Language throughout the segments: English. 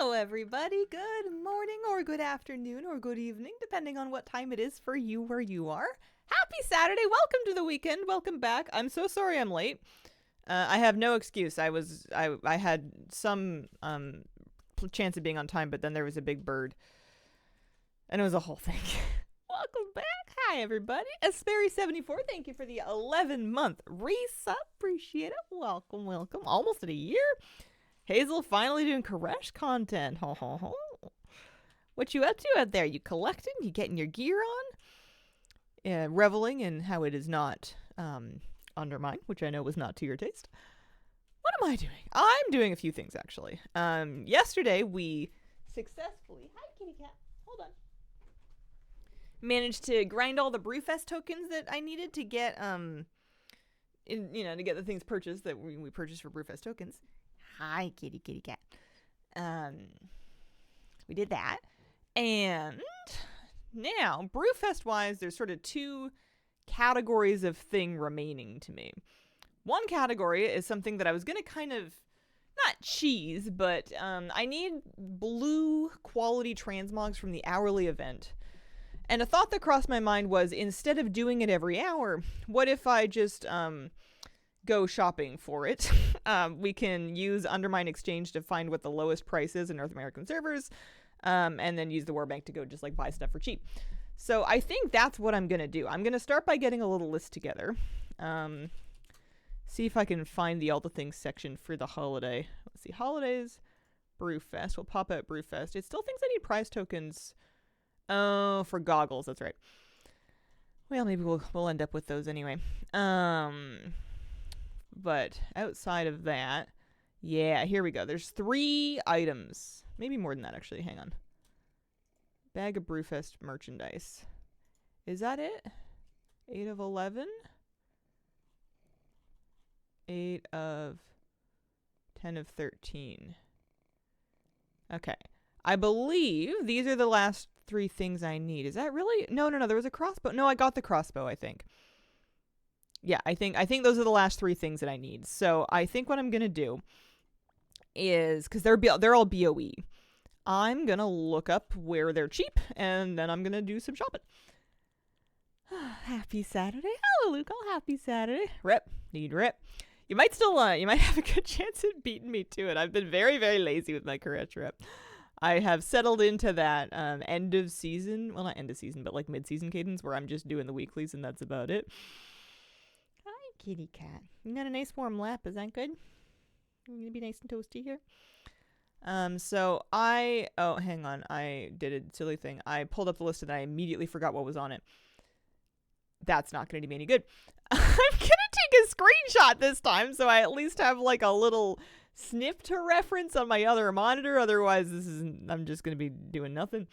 Hello, everybody. Good morning, or good afternoon, or good evening, depending on what time it is for you where you are. Happy Saturday. Welcome to the weekend. Welcome back. I'm so sorry I'm late. I have no excuse. I had some chance of being on time, but then there was a big bird, and it was a whole thing. Welcome back. Hi, everybody. Asperry74, thank you for the 11-month resub. Appreciate it. Welcome. Almost at a year. Hazel finally doing Koresh content. Ho ho ho. What you up to out there? You collecting? You getting your gear on? Reveling in how it is not undermined, which I know was not to your taste. What am I doing? I'm doing a few things, actually. Yesterday, we successfully... Hi, kitty cat. Hold on. Managed to grind all the Brewfest tokens that I needed to get, to get the things purchased that we purchased for Brewfest tokens. Hi, kitty cat. We did that. And now, Brewfest-wise, there's sort of two categories of thing remaining to me. One category is something that I was going to kind of, not cheese, but I need blue quality transmogs from the hourly event. And a thought that crossed my mind was, instead of doing it every hour, what if I just go shopping for it? We can use Undermine Exchange to find what the lowest price is in North American servers, and then use the Warbank to go just like buy stuff for cheap. So I think that's what I'm going to do. I'm going to start by getting a little list together. See if I can find the all the things section for the holiday. Let's see, holidays, Brewfest. We'll pop out Brewfest. It still thinks I need prize tokens. Oh, for goggles, that's right. Well, maybe we'll end up with those anyway. But outside of that, yeah, here we go. There's 3 items. Maybe more than that, actually. Hang on. Bag of Brewfest merchandise. Is that it? 8 of 11? 8 of 10 of 13. Okay. I believe these are the last 3 things I need. Is that really? No. There was a crossbow. No, I got the crossbow, I think. Yeah, I think those are the last 3 things that I need. So I think what I'm going to do is, because they're all BOE, I'm going to look up where they're cheap, and then I'm going to do some shopping. Happy Saturday. Hello, Luke. Happy Saturday. Rip. Need rip. You might still, you might have a good chance at beating me to it. I've been very, very lazy with my Koresh rip. I have settled into that end of season, well, not end of season, but like mid-season cadence where I'm just doing the weeklies and that's about it. Hi, kitty cat. You got a nice warm lap. Is that good? You gonna be nice and toasty here? Oh, hang on. I did a silly thing. I pulled up the list and I immediately forgot what was on it. That's not going to do me any good. I'm going to take a screenshot this time so I at least have like a little snip to reference on my other monitor. Otherwise, I'm just going to be doing nothing.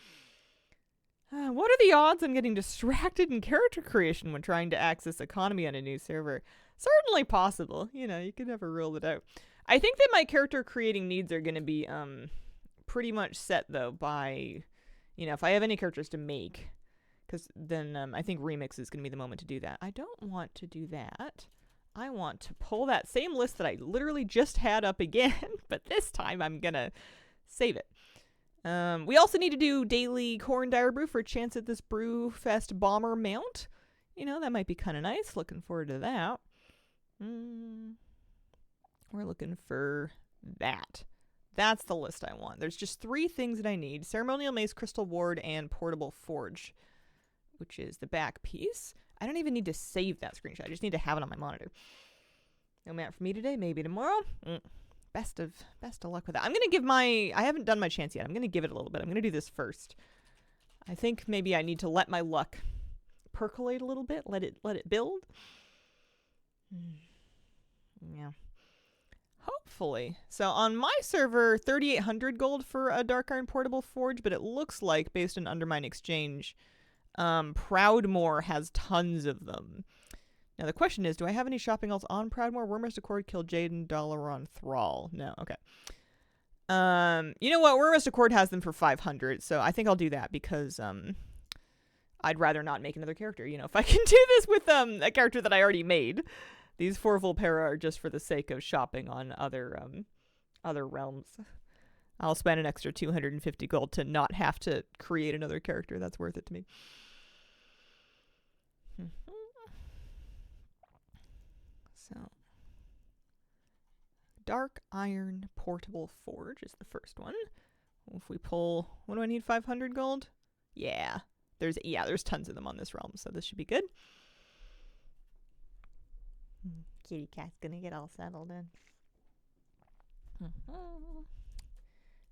What are the odds I'm getting distracted in character creation when trying to access economy on a new server? Certainly possible. You can never rule it out. I think that my character creating needs are going to be pretty much set, though, by, if I have any characters to make. Because then I think Remix is going to be the moment to do that. I don't want to do that. I want to pull that same list that I literally just had up again, but this time I'm going to save it. We also need to do daily corn dire brew for a chance at this Brewfest bomber mount. That might be kind of nice. Looking forward to that. We're looking for that. That's the list I want. There's just 3 things that I need. Ceremonial Mace, Crystal Ward, and Portable Forge, which is the back piece. I don't even need to save that screenshot. I just need to have it on my monitor. No map for me today. Maybe tomorrow. Best of luck with that. I'm going to give I haven't done my chance yet. I'm going to give it a little bit. I'm going to do this first. I think maybe I need to let my luck percolate a little bit. Let it build. Yeah. Hopefully. So on my server, 3,800 gold for a Dark Iron Portable Forge, but it looks like, based on Undermine Exchange, Proudmoore has tons of them. Now the question is, do I have any shopping else on Proudmoore? Wormrest Accord killed Jaden Dalaran Thrall. No, okay. You know what? Wormrest Accord has them for 500, so I think I'll do that because I'd rather not make another character. If I can do this with a character that I already made. These 4 Volpera are just for the sake of shopping on other realms. I'll spend an extra 250 gold to not have to create another character. That's worth it to me. So, Dark Iron Portable Forge is the first one. If we pull, what do I need, 500 gold? Yeah, there's tons of them on this realm, so this should be good. Kitty cat's gonna get all settled in.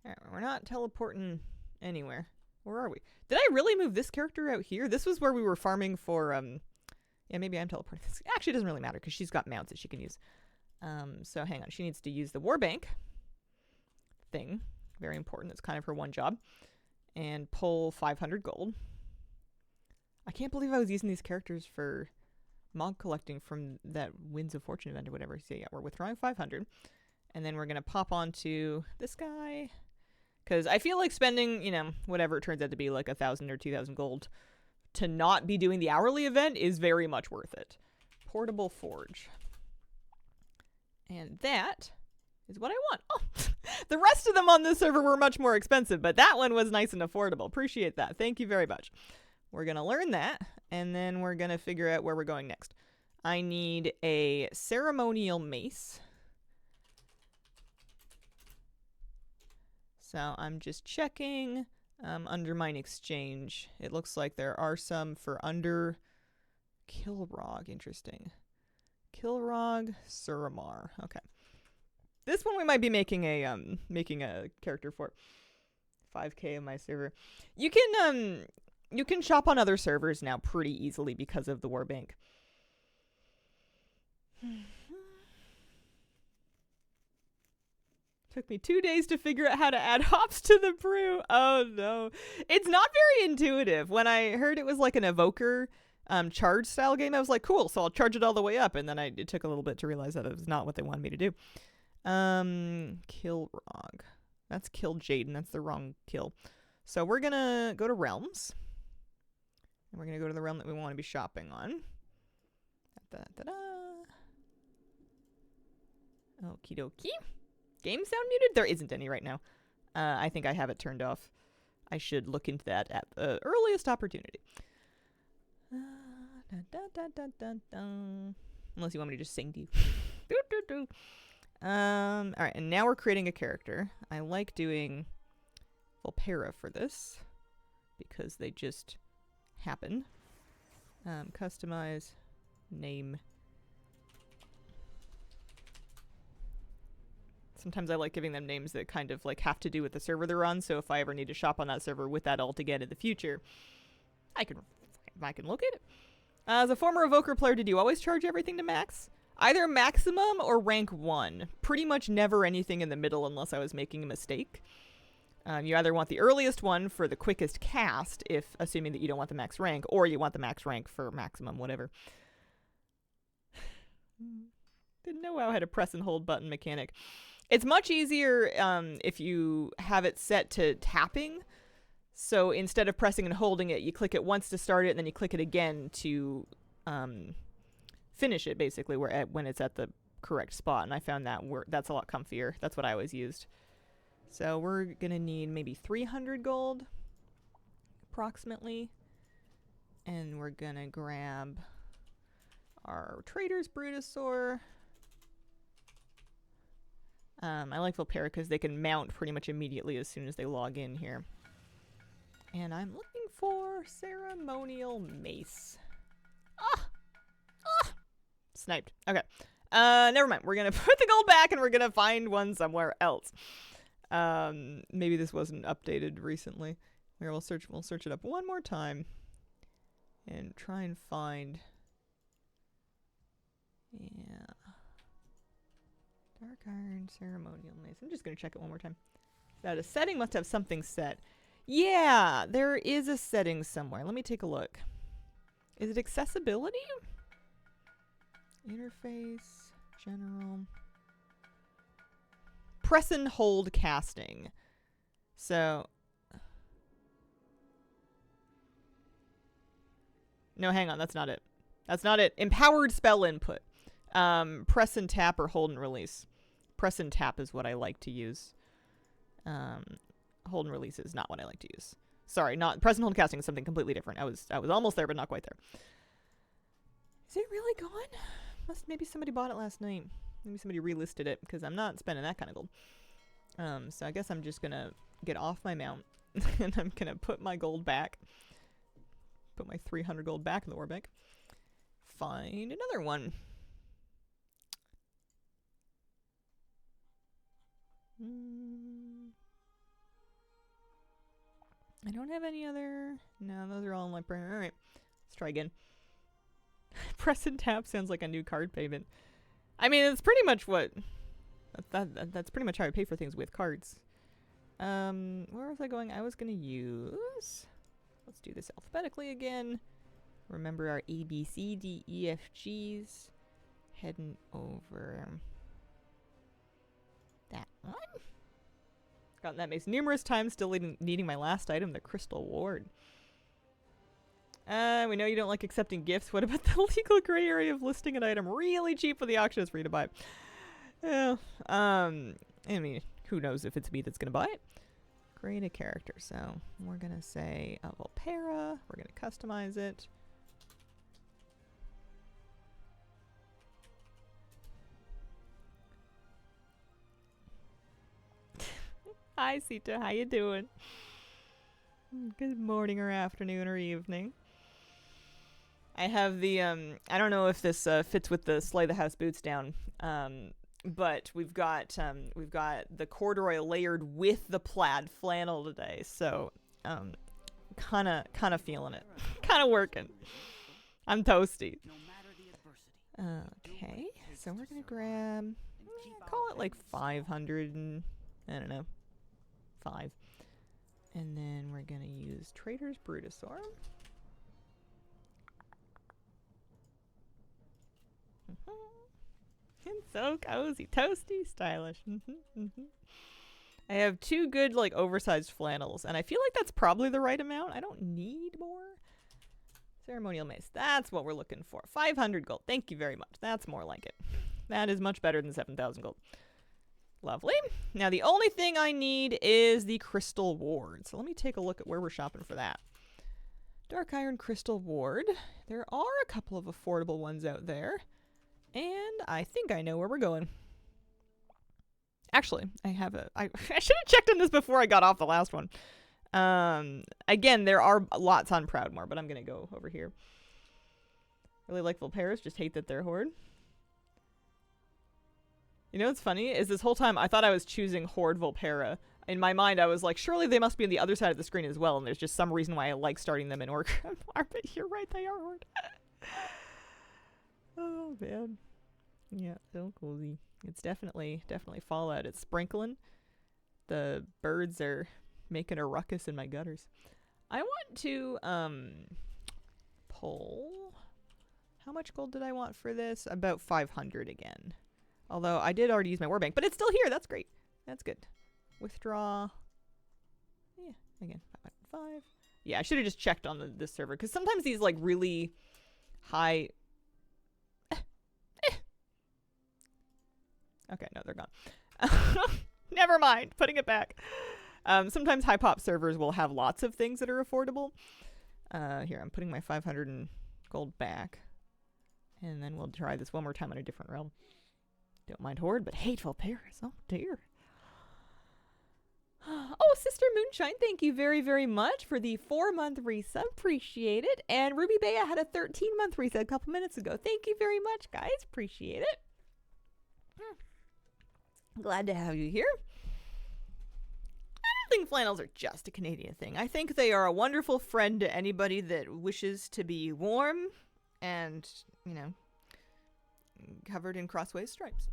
Alright, we're not teleporting anywhere. Where are we? Did I really move this character out here? This was where we were farming for, yeah, maybe I'm teleporting this. Actually, it doesn't really matter because she's got mounts that she can use. So hang on. She needs to use the warbank thing. Very important. That's kind of her one job. And pull 500 gold. I can't believe I was using these characters for mog collecting from that Winds of Fortune event or whatever. So yeah, we're withdrawing 500. And then we're going to pop onto this guy. Because I feel like spending, you know, whatever it turns out to be, like 1,000 or 2,000 gold to not be doing the hourly event is very much worth it. Portable Forge. And that is what I want. Oh, the rest of them on this server were much more expensive, but that one was nice and affordable. Appreciate that. Thank you very much. We're going to learn that, and then we're going to figure out where we're going next. I need a ceremonial mace. So I'm just checking under mine exchange. It looks like there are some for under Kilrog. Interesting. Kilrog Suramar. Okay. This one we might be making a character for. 5k of my server. You can shop on other servers now pretty easily because of the warbank. Took me 2 days to figure out how to add hops to the brew. Oh no. It's not very intuitive. When I heard it was like an evoker charge style game, I was like, cool, so I'll charge it all the way up. And then it took a little bit to realize that it was not what they wanted me to do. Kilrog. That's Kill Jaden. That's the wrong kill. So we're gonna go to Realms. And we're gonna go to the realm that we want to be shopping on. Da-da-da-da. Okie dokie. Game sound muted? There isn't any right now. I think I have it turned off. I should look into that at the earliest opportunity. Unless you want me to just sing to you. Alright, and now we're creating a character. I like doing Volpera for this because they just happen. Customize, name. Sometimes I like giving them names that kind of like have to do with the server they're on, so if I ever need to shop on that server with that alt again in the future, I can look at it. As a former Evoker player, did you always charge everything to max? Either maximum or rank 1. Pretty much never anything in the middle unless I was making a mistake. You either want the earliest one for the quickest cast, if assuming that you don't want the max rank, or you want the max rank for maximum, whatever. Didn't know WoW had a press and hold button mechanic. It's much easier if you have it set to tapping. So instead of pressing and holding it, you click it once to start it, and then you click it again to finish it, basically, when it's at the correct spot. And I found that's a lot comfier. That's what I always used. So we're going to need maybe 300 gold, approximately. And we're going to grab our Trader's Brutosaur. I like Volpera because they can mount pretty much immediately as soon as they log in here. And I'm looking for Ceremonial Mace. Sniped. Okay. Never mind. We're going to put the gold back and we're going to find one somewhere else. Maybe this wasn't updated recently. Here, we'll search it up one more time and try and find. Yeah. Dark Iron Ceremonial Mace. I'm just going to check it one more time. That a setting must have something set. Yeah, there is a setting somewhere. Let me take a look. Is it accessibility? Interface, general. Press and hold casting. So. No, hang on. That's not it. That's not it. Empowered spell input. Press and tap or hold and release. Press and tap is what I like to use. Hold and release is not what I like to use. Sorry, not press and hold casting is something completely different. I was almost there, but not quite there. Is it really gone? Maybe somebody bought it last night. Maybe somebody relisted it because I'm not spending that kind of gold. So I guess I'm just gonna get off my mount and I'm gonna put my gold back. Put my 300 gold back in the war bank. Find another one. I don't have any other. No, those are all in library. All right, let's try again. Press and tap sounds like a new card payment. I mean, it's pretty much what. That's pretty much how I pay for things with cards. Where was I going? I was gonna use. Let's do this alphabetically again. Remember our A, B, C, D, E, F, G's. Heading over that one. Gotten that mace numerous times, still needing my last item, the Crystal Ward. We know you don't like accepting gifts. What about the legal gray area of listing an item really cheap when the auction is free to buy? Yeah. I mean, who knows if it's me that's gonna buy it. Create a character. So we're gonna say Volpera. We're gonna customize it. Hi, Sita. How you doing? Good morning or afternoon or evening. I have the, I don't know if this fits with the Slay the House Boots down, but we've got the corduroy layered with the plaid flannel today, so, kind of feeling it. Kind of working. I'm toasty. Okay, so we're gonna grab, call it like 500 and, I don't know. 5. And then we're gonna use Trader's Brutosaur. It's so cozy, toasty, stylish. I have 2 good, like, oversized flannels, and I feel like that's probably the right amount. I don't need more. Ceremonial mace. That's what we're looking for. 500 gold. Thank you very much. That's more like it. That is much better than 7,000 gold. Lovely. Now the only thing I need is the Crystal Ward. So let me take a look at where we're shopping for that. Dark Iron Crystal Ward. There are a couple of affordable ones out there. And I think I know where we're going. Actually, I should have checked on this before I got off the last one. Again, there are lots on Proudmoore, but I'm going to go over here. Really like Volperas, just hate that they're Horde. You know what's funny is this whole time I thought I was choosing Horde Volpera. In my mind, I was like, surely they must be on the other side of the screen as well, and there's just some reason why I like starting them in Orc. But you're right, they are Horde. Oh, man. Yeah, so cozy. It's definitely Fallout. It's sprinkling. The birds are making a ruckus in my gutters. I want to, pull... How much gold did I want for this? About 500 again. Although I did already use my war bank, but it's still here. That's great. That's good. Withdraw. Yeah, again, 505. Yeah, I should have just checked on this server, because sometimes these, like, really high... Okay, no, they're gone. Never mind. Putting it back. Sometimes high pop servers will have lots of things that are affordable. Here, I'm putting my 500 gold back. And then we'll try this one more time on a different realm. Don't mind Horde, but hateful Paris. Oh, dear. Oh, Sister Moonshine, thank you very, very much for the 4-month resub. Appreciate it. And Ruby Bea had a 13-month resub a couple minutes ago. Thank you very much, guys. Appreciate it. Glad to have you here. I don't think flannels are just a Canadian thing. I think they are a wonderful friend to anybody that wishes to be warm and, you know, covered in crossways stripes.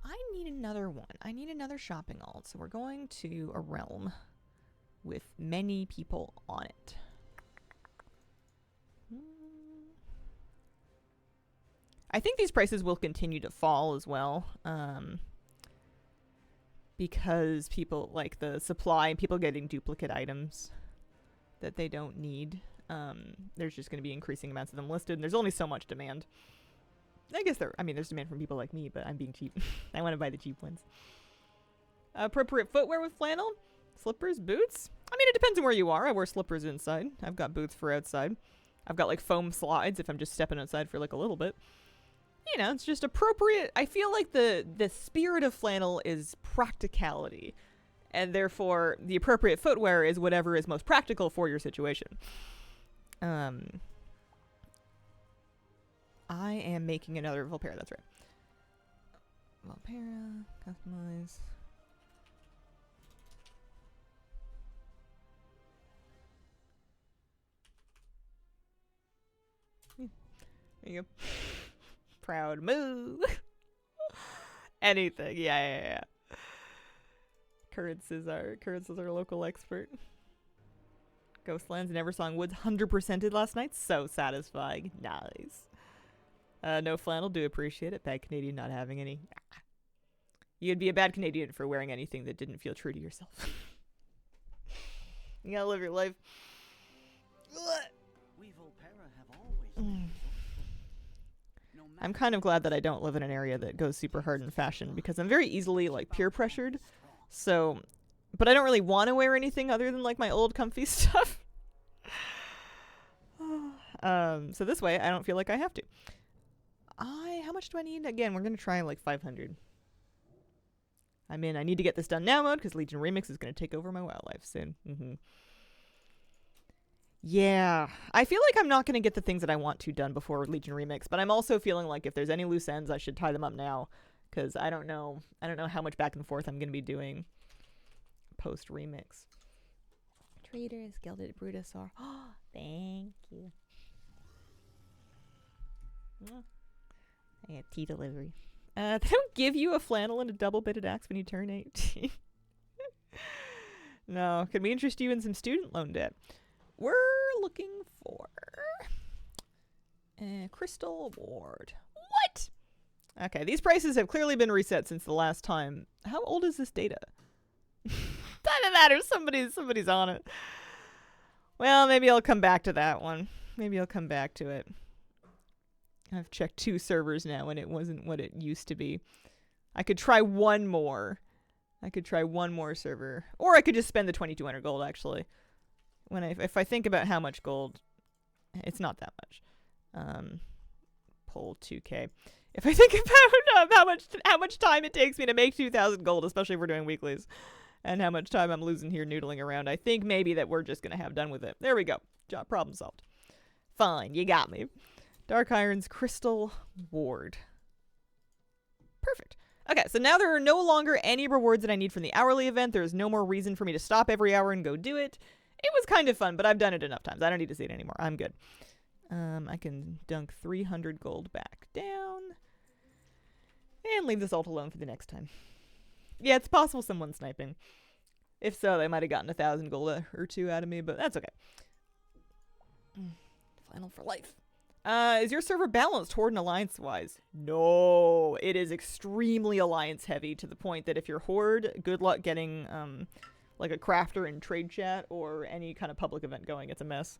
I need another one. I need another shopping alt. So we're going to a realm with many people on it. I think these prices will continue to fall as well. Because people like the supply and people getting duplicate items that they don't need. There's just going to be increasing amounts of them listed, and there's only so much demand. I guess there's demand from people like me, but I'm being cheap. I want to buy the cheap ones. Appropriate footwear with flannel. Slippers, boots. I mean, it depends on where you are. I wear slippers inside. I've got boots for outside. I've got like foam slides if I'm just stepping outside for like a little bit. You know, it's just appropriate. I feel like the spirit of flannel is practicality. And therefore, the appropriate footwear is whatever is most practical for your situation. I am making another Volpera, that's right. Volpera, customize. There you go. Proud moo. Anything. Yeah. Currents is our local expert. Ghostlands and Eversong Woods 100%ed last night. So satisfying. Nice. No flannel. Do appreciate it. Bad Canadian not having any. You'd be a bad Canadian for wearing anything that didn't feel true to yourself. You gotta live your life. I'm kind of glad that I don't live in an area that goes super hard in fashion because I'm very easily like peer pressured. So, but I don't really want to wear anything other than like my old comfy stuff. So this way I don't feel like I have to. How much do I need? Again, we're going to try like 500. I mean, I need to get this done now mode because Legion Remix is going to take over my wildlife soon. Yeah, I feel like I'm not going to get the things that I want to done before Legion Remix, but I'm also feeling like if there's any loose ends, I should tie them up now, because I don't know how much back and forth I'm going to be doing post Remix. Traders, Gilded Brutosaur. Oh, thank you. I have tea delivery. They don't give you a flannel and a double-bitted axe when you turn 18. No, could we interest you in some student loan debt? We're looking for a Crystal Ward. What? Okay, these prices have clearly been reset since the last time. How old is this data? Doesn't matter. Somebody's on it. Well, maybe I'll come back to that one. Maybe I'll come back to it. I've checked 2 servers now, and it wasn't what it used to be. I could try one more. Server. Or I could just spend the 2,200 gold, actually. If I think about how much gold, it's not that much. Pull 2k. If I think about how much time it takes me to make 2,000 gold, especially if we're doing weeklies, and how much time I'm losing here noodling around, I think maybe that we're just gonna have done with it. There we go. Job problem solved. Fine, you got me. Dark Iron's Crystal Ward. Perfect. Okay, so now there are no longer any rewards that I need from the hourly event. There is no more reason for me to stop every hour and go do it. It was kind of fun, but I've done it enough times. I don't need to see it anymore. I'm good. I can dunk 300 gold back down. And leave this alt alone for the next time. Yeah, it's possible someone's sniping. If so, they might have gotten 1,000 gold or 2 out of me, but that's okay. Final for life. Is your server balanced Horde and Alliance-wise? No, it is extremely Alliance-heavy to the point that if you're Horde, good luck getting, like a crafter in trade chat or any kind of public event going. It's a mess.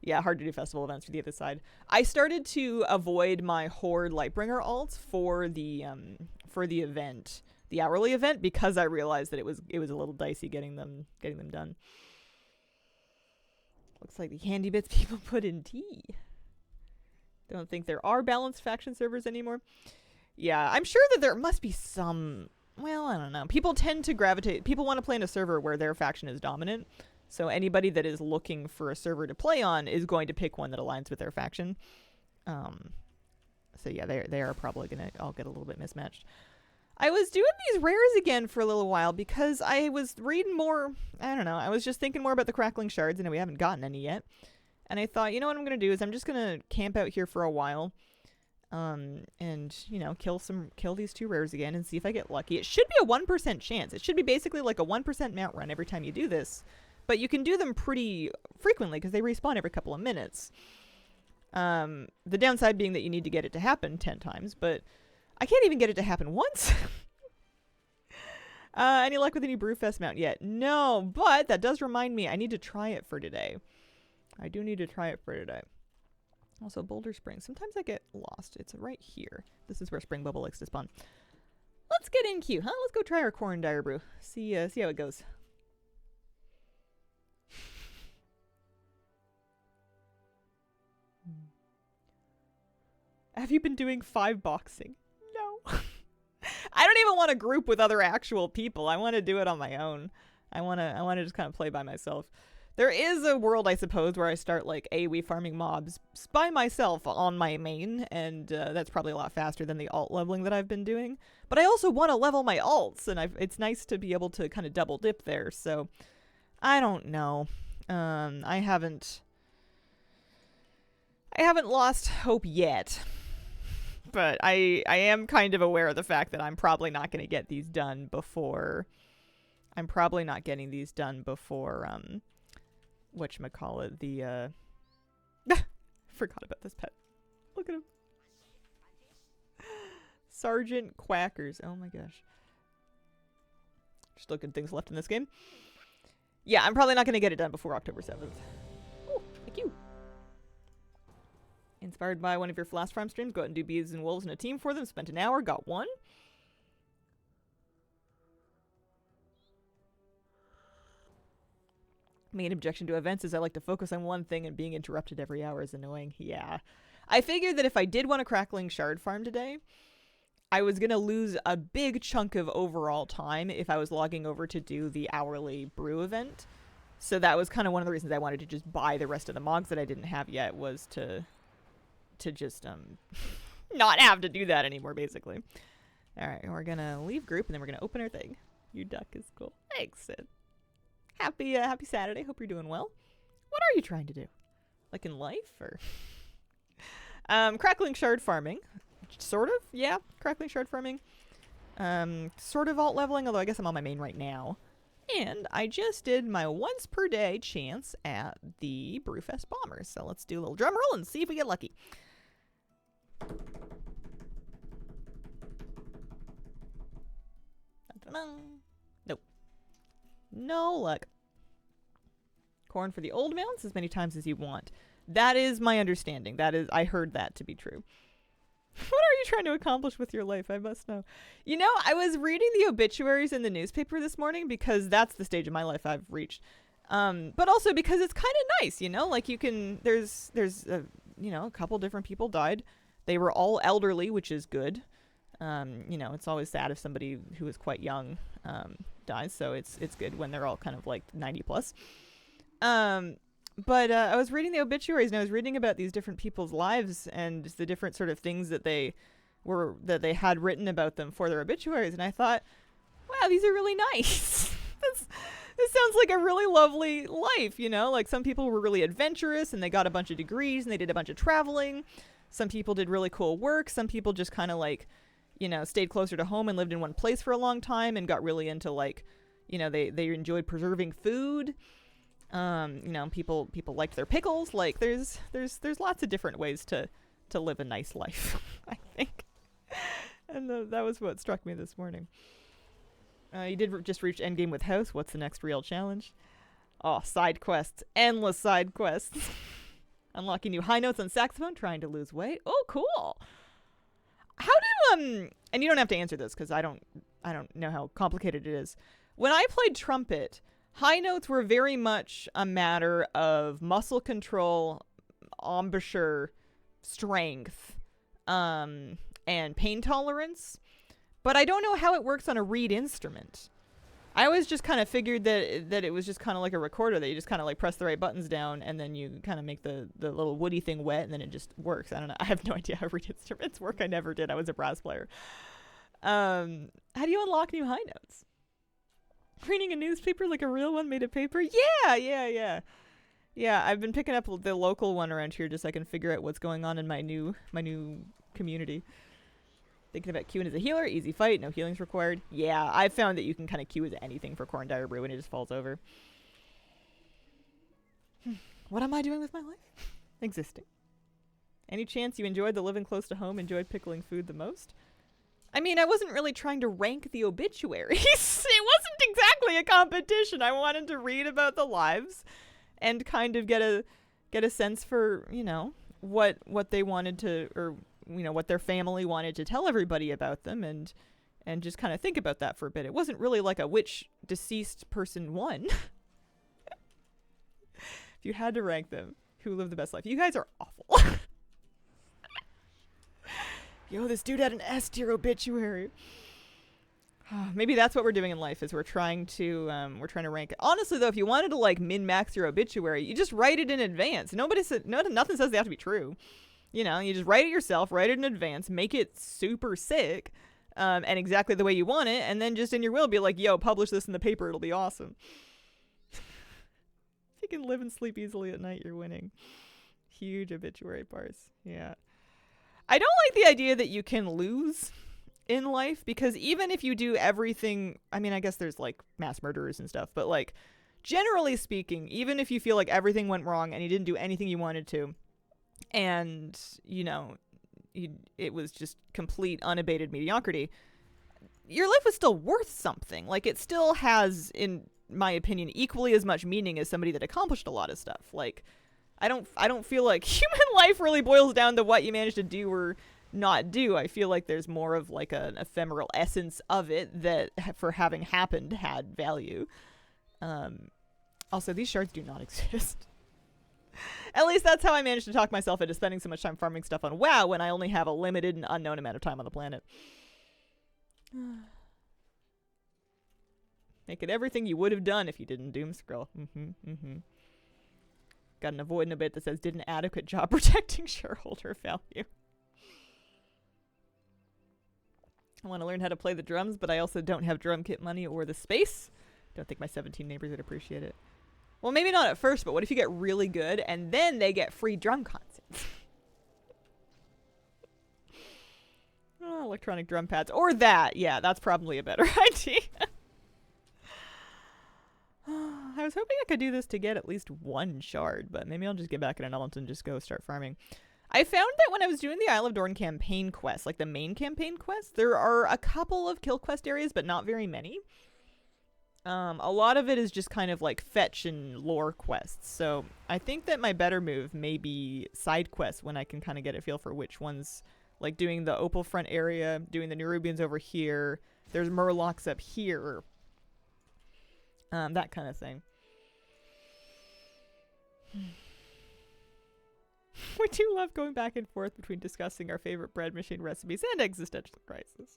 Yeah, hard to do festival events for the other side. I started to avoid my Horde Lightbringer alts for the event, the hourly event, because I realized that it was a little dicey getting them done. Looks like the handy bits people put in tea. Don't think there are balanced faction servers anymore. Yeah, I'm sure that there must be some. Well, I don't know. People tend to gravitate. People want to play in a server where their faction is dominant. So anybody that is looking for a server to play on is going to pick one that aligns with their faction. So yeah, they are probably going to all get a little bit mismatched. I was doing these rares again for a little while because I was reading more. I don't know. I was just thinking more about the Crackling Shards, and we haven't gotten any yet. And I thought, you know what I'm going to do is I'm just going to camp out here for a while. And, you know, kill these 2 rares again and see if I get lucky. It should be a 1% chance. It should be basically like a 1% mount run every time you do this. But you can do them pretty frequently because they respawn every couple of minutes. The downside being that you need to get it to happen 10 times, but I can't even get it to happen once. Any luck with any Brewfest mount yet? No, but that does remind me I need to try it for today. I do need to try it for today. Also, Boulder Springs. Sometimes I get lost. It's right here. This is where Spring Bubble likes to spawn. Let's get in queue, huh? Let's go try our corn dire brew. See how it goes. Have you been doing 5 boxing? No. I don't even want to group with other actual people. I want to do it on my own. I want to just kind of play by myself. There is a world, I suppose, where I start like AoE farming mobs by myself on my main, and that's probably a lot faster than the alt leveling that I've been doing. But I also want to level my alts, and it's nice to be able to kind of double dip there. So I don't know. I haven't lost hope yet, but I am kind of aware of the fact that I'm probably not going to get these done before. I'm probably not getting these done before whatchamacallit, the forgot about this pet. Look at him. Sergeant Quackers. Oh my gosh. Just looking at things left in this game. Yeah, I'm probably not going to get it done before October 7th. Oh, thank you. Inspired by one of your Flash Farm streams, go out and do bees and wolves in a team for them. Spent an hour, got one. Main objection to events is I like to focus on one thing, and being interrupted every hour is annoying. Yeah. I figured that if I did want a Crackling Shard farm today, I was going to lose a big chunk of overall time if I was logging over to do the hourly brew event. So that was kind of one of the reasons I wanted to just buy the rest of the mogs that I didn't have yet, was to just not have to do that anymore, basically. All right, we're going to leave group, and then we're going to open our thing. Your duck is cool. Thanks, Sid. Happy Saturday. Hope you're doing well. What are you trying to do? Like in life, or Crackling Shard farming, sort of. Yeah, Crackling Shard farming. Sort of alt leveling, although I guess I'm on my main right now. And I just did my once per day chance at the Brewfest Bombers. So let's do a little drum roll and see if we get lucky. Nope. No luck. Corn for the old mounts as many times as you want. That is my understanding. I heard that to be true. What are you trying to accomplish with your life? I must know. You know, I was reading the obituaries in the newspaper this morning because that's the stage of my life I've reached. But also because it's kind of nice, you know, like you can, there's you know, a couple different people died. They were all elderly, which is good. You know, it's always sad if somebody who is quite young dies, so it's good when they're all kind of like 90 plus. But I was reading the obituaries, and I was reading about these different people's lives and the different sort of things that they had written about them for their obituaries, and I thought, wow, these are really nice. This sounds like a really lovely life, you know? Like, some people were really adventurous, and they got a bunch of degrees, and they did a bunch of traveling. Some people did really cool work. Some people just kind of like, you know, stayed closer to home and lived in one place for a long time and got really into, like, you know, they enjoyed preserving food. You know, people liked their pickles. Like, there's lots of different ways to live a nice life, I think. And that was what struck me this morning. You did just reach endgame with house. What's the next real challenge? Oh, side quests. Endless side quests. Unlocking new high notes on saxophone, trying to lose weight. Oh, cool. How do and you don't have to answer this because I don't know how complicated it is. When I played trumpet, high notes were very much a matter of muscle control, embouchure, strength, and pain tolerance. But I don't know how it works on a reed instrument. I always just kind of figured that it was just kind of like a recorder, that you just kind of like press the right buttons down and then you kind of make the little woody thing wet and then it just works. I don't know. I have no idea how reed instruments work. I never did. I was a brass player. How do you unlock new high notes? Reading a newspaper like a real one made of paper? Yeah, I've been picking up the local one around here just so I can figure out what's going on in my new community. Thinking about queuing as a healer, easy fight, no healings required. Yeah, I've found that you can kind of queue as anything for Corn Dire Brew and it just falls over. What am I doing with my life? Existing. Any chance you enjoyed the living close to home, enjoyed pickling food the most? I mean, I wasn't really trying to rank the obituaries. It wasn't exactly a competition. I wanted to read about the lives and kind of get a sense for, you know, what they wanted to, or, you know, what their family wanted to tell everybody about them. And, and just kind of think about that for a bit. It wasn't really like a which deceased person won. If you had to rank them, who lived the best life? You guys are awful. Yo, this dude had an S tier obituary. Maybe that's what we're doing in life, is we're trying to rank it. Honestly, though, if you wanted to like min-max your obituary, you just write it in advance. Nothing says they have to be true. You know, you just write it yourself, write it in advance, make it super sick, and exactly the way you want it, and then just in your will be like, yo, publish this in the paper, it'll be awesome. If you can live and sleep easily at night, you're winning. Huge obituary parse. Yeah. I don't like the idea that you can lose in life, because even if you do everything, I mean, I guess there's like mass murderers and stuff, but like generally speaking, even if you feel like everything went wrong and you didn't do anything you wanted to, and you know, it was just complete unabated mediocrity, your life was still worth something. Like, it still has, in my opinion, equally as much meaning as somebody that accomplished a lot of stuff. Like, I don't feel like human life really boils down to what you managed to do or not do. I feel like there's more of like an ephemeral essence of it that, for having happened, had value. Also, these shards do not exist. At least that's how I managed to talk myself into spending so much time farming stuff on WoW when I only have a limited and unknown amount of time on the planet. Make it everything you would have done if you didn't doom scroll. Got an avoid in a bit that says, did an adequate job protecting shareholder value. I want to learn how to play the drums, but I also don't have drum kit money or the space. Don't think my 17 neighbors would appreciate it. Well, maybe not at first, but what if you get really good and then they get free drum concerts? Oh, electronic drum pads. Or that. Yeah, that's probably a better idea. I was hoping I could do this to get at least one shard, but maybe I'll just get back in an element and just go start farming. I found that when I was doing the Isle of Dorn campaign quests, like the main campaign quests, there are a couple of kill quest areas, but not very many. A lot of it is just kind of like fetch and lore quests. So I think that my better move may be side quests when I can kind of get a feel for which ones, like doing the Opal Front area, doing the Nerubians over here. There's Murlocs up here. That kind of thing. We do love going back and forth between discussing our favorite bread machine recipes and existential crisis.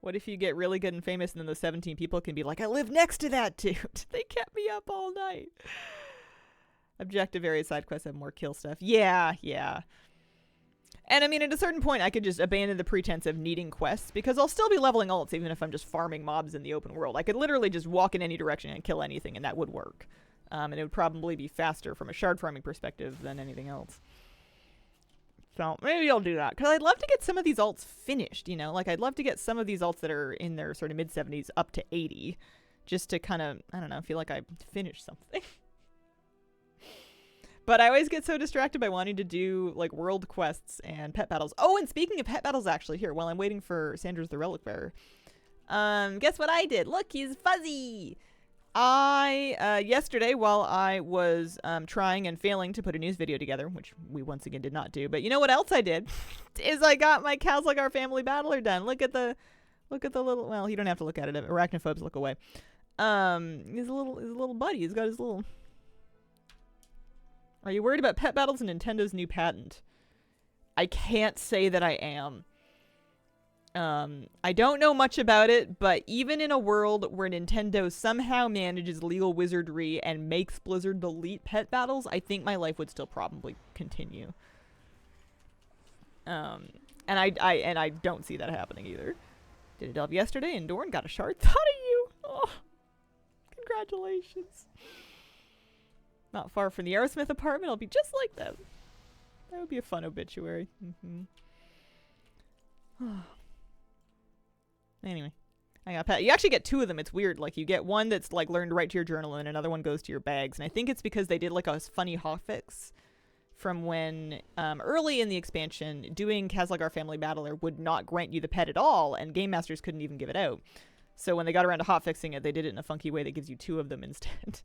What if you get really good and famous and then the 17 people can be like, I live next to that dude. They kept me up all night. Objective area side quests have more kill stuff. Yeah. And I mean, at a certain point, I could just abandon the pretense of needing quests, because I'll still be leveling ults even if I'm just farming mobs in the open world. I could literally just walk in any direction and kill anything, and that would work. And it would probably be faster from a shard farming perspective than anything else. So maybe I'll do that, because I'd love to get some of these alts finished, you know? Like, I'd love to get some of these alts that are in their sort of mid-70s up to 80, just to kind of, I don't know, feel like I finished something. But I always get so distracted by wanting to do, like, world quests and pet battles. Oh, and speaking of pet battles, actually, here, while I'm waiting for Sandra's the Relic Bearer, guess what I did? Look, he's fuzzy! Yesterday, while I was trying and failing to put a news video together, which we once again did not do, but you know what else I did? Is I got my Cows Like Our Family Battler done. Look at the little, well, you don't have to look at it. Arachnophobes look away. His little buddy. He's got his little... Are you worried about pet battles and Nintendo's new patent? I can't say that I am. I don't know much about it, but even in a world where Nintendo somehow manages legal wizardry and makes Blizzard delete pet battles, I think my life would still probably continue. And I don't see that happening either. Did a delve yesterday and Dorn got a shard. Thought of you. Oh, congratulations. Not far from the Aerosmith apartment. I'll be just like them. That would be a fun obituary. Anyway, I got pet. You actually get two of them. It's weird. Like, you get one that's like learned right to your journal, and another one goes to your bags. And I think it's because they did like a funny hotfix from when early in the expansion, doing Kazlagar Family Battler would not grant you the pet at all, and game masters couldn't even give it out. So when they got around to hotfixing it, they did it in a funky way that gives you two of them instead.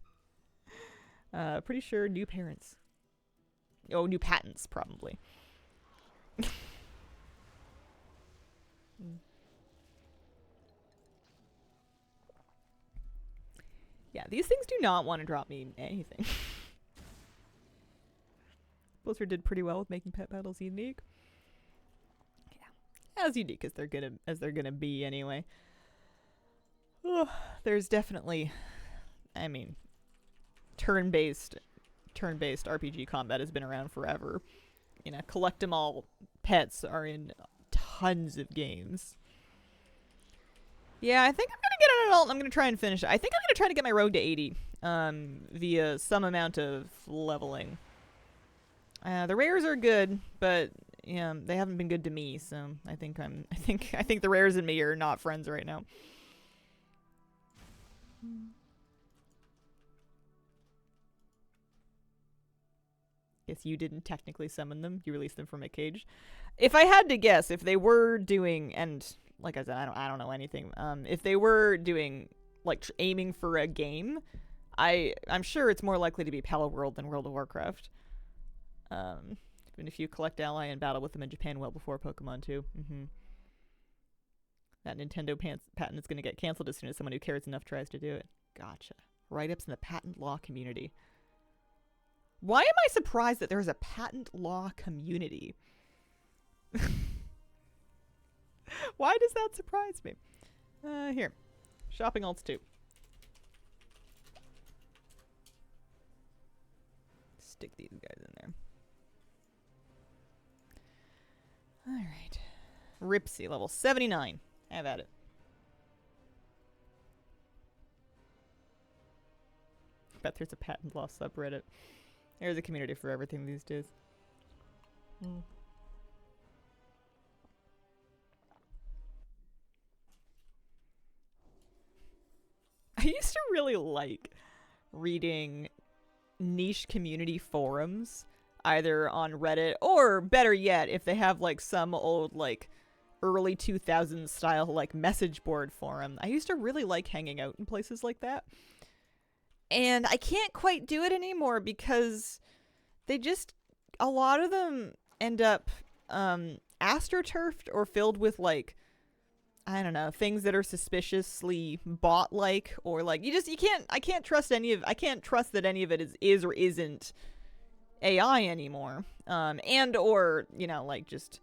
Pretty sure new parents. Oh, new patents, probably. Yeah, these things do not want to drop me anything. Blizzard did pretty well with making pet battles unique. Yeah, as unique as they're gonna be anyway. Ugh, there's definitely, I mean, turn-based RPG combat has been around forever. You know, collect 'em all pets are in tons of games. Yeah, I think I'm gonna get an adult and I'm gonna try and finish it. I think I'm gonna try to get my rogue to 80 via some amount of leveling. The rares are good, but yeah, they haven't been good to me, so I think the rares and me are not friends right now. Guess you didn't technically summon them. You released them from a cage. If I had to guess, if they were doing, and like I said, I don't know anything. If they were doing like aiming for a game, I'm sure it's more likely to be Palo World than World of Warcraft. And if you collect ally and battle with them in Japan well before Pokemon 2. That Nintendo patent is going to get canceled as soon as someone who cares enough tries to do it. Gotcha. Write-ups in the patent law community. Why am I surprised that there's a patent law community? Why does that surprise me? Here. Shopping alts 2. Stick these guys in there. Alright. Ripsy, level 79. Have at it. Bet there's a patent law subreddit. There's a community for everything these days. I used to really like reading niche community forums, either on Reddit or, better yet, if they have like some old like early 2000s style like message board forum. I used to really like hanging out in places like that. And I can't quite do it anymore because they just, a lot of them end up astroturfed or filled with like, I don't know, things that are suspiciously bot-like, or like I can't trust that any of it is or isn't AI anymore. And or, you know, like just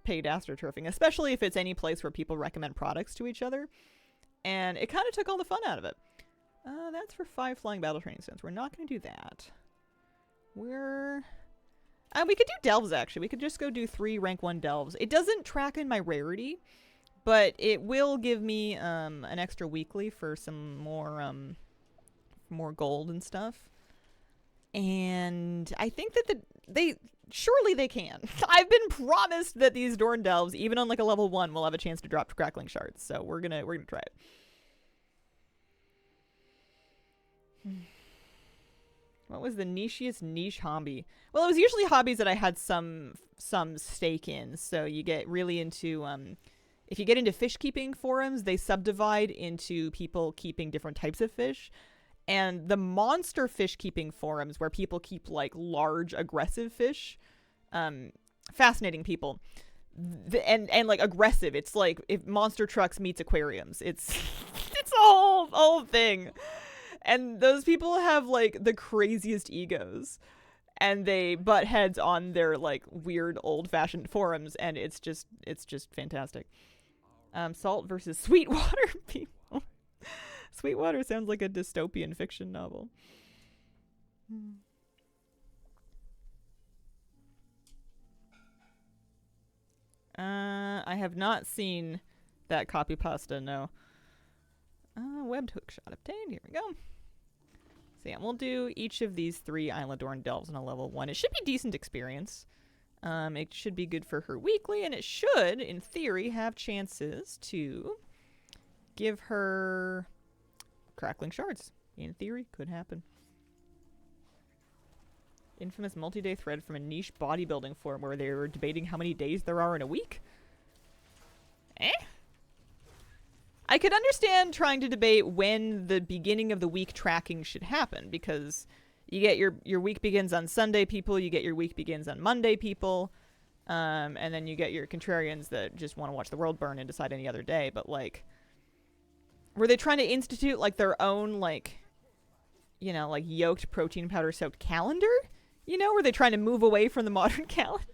paid astroturfing, especially if it's any place where people recommend products to each other. And it kind of took all the fun out of it. That's for 5 flying battle training stones. We're not going to do that. We could do delves, actually. We could just go do 3 rank 1 delves. It doesn't track in my rarity, but it will give me an extra weekly for some more gold and stuff. And I think that surely they can. I've been promised that these Dorn delves, even on like a level 1, will have a chance to drop Crackling Shards. So we're gonna try it. What was the nichiest niche hobby? Well, it was usually hobbies that I had some stake in. So you get really into if you get into fish keeping forums, they subdivide into people keeping different types of fish. And the monster fish keeping forums, where people keep like large aggressive fish, fascinating people. And like aggressive, it's like if monster trucks meets aquariums. It's it's a whole thing. And those people have like the craziest egos, and they butt heads on their like weird old-fashioned forums, and it's just fantastic. Salt versus Sweetwater people. Sweetwater sounds like a dystopian fiction novel. I have not seen that copy pasta, no. Webbed hookshot obtained. Here we go. So yeah, we'll do each of these 3 Islandorn delves on a level 1. It should be decent experience. It should be good for her weekly, and it should, in theory, have chances to give her Crackling Shards. In theory, could happen. Infamous multi-day thread from a niche bodybuilding forum where they were debating how many days there are in a week. I could understand trying to debate when the beginning of the week tracking should happen, because you get your week begins on Sunday people, you get your week begins on Monday people, and then you get your contrarians that just want to watch the world burn and decide any other day. But like, were they trying to institute like their own like you know, like yolked protein powder soaked calendar. You know, where they're trying to move away from the modern calendar.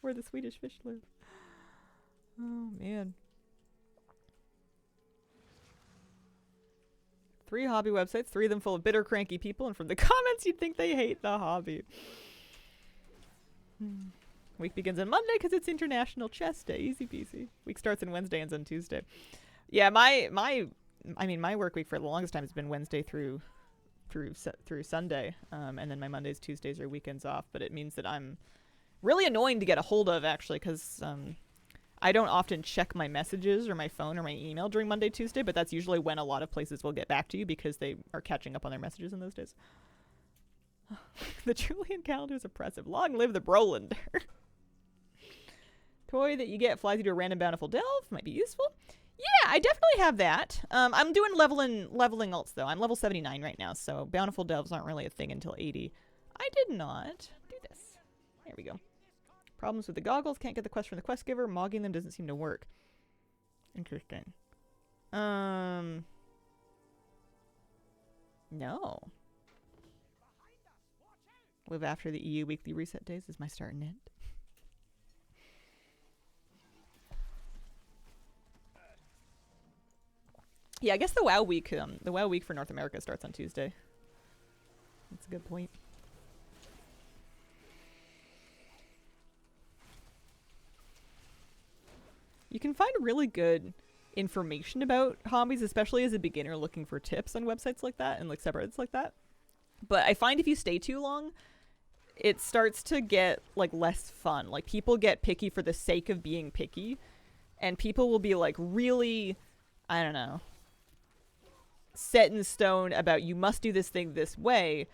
Where the Swedish fish live. Oh, man. 3 hobby websites, 3 of them full of bitter, cranky people, and from the comments you'd think they hate the hobby. Week begins on Monday because it's International Chess Day. Easy peasy. Week starts on Wednesday, ends on Tuesday. Yeah, my work week for the longest time has been Wednesday through Sunday, and then my Mondays, Tuesdays are weekends off. But it means that I'm really annoying to get a hold of, actually, because I don't often check my messages or my phone or my email during Monday, Tuesday, but that's usually when a lot of places will get back to you because they are catching up on their messages in those days. The Julian calendar is oppressive. Long live the Brolander. Toy that you get flies you to a random bountiful delve. Might be useful. Yeah, I definitely have that. I'm doing leveling alts, though. I'm level 79 right now, so bountiful delves aren't really a thing until 80. I did not do this. There we go. Problems with the goggles. Can't get the quest from the quest giver. Mogging them doesn't seem to work. Interesting. No. Live after the EU weekly reset days is my start and end. Yeah, I guess the WoW week for North America starts on Tuesday. That's a good point. You can find really good information about hobbies, especially as a beginner looking for tips on websites like that and like subreddits like that. But I find if you stay too long, it starts to get like less fun. Like people get picky for the sake of being picky, and people will be like really, I don't know, set in stone about you must do this thing this way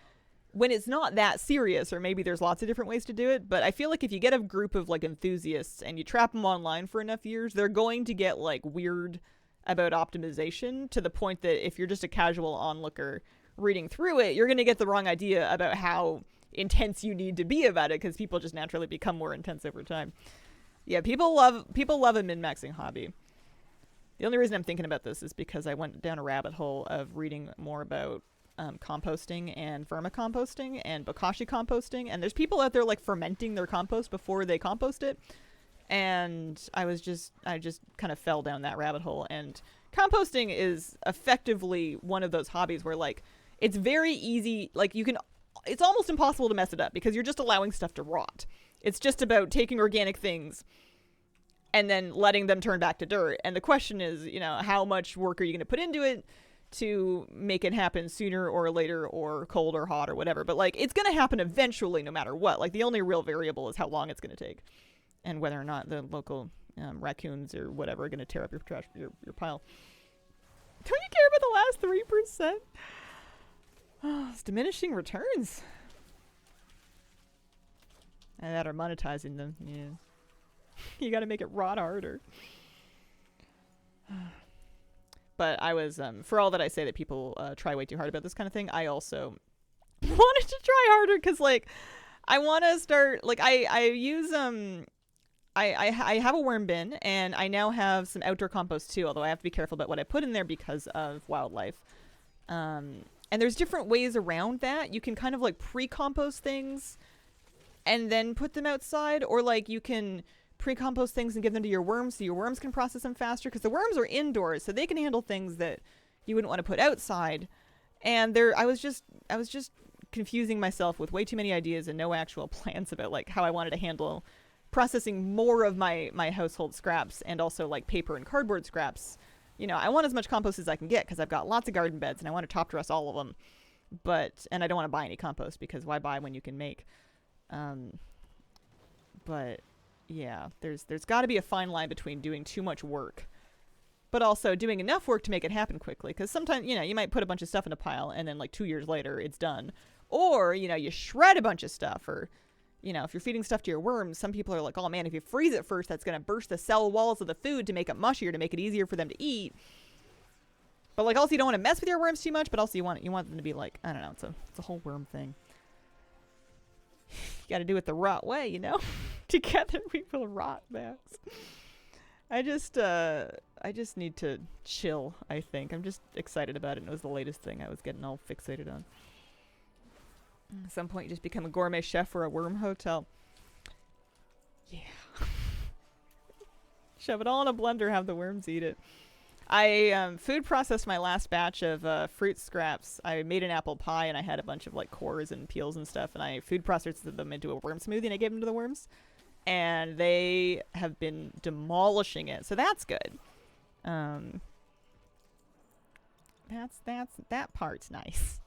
when it's not that serious, or maybe there's lots of different ways to do it. But I feel like if you get a group of like enthusiasts and you trap them online for enough years, they're going to get like weird about optimization to the point that if you're just a casual onlooker reading through it, you're going to get the wrong idea about how intense you need to be about it, because people just naturally become more intense over time. Yeah, people love a min-maxing hobby. The only reason I'm thinking about this is because I went down a rabbit hole of reading more about composting and vermicomposting and bokashi composting, and there's people out there like fermenting their compost before they compost it, and I just kind of fell down that rabbit hole. And composting is effectively one of those hobbies where like it's very easy, like it's almost impossible to mess it up because you're just allowing stuff to rot. It's just about taking organic things and then letting them turn back to dirt. And the question is, you know, how much work are you going to put into it to make it happen sooner or later, or cold or hot or whatever? But like, it's going to happen eventually no matter what. Like, the only real variable is how long it's going to take and whether or not the local raccoons or whatever are going to tear up your trash, your pile. Don't you care about the last 3%? Oh, it's diminishing returns. And that are monetizing them, yeah. You gotta make it rot harder. But I was, for all that I say that people try way too hard about this kind of thing, I also wanted to try harder because, like, I want to start, like, I use, I have a worm bin, and I now have some outdoor compost too, although I have to be careful about what I put in there because of wildlife. And there's different ways around that. You can kind of, like, pre-compost things and then put them outside, or, like, you can pre-compost things and give them to your worms so your worms can process them faster, because the worms are indoors, so they can handle things that you wouldn't want to put outside. And I was just confusing myself with way too many ideas and no actual plans about like how I wanted to handle processing more of my household scraps, and also like paper and cardboard scraps. You know, I want as much compost as I can get because I've got lots of garden beds and I want to top dress all of them. And I don't want to buy any compost because why buy when you can make? But yeah, there's got to be a fine line between doing too much work, but also doing enough work to make it happen quickly. Because sometimes, you know, you might put a bunch of stuff in a pile and then like 2 years later it's done. Or, you know, you shred a bunch of stuff, or, you know, if you're feeding stuff to your worms, some people are like, oh man, if you freeze it first, that's going to burst the cell walls of the food to make it mushier, to make it easier for them to eat. But like, also you don't want to mess with your worms too much, but also you want them to be like, I don't know, it's a whole worm thing. You got to do it the rot way, you know? Together we will rot, Max. I just need to chill, I think. I'm just excited about it, and it was the latest thing I was getting all fixated on. At some point, you just become a gourmet chef for a worm hotel. Yeah. Shove it all in a blender, have the worms eat it. I food processed my last batch of fruit scraps. I made an apple pie, and I had a bunch of like cores and peels and stuff, and I food processed them into a worm smoothie, and I gave them to the worms. And they have been demolishing it, so that's good. That part's nice.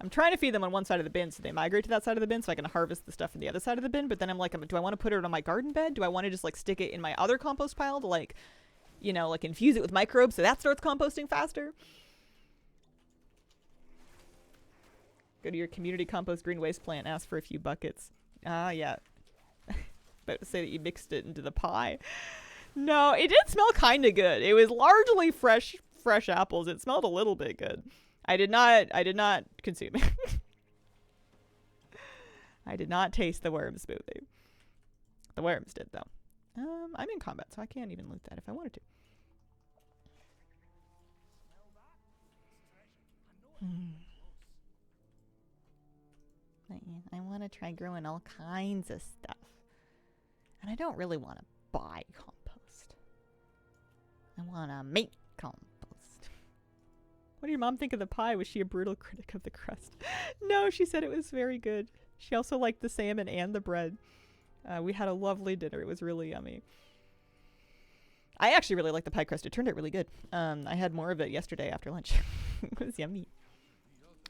I'm trying to feed them on one side of the bin so they migrate to that side of the bin so I can harvest the stuff from the other side of the bin, but then I'm like, do I want to put it on my garden bed? Do I want to just like stick it in my other compost pile to like, you know, like infuse it with microbes so that starts composting faster? Go to your community compost green waste plant, ask for a few buckets. Yeah. About to say that you mixed it into the pie. No, it did smell kind of good. It was largely fresh apples. It smelled a little bit good. I did not consume it. I did not taste the worm smoothie. The worms did though. I'm in combat, so I can't even loot that if I wanted to. I want to try growing all kinds of stuff. And I don't really want to buy compost. I want to make compost. What did your mom think of the pie? Was she a brutal critic of the crust? No, she said it was very good. She also liked the salmon and the bread. We had a lovely dinner. It was really yummy. I actually really liked the pie crust. It turned out really good. I had more of it yesterday after lunch. It was yummy.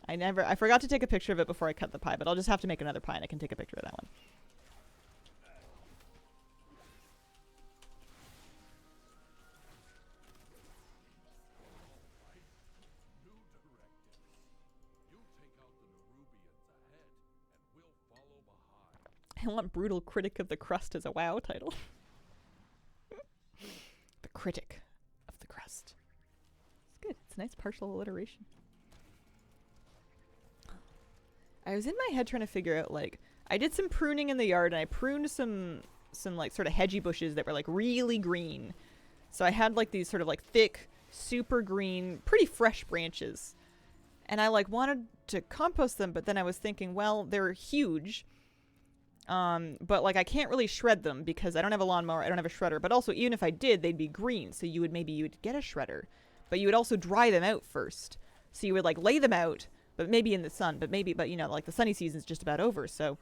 I forgot to take a picture of it before I cut the pie, but I'll just have to make another pie and I can take a picture of that one. I want brutal critic of the crust as a WoW title. The critic of the crust. It's good. It's a nice partial alliteration. I was in my head trying to figure out, like, I did some pruning in the yard and I pruned some like sort of hedgy bushes that were like really green. So I had like these sort of like thick, super green, pretty fresh branches. And I like wanted to compost them, but then I was thinking, well, they're huge. But like I can't really shred them because I don't have a lawnmower, I don't have a shredder, but also even if I did, they'd be green. So you would get a shredder, but you would also dry them out first. So you would like lay them out, but maybe in the sun, but you know, like the sunny season's just about over. So,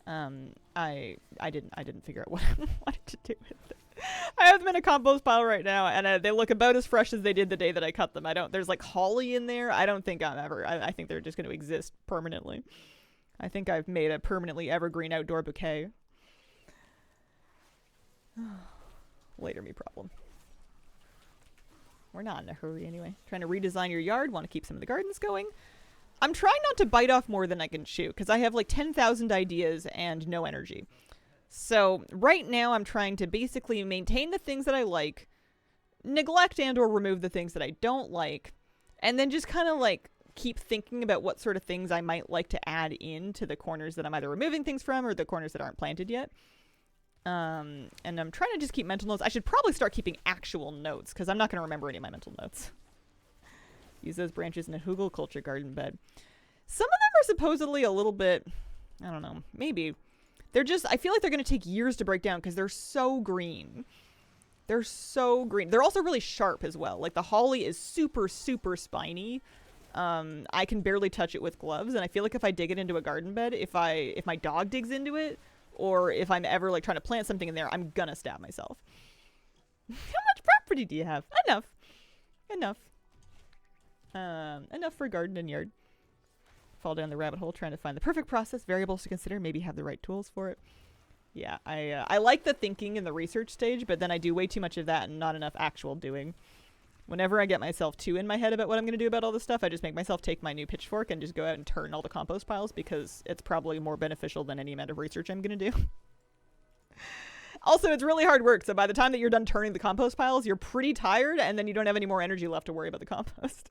I didn't figure out what I wanted to do with them. I have them in a compost pile right now, and they look about as fresh as they did the day that I cut them. There's like holly in there. I don't think I think they're just going to exist permanently. I think I've made a permanently evergreen outdoor bouquet. Later me problem. We're not in a hurry anyway. Trying to redesign your yard, want to keep some of the gardens going. I'm trying not to bite off more than I can chew, because I have like 10,000 ideas and no energy. So right now I'm trying to basically maintain the things that I like, neglect and or remove the things that I don't like, and then just kind of like keep thinking about what sort of things I might like to add into the corners that I'm either removing things from or the corners that aren't planted yet. And I'm trying to just keep mental notes. I should probably start keeping actual notes, because I'm not going to remember any of my mental notes. Use those branches in a hugelkultur garden bed. Some of them are supposedly a little bit, I don't know, maybe. They're just, I feel like they're going to take years to break down because they're so green. They're so green. They're also really sharp as well. Like the holly is super, super spiny. I can barely touch it with gloves, and I feel like if I dig it into a garden bed, if my dog digs into it, or if I'm ever like trying to plant something in there, I'm gonna stab myself. How much property do you have? Enough. Enough for garden and yard. Fall down the rabbit hole trying to find the perfect process, variables to consider, maybe have the right tools for it. Yeah, I like the thinking in the research stage, but then I do way too much of that and not enough actual doing. Whenever I get myself too in my head about what I'm going to do about all this stuff, I just make myself take my new pitchfork and just go out and turn all the compost piles, because it's probably more beneficial than any amount of research I'm going to do. Also, it's really hard work, so by the time that you're done turning the compost piles, you're pretty tired, and then you don't have any more energy left to worry about the compost.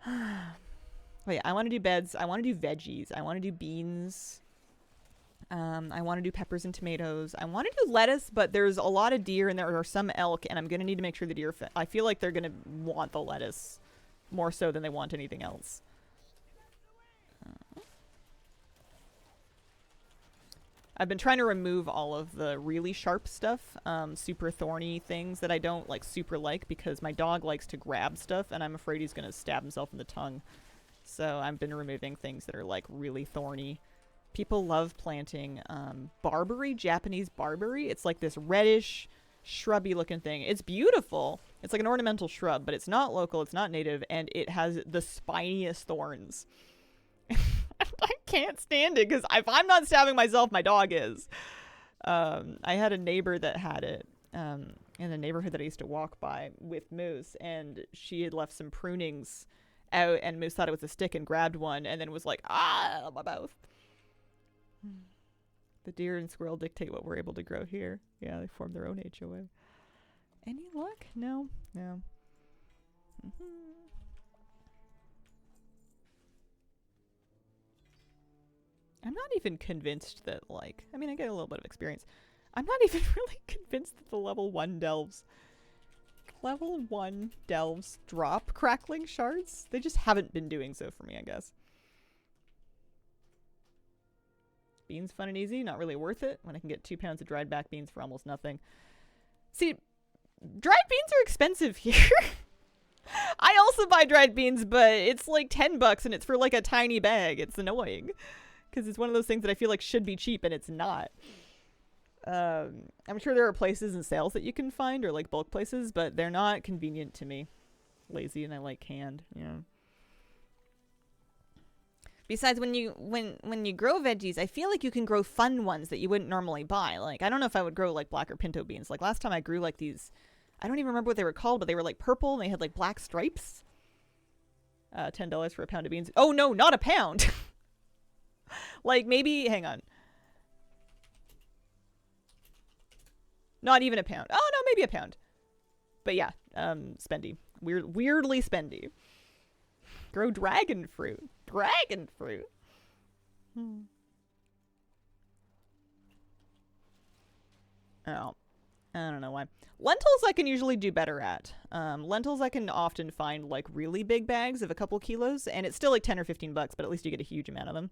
But yeah, I want to do beds. I want to do veggies. I want to do beans. I want to do peppers and tomatoes. I want to do lettuce, but there's a lot of deer and there are some elk, and I'm going to need to make sure the deer I feel like they're going to want the lettuce more so than they want anything else. I've been trying to remove all of the really sharp stuff, super thorny things that I don't like super like, because my dog likes to grab stuff and I'm afraid he's going to stab himself in the tongue. So I've been removing things that are like really thorny. People love planting barberry, Japanese barberry. It's like this reddish, shrubby looking thing. It's beautiful. It's like an ornamental shrub, but it's not local, it's not native, and it has the spiniest thorns. I can't stand it because if I'm not stabbing myself, my dog is. I had a neighbor that had it in the neighborhood that I used to walk by with Moose, and she had left some prunings out, and Moose thought it was a stick and grabbed one, and then was like, ah, my mouth. The deer and squirrel dictate what we're able to grow here. Yeah, they form their own HOA. Any luck? No. No. I'm not even convinced that, like, I mean, I get a little bit of experience. I'm not even really convinced that the level 1 delves drop Crackling Shards. They just haven't been doing so for me, I guess. Beans fun and easy, not really worth it when I can get 2 pounds of dried back beans for almost nothing. See, dried beans are expensive here. I also buy dried beans, but it's like $10 and it's for like a tiny bag. It's annoying. Because it's one of those things that I feel like should be cheap and it's not. I'm sure there are places and sales that you can find, or like bulk places, but they're not convenient to me. Lazy, and I like canned, you know. Besides, when you grow veggies, I feel like you can grow fun ones that you wouldn't normally buy. Like, I don't know if I would grow like black or pinto beans. Like last time I grew like these, I don't even remember what they were called, but they were like purple and they had like black stripes. $10 for a pound of beans. Oh no, not a pound. Like maybe, hang on. Not even a pound. Oh no, maybe a pound. But yeah, spendy. Weirdly spendy. Grow dragon fruit. Dragon fruit. Oh, I don't know why. Lentils I can usually do better at. Lentils I can often find like really big bags of a couple kilos, and it's still like 10 or 15 bucks, but at least you get a huge amount of them.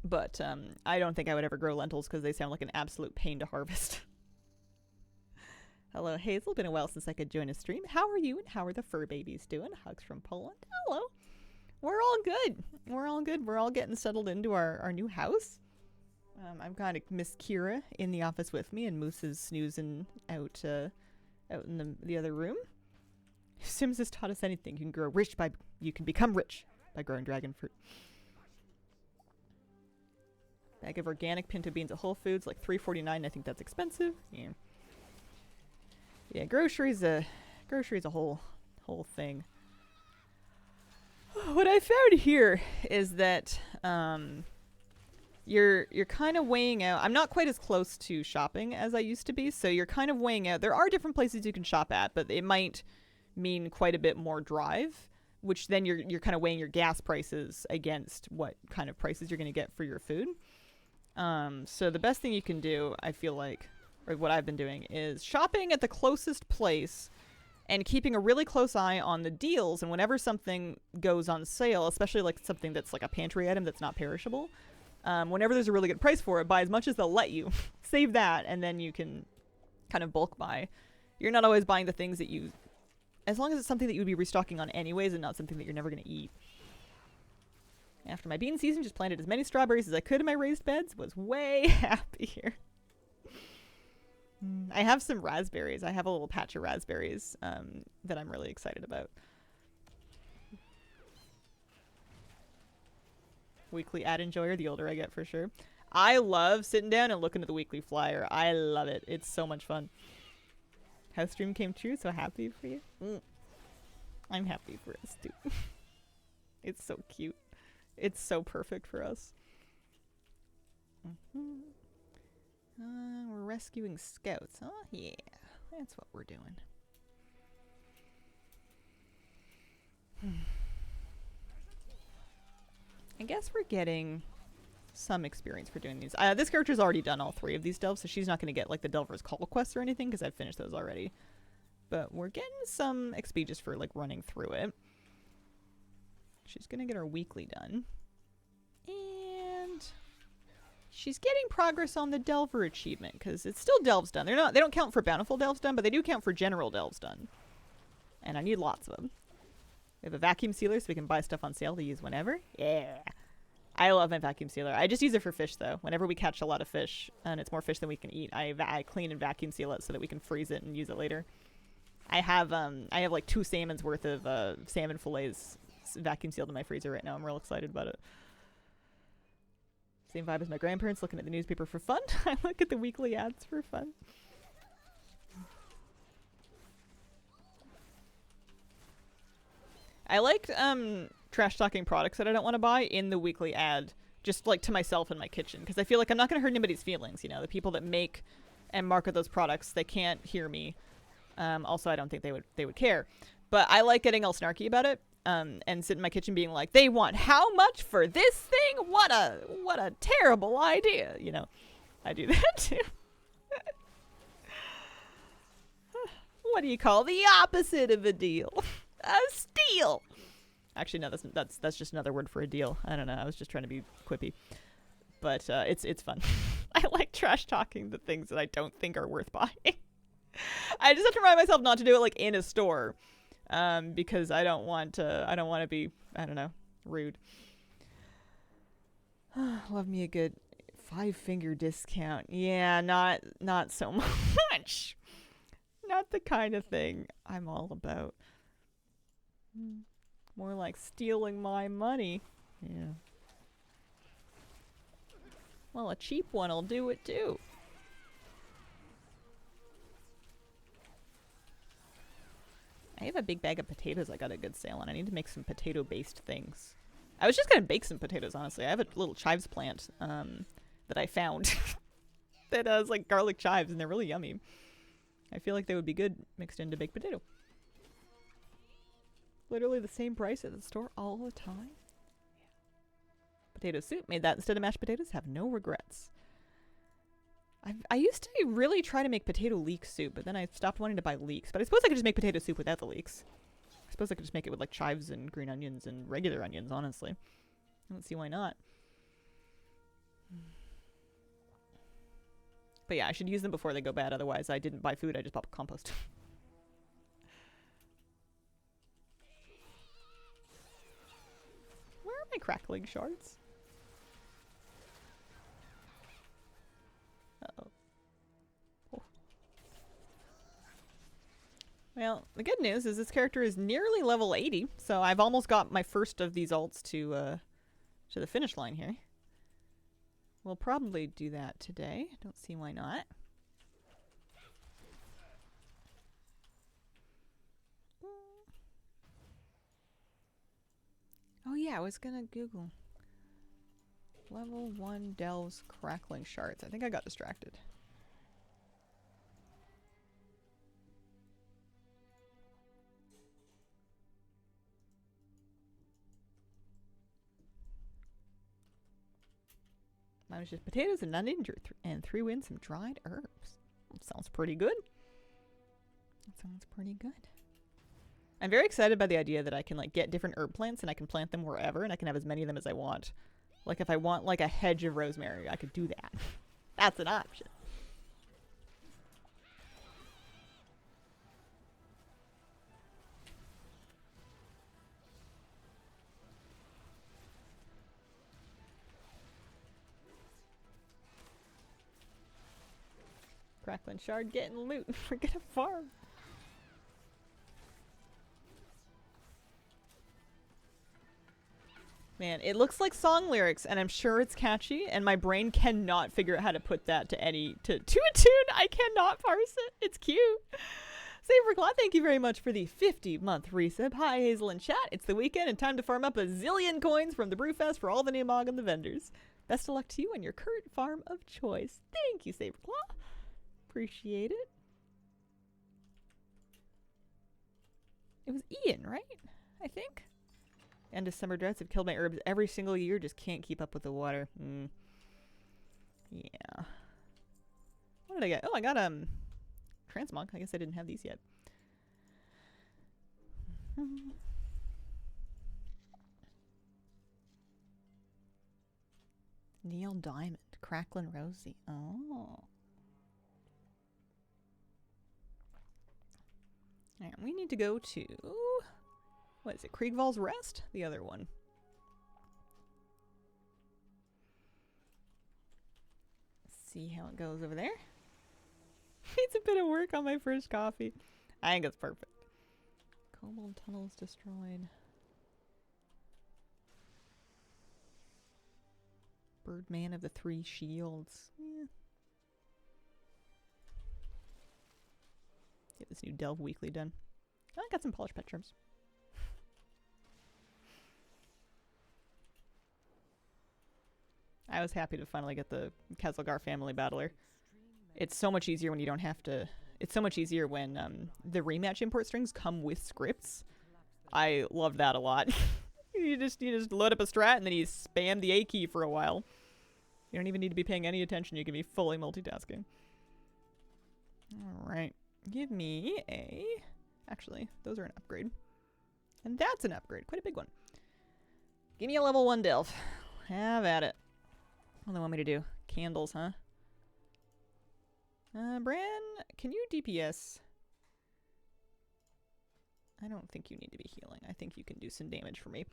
But I don't think I would ever grow lentils because they sound like an absolute pain to harvest. Hello, Hazel. Been a while since I could join a stream. How are you and how are the fur babies doing? Hugs from Poland. Hello. We're all good. We're all good. We're all getting settled into our new house. I've got Miss Kira in the office with me, and Moose is snoozing out in the other room. If Sims has taught us anything, you can become rich by growing dragon fruit. Bag of organic pinto beans at Whole Foods, like $3.49. I think that's expensive. Yeah. Yeah, groceries a whole thing. What I found here is that you're kind of weighing out. I'm not quite as close to shopping as I used to be, so you're kind of weighing out. There are different places you can shop at, but it might mean quite a bit more drive, which then you're kind of weighing your gas prices against what kind of prices you're going to get for your food. So the best thing you can do, I feel like, or what I've been doing, is shopping at the closest place and keeping a really close eye on the deals. And whenever something goes on sale, especially like something that's like a pantry item that's not perishable, whenever there's a really good price for it, buy as much as they'll let you. Save that, and then you can kind of bulk buy. You're not always buying the things that you, as long as it's something that you would be restocking on anyways and not something that you're never going to eat. After my bean season, just planted as many strawberries as I could in my raised beds. Was way happier. I have some raspberries. I have a little patch of raspberries that I'm really excited about. Weekly ad enjoyer, the older I get for sure. I love sitting down and looking at the weekly flyer. I love it. It's so much fun. House dream came true. So happy for you. I'm happy for us too. It's so cute. It's so perfect for us. We're rescuing scouts. Oh, yeah. That's what we're doing. I guess we're getting some experience for doing these. This character's already done all 3 of these delves, so she's not going to get like the Delver's Call quests or anything because I've finished those already. But we're getting some XP just for like running through it. She's going to get her weekly done. And she's getting progress on the Delver achievement because it's still delves done. They don't count for bountiful delves done, but they do count for general delves done. And I need lots of them. We have a vacuum sealer so we can buy stuff on sale to use whenever. Yeah. I love my vacuum sealer. I just use it for fish though. Whenever we catch a lot of fish and it's more fish than we can eat, I clean and vacuum seal it so that we can freeze it and use it later. I have like 2 salmon's worth of salmon fillets vacuum sealed in my freezer right now. I'm real excited about it. Same vibe as my grandparents looking at the newspaper for fun. I look at the weekly ads for fun. I liked trash talking products that I don't want to buy in the weekly ad, just like to myself in my kitchen, because I feel like I'm not going to hurt anybody's feelings. You know, the people that make and market those products, they can't hear me. Also, I don't think they would care. But I like getting all snarky about it, and sit in my kitchen being like, they want how much for this thing? What a terrible idea. You know, I do that too. What do you call the opposite of a deal? A steal. Actually, no, that's just another word for a deal. I don't know. I was just trying to be quippy. But it's fun. I like trash talking the things that I don't think are worth buying. I just have to remind myself not to do it like in a store. Because I don't want to be, I don't know, rude. Love me a good 5-finger discount. Yeah, not so much. Not the kind of thing I'm all about. More like stealing my money. Yeah. Well, a cheap one'll do it too. I have a big bag of potatoes I got a good sale on. I need to make some potato-based things. I was just gonna bake some potatoes, honestly. I have a little chives plant that I found that has like garlic chives, and they're really yummy. I feel like they would be good mixed into baked potato. Literally the same price at the store all the time. Potato soup. Made that instead of mashed potatoes. Have no regrets. I used to really try to make potato leek soup, but then I stopped wanting to buy leeks. But I suppose I could just make potato soup without the leeks. I suppose I could just make it with like chives and green onions and regular onions, honestly. I don't see why not. But yeah, I should use them before they go bad. Otherwise, I didn't buy food. I just bought compost. Where are my crackling shards? Uh-oh. Oh. Well, the good news is this character is nearly level 80, so I've almost got my first of these alts to the finish line here. We'll probably do that today. Don't see why not. Oh yeah, I was gonna Google level 1 delves crackling shards. I think I got distracted. Mine was just potatoes and onion and threw in some dried herbs. Sounds pretty good. That sounds pretty good. I'm very excited by the idea that I can like get different herb plants and I can plant them wherever and I can have as many of them as I want. Like if I want like a hedge of rosemary, I could do that. That's an option. Crackling Shard getting loot. We're gonna farm. Man, it looks like song lyrics, and I'm sure it's catchy, and my brain cannot figure out how to put that to a tune. I cannot parse it. It's cute. Saberclaw, thank you very much for the 50-month resub. Hi, Hazel and chat. It's the weekend and time to farm up a zillion coins from the Brewfest for all the Neomog and the vendors. Best of luck to you and your current farm of choice. Thank you, Saberclaw. Appreciate it. It was Ian, right? I think. and December droughts have killed my herbs every single year. Just can't keep up with the water. Yeah. What did I get? Oh, I got transmog. I guess I didn't have these yet. Neil Diamond, Crackling Rosie. Oh. Alright, we need to go to, what is it, Kriegvall's Rest? The other one. See how it goes over there. Needs a bit of work on my first coffee. I think it's perfect. Kobold tunnels destroyed. Birdman of the Three Shields. Yeah. Get this new Delve Weekly done. Oh, I got some polished pet trims. I was happy to finally get the Kesselgar family battler. It's so much easier when you don't have to... It's so much easier when the rematch import strings come with scripts. I love that a lot. You just load up a strat and then you spam the A key for a while. You don't even need to be paying any attention. You can be fully multitasking. Alright. Give me a... Actually, those are an upgrade. And that's an upgrade. Quite a big one. Give me a level 1 Delve. Have at it. What do they want me to do? Candles, huh? Bran, can you DPS? I don't think you need to be healing. I think you can do some damage for me.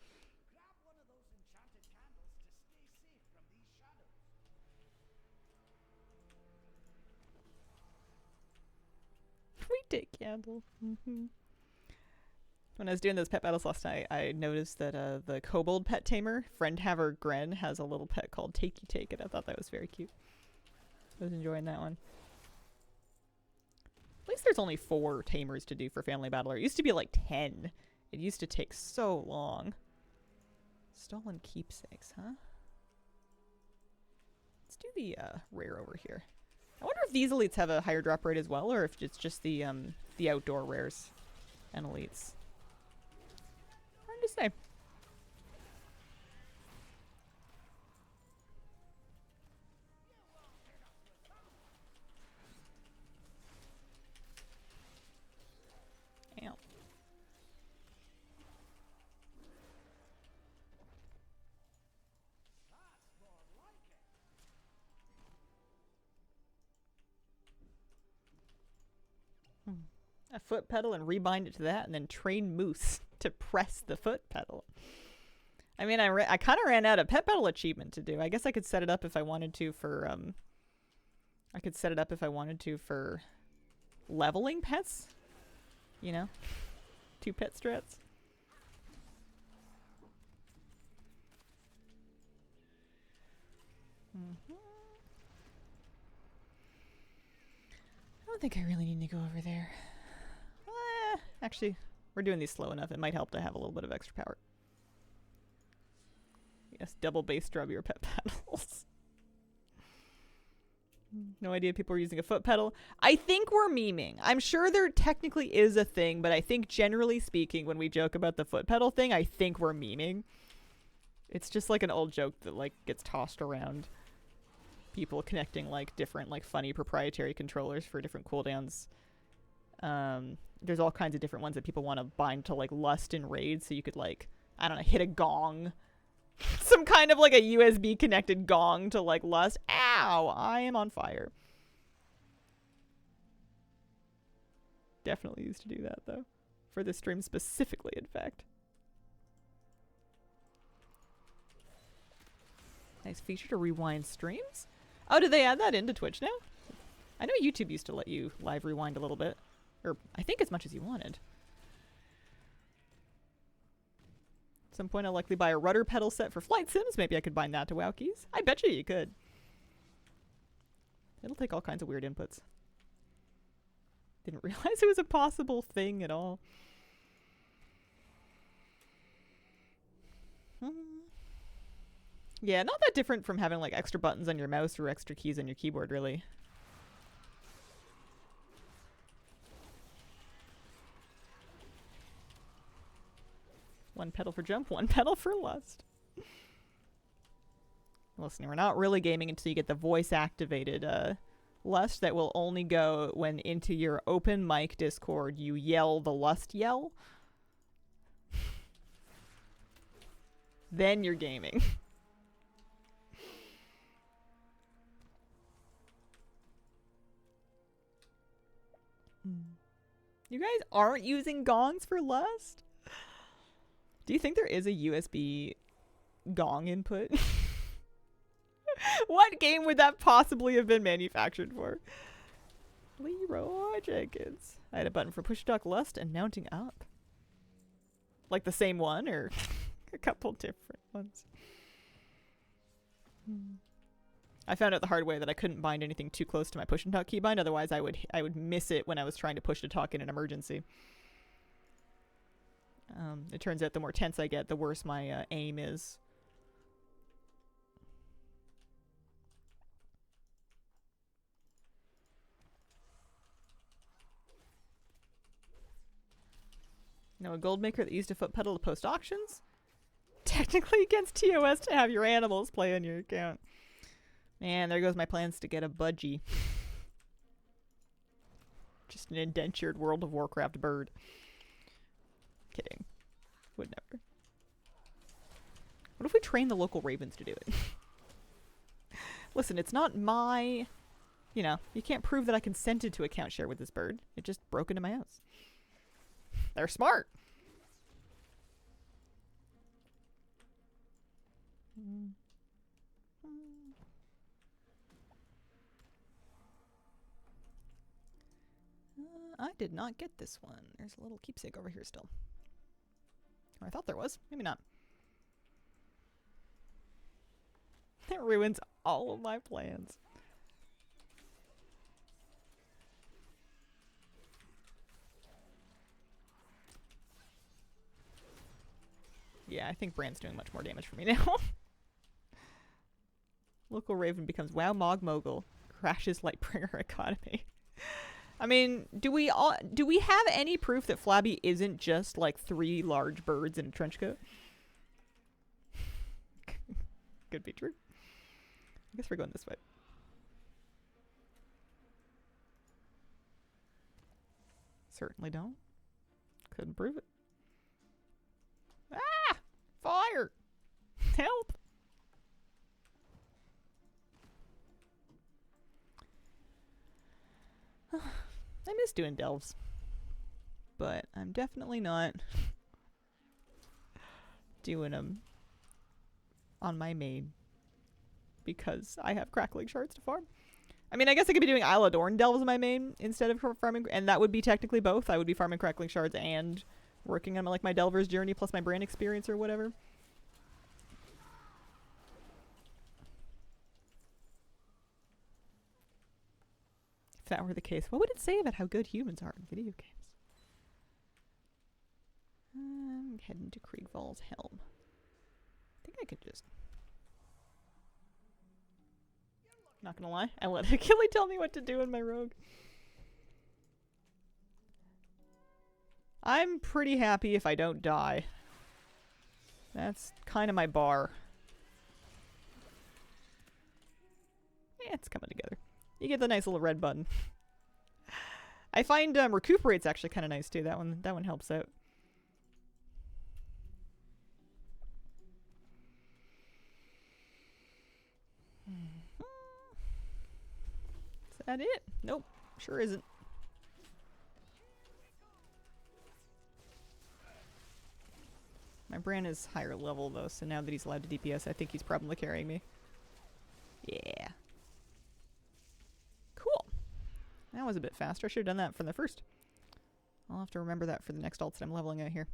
We take candle. When I was doing those pet battles last night, I noticed that the kobold pet tamer, Friendhaver Gren, has a little pet called Takey Take, and I thought that was very cute. I was enjoying that one. At least there's only 4 tamers to do for Family Battler. It used to be like 10. It used to take so long. Stolen keepsakes, huh? Let's do the rare over here. I wonder if these elites have a higher drop rate as well, or if it's just the outdoor rares and elites. Hard to say. Ow. A foot pedal and rebind it to that, and then train Moose to press the foot pedal. I mean, I kind of ran out of pet pedal achievement to do. I guess I could set it up if I wanted to for I could set it up if I wanted to for leveling pets. You know, 2 pet strats. I don't think I really need to go over there. Actually, we're doing these slow enough. It might help to have a little bit of extra power. Yes, double bass drum your pet pedals. No idea people are using a foot pedal. I think we're memeing. I'm sure there technically is a thing, but I think generally speaking, when we joke about the foot pedal thing, I think we're memeing. It's just like an old joke that like gets tossed around. People connecting like different like funny proprietary controllers for different cooldowns. There's all kinds of different ones that people want to bind to like Lust and Raid, so you could like, I don't know, hit a gong. Some kind of like a USB connected gong to like Lust. Ow! I am on fire. Definitely used to do that though. For this stream specifically, in fact. Nice feature to rewind streams. Oh, did they add that into Twitch now? I know YouTube used to let you live rewind a little bit. Or I think as much as you wanted. At some point I'll likely buy a rudder pedal set for Flight Sims. Maybe I could bind that to WoW keys. I bet you could. It'll take all kinds of weird inputs. Didn't realize it was a possible thing at all. Yeah, not that different from having like extra buttons on your mouse or extra keys on your keyboard, really. One petal for jump, one petal for lust. Listen, we're not really gaming until you get the voice activated lust that will only go when into your open mic Discord you yell the lust yell. Then you're gaming. You guys aren't using gongs for lust? Do you think there is a USB gong input? What game would that possibly have been manufactured for? Leroy Jenkins. I had a button for push duck lust and mounting up. Like the same one or a couple different ones? I found out the hard way that I couldn't bind anything too close to my push and talk keybind, otherwise I would miss it when I was trying to push to talk in an emergency. It turns out the more tense I get, the worse my aim is. Know a gold maker that used a foot pedal to post auctions? Technically against TOS to have your animals play on your account. Man, there goes my plans to get a budgie. Just an indentured World of Warcraft bird. Kidding. Would never. What if we train the local ravens to do it? Listen, it's not my... You know, you can't prove that I consented to account share with this bird. It just broke into my house. They're smart. I did not get this one. There's a little keepsake over here still. Or I thought there was. Maybe not. It ruins all of my plans. Yeah, I think Brand's doing much more damage for me now. Local Raven becomes WoW Mog Mogul. Crashes Lightbringer economy. I mean, do we have any proof that Flabby isn't just like 3 large birds in a trench coat? Could be true. I guess we're going this way. Certainly don't. Couldn't prove it. Ah! Fire! Help! I miss doing delves. But I'm definitely not doing them on my main because I have Crackling Shards to farm. I mean, I guess I could be doing Isle of Dorn delves on my main instead of farming, and that would be technically both. I would be farming Crackling Shards and working on like my Delver's Journey plus my brand experience or whatever. If that were the case, what would it say about how good humans are in video games? I'm heading to Kriegvall's Helm. I think I could just... Not gonna lie, I let Achille tell me what to do in my rogue. I'm pretty happy if I don't die. That's kind of my bar. Yeah, it's coming together. You get the nice little red button. I find recuperate's actually kind of nice too. That one helps out. Is that it? Nope, sure isn't. My Bran is higher level though, so now that he's allowed to DPS, I think he's probably carrying me. Yeah. Cool. That was a bit faster. I should have done that from the first. I'll have to remember that for the next alts that I'm leveling out here.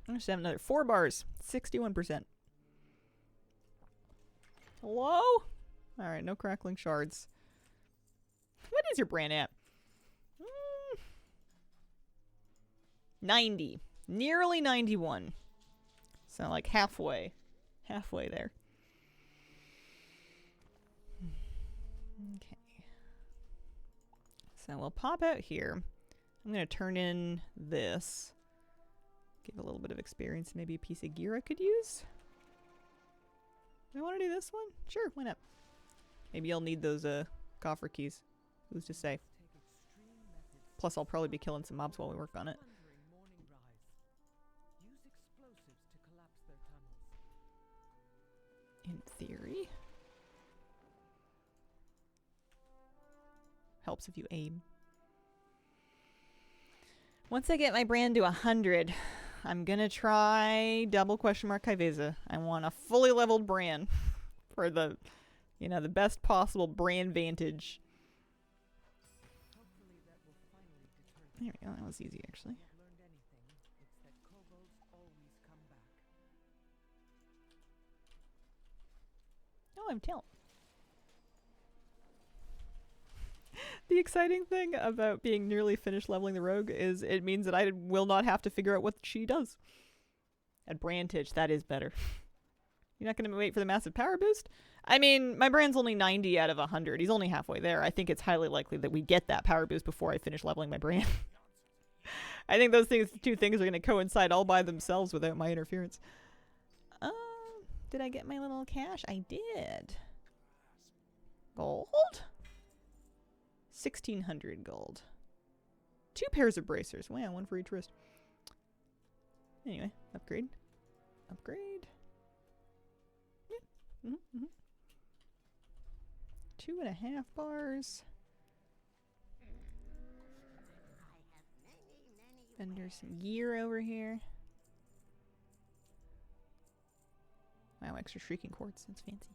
I just have another 4 bars. 61%. Hello? Alright, no Crackling Shards. What is your brand at? 90. Nearly 91. So like halfway. Halfway there. Okay. So we'll pop out here. I'm going to turn in this. Give a little bit of experience. Maybe a piece of gear I could use. Do I want to do this one? Sure, why not? Maybe I'll need those coffer keys. Who's to say? Plus, I'll probably be killing some mobs while we work on it. In theory. Helps if you aim. Once I get my brand to 100, I'm gonna try double question mark Kaiveza. I want a fully leveled brand for the, you know, the best possible brand vantage. There we go. That was easy, actually. Oh, I'm talent. The exciting thing about being nearly finished leveling the rogue is it means that I will not have to figure out what she does. At Brantage, that is better. You're not going to wait for the massive power boost? I mean, my brand's only 90 out of 100. He's only halfway there. I think it's highly likely that we get that power boost before I finish leveling my brand. I think those two things are going to coincide all by themselves without my interference. Did I get my little cash? I did. Gold? 1,600 gold. 2 pairs of bracers. Wow, 1 for each wrist. Anyway, upgrade. Upgrade. Yeah. 2.5 bars. And there's some gear over here. Wow, extra shrieking quartz. That's fancy.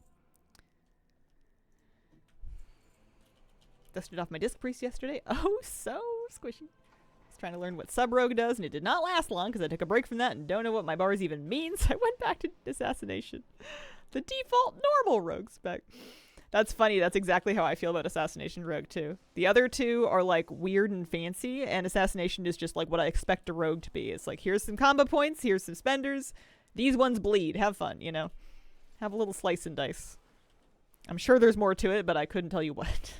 Dusted off my disc priest yesterday. Oh, so squishy. I was trying to learn what sub rogue does, and it did not last long because I took a break from that and don't know what my bars even mean, so I went back to assassination. The default normal rogue spec. That's funny. That's exactly how I feel about assassination rogue too. The other two are like weird and fancy, and assassination is just like what I expect a rogue to be. It's like, here's some combo points, here's some spenders. These ones bleed. Have fun, you know? Have a little slice and dice. I'm sure there's more to it, but I couldn't tell you what.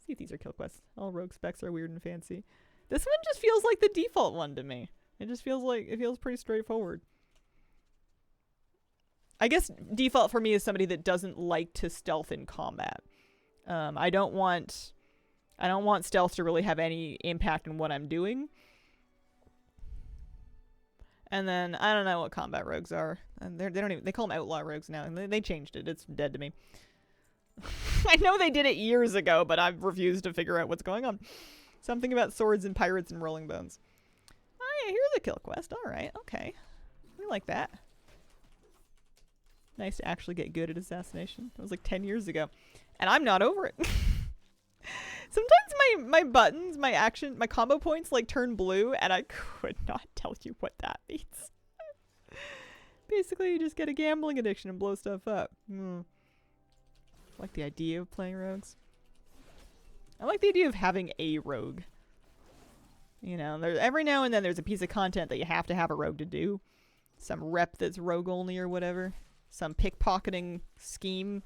See if these are kill quests. All rogue specs are weird and fancy. This one just feels like the default one to me. It just feels like, it feels pretty straightforward. I guess default for me is somebody that doesn't like to stealth in combat. I don't want stealth to really have any impact on what I'm doing. And then I don't know what combat rogues are. And they call them outlaw rogues now, and they changed it. It's dead to me. I know they did it years ago, but I've refused to figure out what's going on. Something about swords and pirates and rolling bones. Oh yeah, here's a kill quest. All right, okay, we like that. Nice to actually get good at assassination. It was like 10 years ago, and I'm not over it. Sometimes my buttons, my combo points like turn blue, and I could not tell you what that means. Basically, you just get a gambling addiction and blow stuff up. I like the idea of playing rogues. I like the idea of having a rogue. You know, every now and then there's a piece of content that you have to have a rogue to do. Some rep that's rogue only or whatever. Some pickpocketing scheme.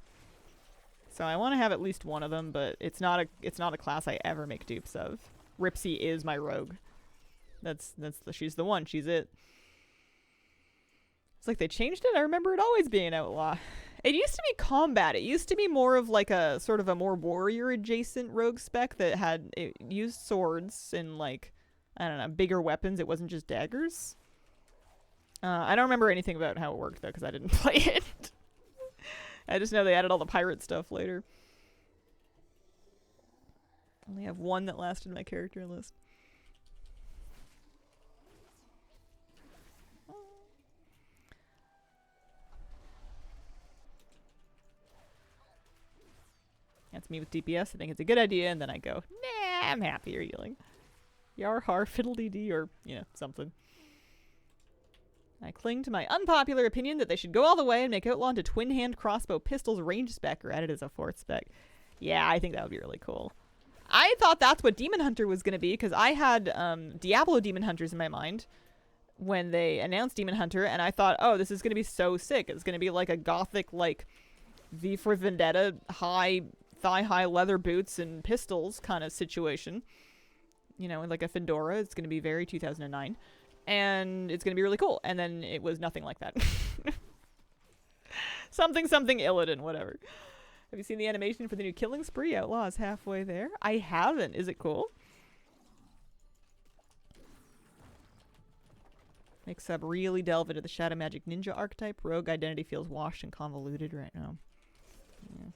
So I want to have at least one of them, but it's not a class I ever make dupes of. Ripsy is my rogue. She's the one. She's it. It's like they changed it. I remember it always being outlaw. It used to be combat. It used to be more of like a sort of a more warrior adjacent rogue spec that it used swords and like, I don't know, bigger weapons. It wasn't just daggers. I don't remember anything about how it worked though, because I didn't play it. I just know they added all the pirate stuff later. Only have one that lasted my character list. That's me with DPS. I think it's a good idea, and then I go, nah, I'm happier healing. Yar har fiddle-dee-dee, or, you know, something. I cling to my unpopular opinion that they should go all the way and make Outlaw into twin-hand crossbow pistols range spec or add it as a fourth spec. Yeah, I think that would be really cool. I thought that's what Demon Hunter was going to be, because I had Diablo Demon Hunters in my mind when they announced Demon Hunter, and I thought, oh, this is going to be so sick. It's going to be like a gothic, like, V for Vendetta high thigh-high leather boots and pistols kind of situation. You know, like a fedora. It's going to be very 2009. And it's going to be really cool. And then it was nothing like that. something Illidan, whatever. Have you seen the animation for the new Killing Spree? Outlaws halfway there. I haven't. Is it cool? Makes Sub really delve into the Shadow Magic Ninja archetype. Rogue identity feels washed and convoluted right now. Yeah.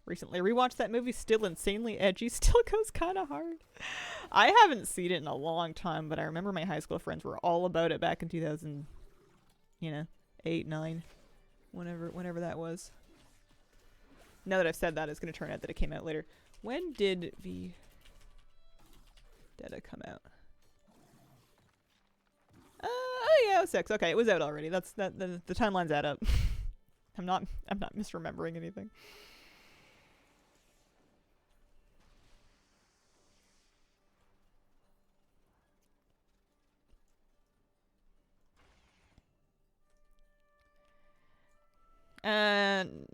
Recently rewatched that movie. Still insanely edgy. Still goes kind of hard. I haven't seen it in a long time, but I remember my high school friends were all about it back in 2000, 8, 9, whenever that was. Now that I've said that, it's going to turn out that it came out later. When did Vendetta come out? Oh yeah, 06. Okay, it was out already. The timelines add up. I'm not misremembering anything.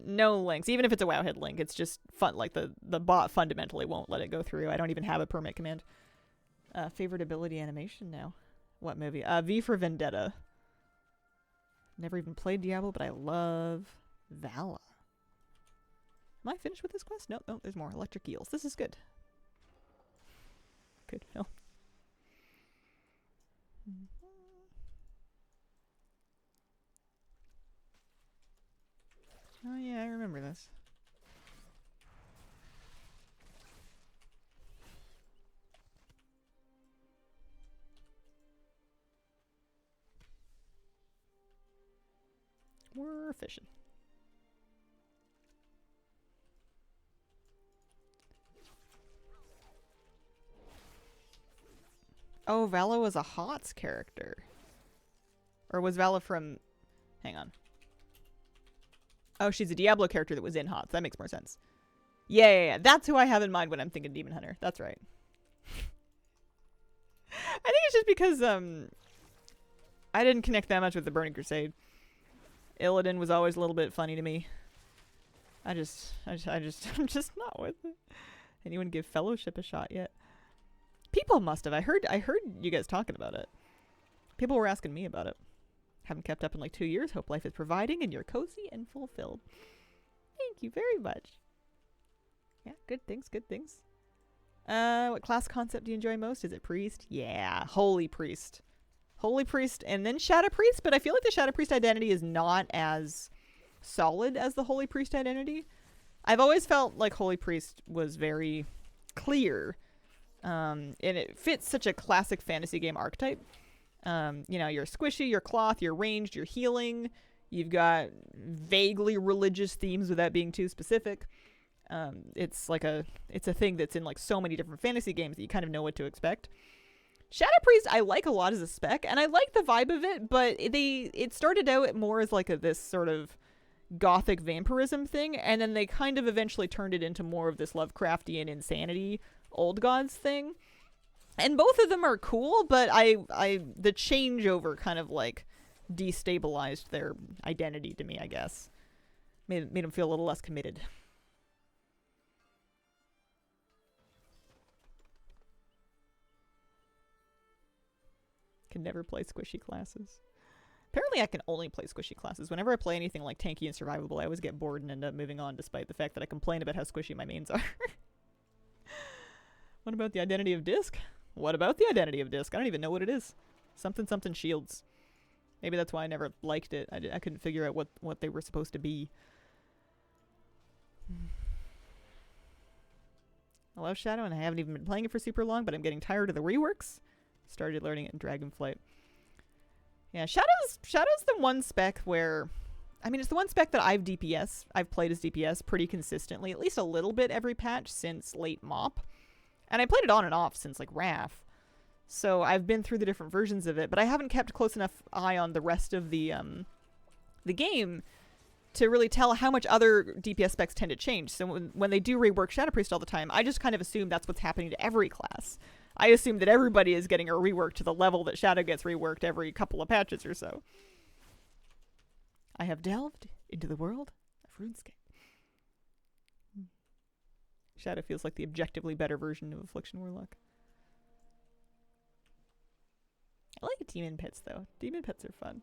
No links. Even if it's a Wowhead link, it's just fun. Like the bot fundamentally won't let it go through. I don't even have a permit command. Favorite ability animation now. What movie? V for Vendetta. Never even played Diablo, but I love Vala. Am I finished with this quest? Nope, there's more. Electric Eels. This is good. Good. No. Oh yeah, I remember this. We're fishing. Oh, Vala was a HOTS character. Or was Vala from... Hang on. Oh, she's a Diablo character that was in HOTS. That makes more sense. Yeah. That's who I have in mind when I'm thinking Demon Hunter. That's right. I think it's just because I didn't connect that much with the Burning Crusade. Illidan was always a little bit funny to me. I'm just not with it. Anyone give Fellowship a shot yet? People must have. I heard you guys talking about it. People were asking me about it. Haven't kept up in like 2 years. Hope life is providing and you're cozy and fulfilled. Thank you very much. Yeah, good things. What class concept do you enjoy most? Is it Priest? Yeah, Holy Priest. Holy Priest and then Shadow Priest, but I feel like the Shadow Priest identity is not as solid as the Holy Priest identity. I've always felt like Holy Priest was very clear, and it fits such a classic fantasy game archetype. You're squishy, you're cloth, you're ranged, you're healing. You've got vaguely religious themes without being too specific. It's a thing that's in like so many different fantasy games that you kind of know what to expect. Shadow Priest I like a lot as a spec, and I like the vibe of it, but it started out more as like this sort of gothic vampirism thing, and then they kind of eventually turned it into more of this Lovecraftian insanity old gods thing. And both of them are cool, but the changeover kind of like destabilized their identity to me, I guess. Made them feel a little less committed. Can never play squishy classes. Apparently I can only play squishy classes. Whenever I play anything like tanky and survivable, I always get bored and end up moving on, despite the fact that I complain about how squishy my mains are. What about the identity of Disc? What about the identity of Disc? I don't even know what it is. Something shields. Maybe that's why I never liked it. I couldn't figure out what they were supposed to be. I love Shadow, and I haven't even been playing it for super long, but I'm getting tired of the reworks. Started learning it in Dragonflight. Yeah, Shadow's the one spec where... I mean, it's the one spec that I've played as DPS pretty consistently, at least a little bit every patch since late MOP. And I played it on and off since, like, Wrath. So I've been through the different versions of it, but I haven't kept close enough eye on the rest of the game to really tell how much other DPS specs tend to change. So when they do rework Shadow Priest all the time, I just kind of assume that's what's happening to every class. I assume that everybody is getting a rework to the level that Shadow gets reworked every couple of patches or so. I have delved into the world of RuneScape. Shadow feels like the objectively better version of Affliction Warlock. I like Demon Pits, though. Demon Pits are fun.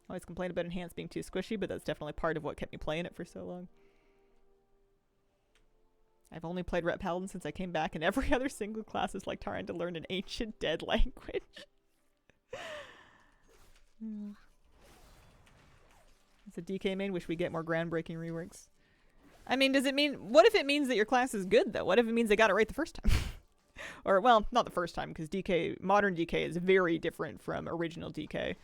Always complain about Enhanced being too squishy, but that's definitely part of what kept me playing it for so long. I've only played Ret Paladin since I came back, and every other single class is like trying to learn an ancient dead language. It's a DK main. Wish we get more groundbreaking reworks. I mean, does it mean... What if it means that your class is good, though? What if it means they got it right the first time? Or, well, not the first time, because modern DK is very different from original DK.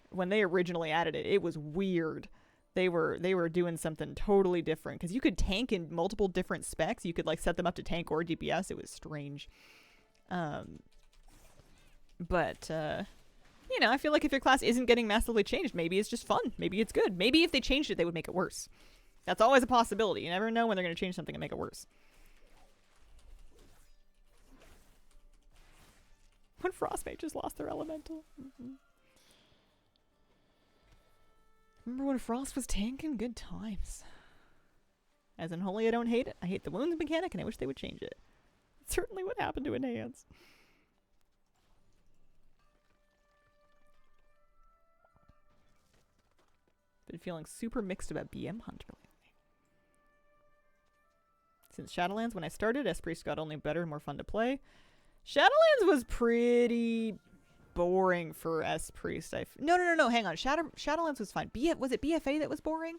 When they originally added it, it was weird. They were doing something totally different, because you could tank in multiple different specs. You could, like, set them up to tank or DPS. It was strange. But, you know, I feel like if your class isn't getting massively changed, maybe it's just fun. Maybe it's good. Maybe if they changed it, they would make it worse. That's always a possibility. You never know when they're going to change something and make it worse. When Frost Mages lost their elemental. Remember when Frost was tanking? Good times. As in Holy, I don't hate it. I hate the wounds mechanic, and I wish they would change it. That's certainly what happened to Enhance. Been feeling super mixed about BM Hunter lately. Since Shadowlands, when I started, S-Priest got only better and more fun to play. Shadowlands was pretty boring for S-Priest. No, hang on. Shadowlands was fine. Was it BFA that was boring?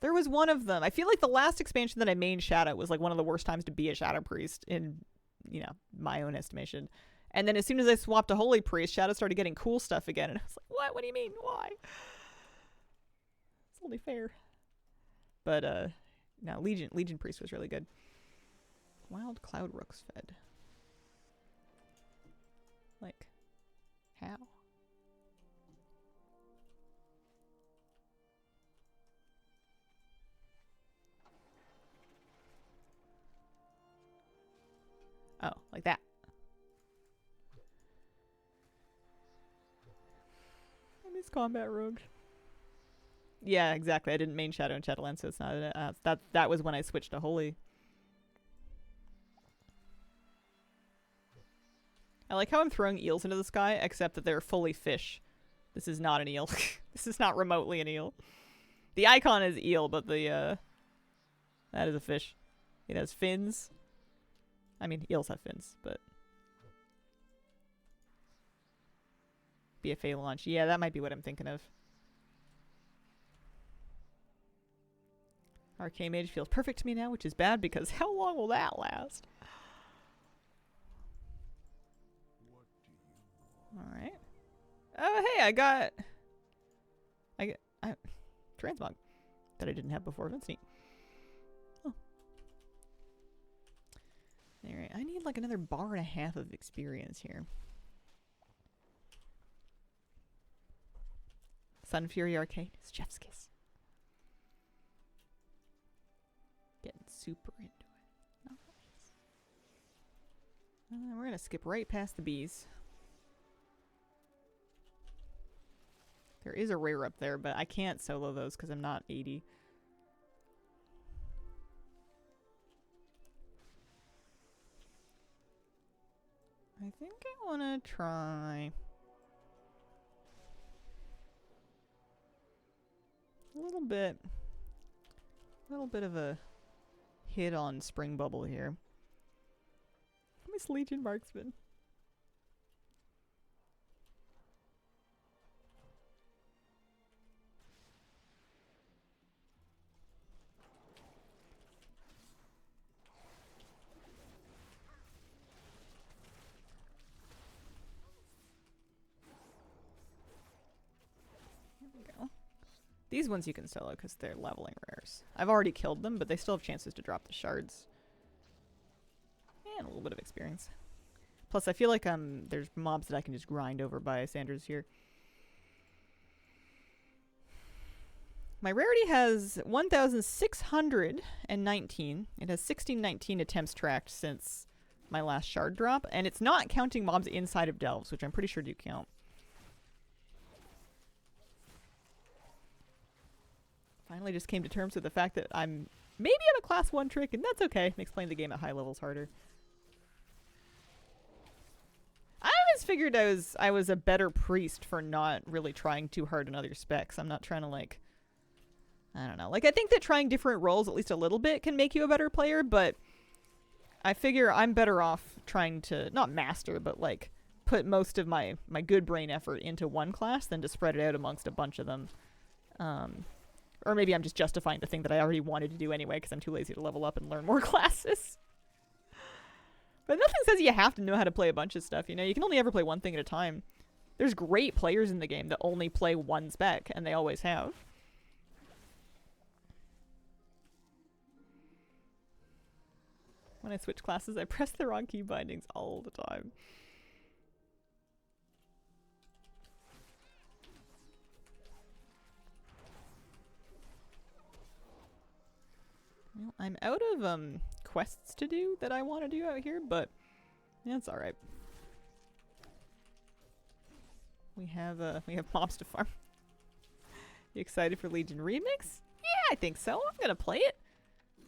There was one of them. I feel like the last expansion that I mained Shadow was like one of the worst times to be a Shadow Priest in, you know, my own estimation. And then as soon as I swapped to Holy Priest, Shadow started getting cool stuff again. And I was like, what? What do you mean? Why? It's only fair. But, no, Legion Priest was really good. Wild Cloud Rooks fed. Like, how? Oh, like that. I miss combat rogues. Yeah, exactly. I didn't main Shadow and Shadowlands, so it's not that was when I switched to Holy. I like how I'm throwing eels into the sky, except that they're fully fish. This is not an eel. This is not remotely an eel. The icon is eel, but the that is a fish. It has fins. I mean, eels have fins, but BFA launch. Yeah, that might be what I'm thinking of. Arcane Mage feels perfect to me now, which is bad because how long will that last? Alright. Oh, hey, I got transmog that I didn't have before. That's neat. Oh. Alright, I need like another bar and a half of experience here. Sun Fury Arcade is Chef's Kiss. Getting super into it. Nice. We're gonna skip right past the bees. There is a rare up there, but I can't solo those because I'm not 80. I think I want to try a little bit of a hit on Spring Bubble here. Miss Legion Marksman. These ones you can solo because they're leveling rares. I've already killed them, but they still have chances to drop the shards. And a little bit of experience. Plus, I feel like there's mobs that I can just grind over by Sanders here. My rarity has 1,619. It has 1619 attempts tracked since my last shard drop, and it's not counting mobs inside of delves, which I'm pretty sure do count. Finally just came to terms with the fact that I'm a class 1 trick, and that's okay. Makes playing the game at high levels harder. I always figured I was a better priest for not really trying too hard in other specs. I'm not trying to, like, I don't know. Like, I think that trying different roles at least a little bit can make you a better player, but I figure I'm better off trying to not master, but, like, put most of my good brain effort into one class than to spread it out amongst a bunch of them. Or maybe I'm just justifying the thing that I already wanted to do anyway because I'm too lazy to level up and learn more classes. But nothing says you have to know how to play a bunch of stuff, you know? You can only ever play one thing at a time. There's great players in the game that only play one spec, and they always have. When I switch classes, I press the wrong key bindings all the time. Well, I'm out of quests to do that I want to do out here, but that's all right. We have mobs to farm. You excited for Legion Remix? Yeah, I think so. I'm gonna play it.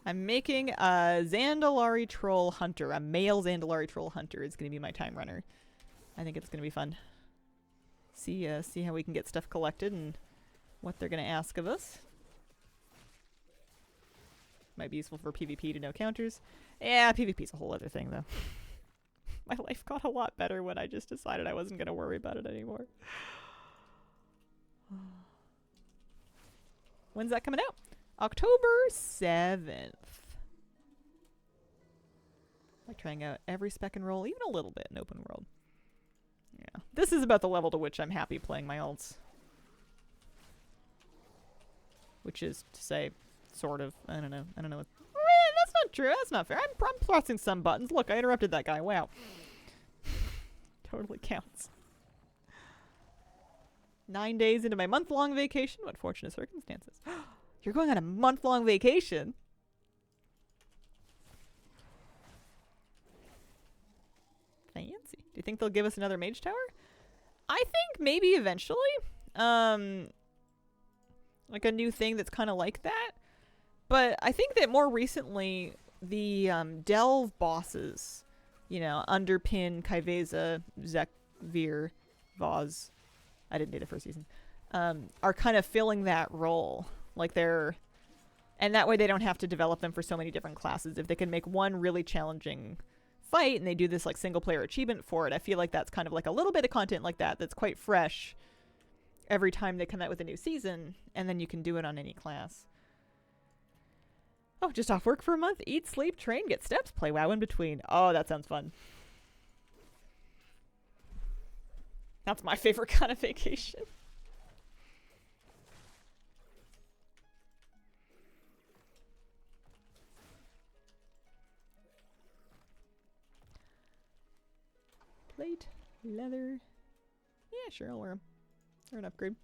I'm making a Zandalari Troll Hunter, a male Zandalari Troll Hunter is gonna be my time runner. I think it's gonna be fun. See how we can get stuff collected and what they're gonna ask of us. Might be useful for PvP to know counters. Yeah, PvP's a whole other thing, though. My life got a lot better when I just decided I wasn't going to worry about it anymore. When's that coming out? October 7th. Like trying out every spec and roll, even a little bit in open world. Yeah. This is about the level to which I'm happy playing my alts. Which is to say... sort of. I don't know. That's not true. That's not fair. I'm pressing some buttons. Look, I interrupted that guy. Wow. Totally counts. 9 days into my month-long vacation. What fortunate circumstances. You're going on a month-long vacation? Fancy. Do you think they'll give us another mage tower? I think maybe eventually. Like a new thing that's kind of like that. But I think that more recently, the Delve bosses, you know, Underpin, Kaiveza, Zekvir, Vaz, I didn't do the first season, are kind of filling that role. Like they're... And that way they don't have to develop them for so many different classes. If they can make one really challenging fight and they do this like single player achievement for it, I feel like that's kind of like a little bit of content like that that's quite fresh every time they come out with a new season, and then you can do it on any class. Oh, just off work for a month? Eat, sleep, train, get steps, play WoW in between. Oh, that sounds fun. That's my favorite kind of vacation. Plate, leather. Yeah, sure, I'll wear them. They're an upgrade.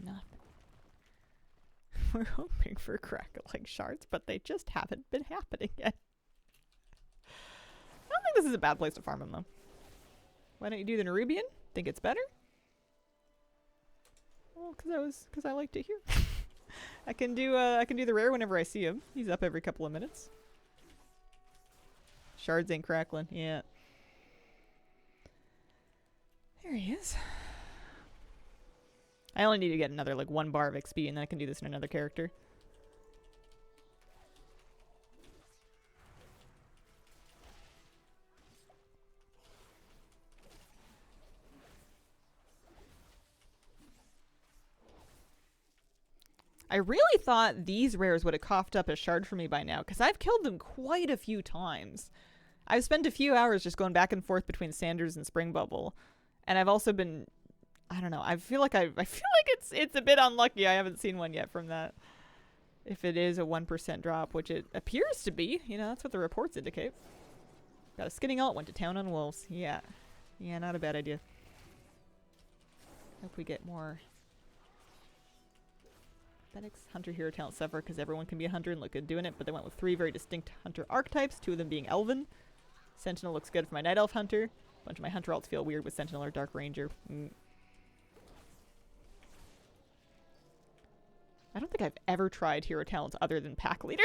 Nothing. We're hoping for Crackling Shards, but they just haven't been happening yet. I don't think this is a bad place to farm them, though. Why don't you do the Nerubian? Think it's better? Well, because I like to hear. I can do the rare whenever I see him. He's up every couple of minutes. Shards ain't crackling. Yeah. There he is. I only need to get another, like, 1 bar of XP, and then I can do this in another character. I really thought these rares would have coughed up a shard for me by now, because I've killed them quite a few times. I've spent a few hours just going back and forth between Sanders and Spring Bubble, and I've also been... I don't know. I feel like it's a bit unlucky I haven't seen one yet from that. If it is a 1% drop, which it appears to be. You know, that's what the reports indicate. Got a skinning ult, went to town on wolves. Yeah. Yeah, not a bad idea. Hope we get more Fenix, Hunter, Hero talent suffer because everyone can be a hunter and look good doing it, but they went with 3 very distinct hunter archetypes, 2 of them being Elven. Sentinel looks good for my Night Elf hunter. A bunch of my hunter alts feel weird with Sentinel or Dark Ranger. I don't think I've ever tried hero talents other than Pack Leader.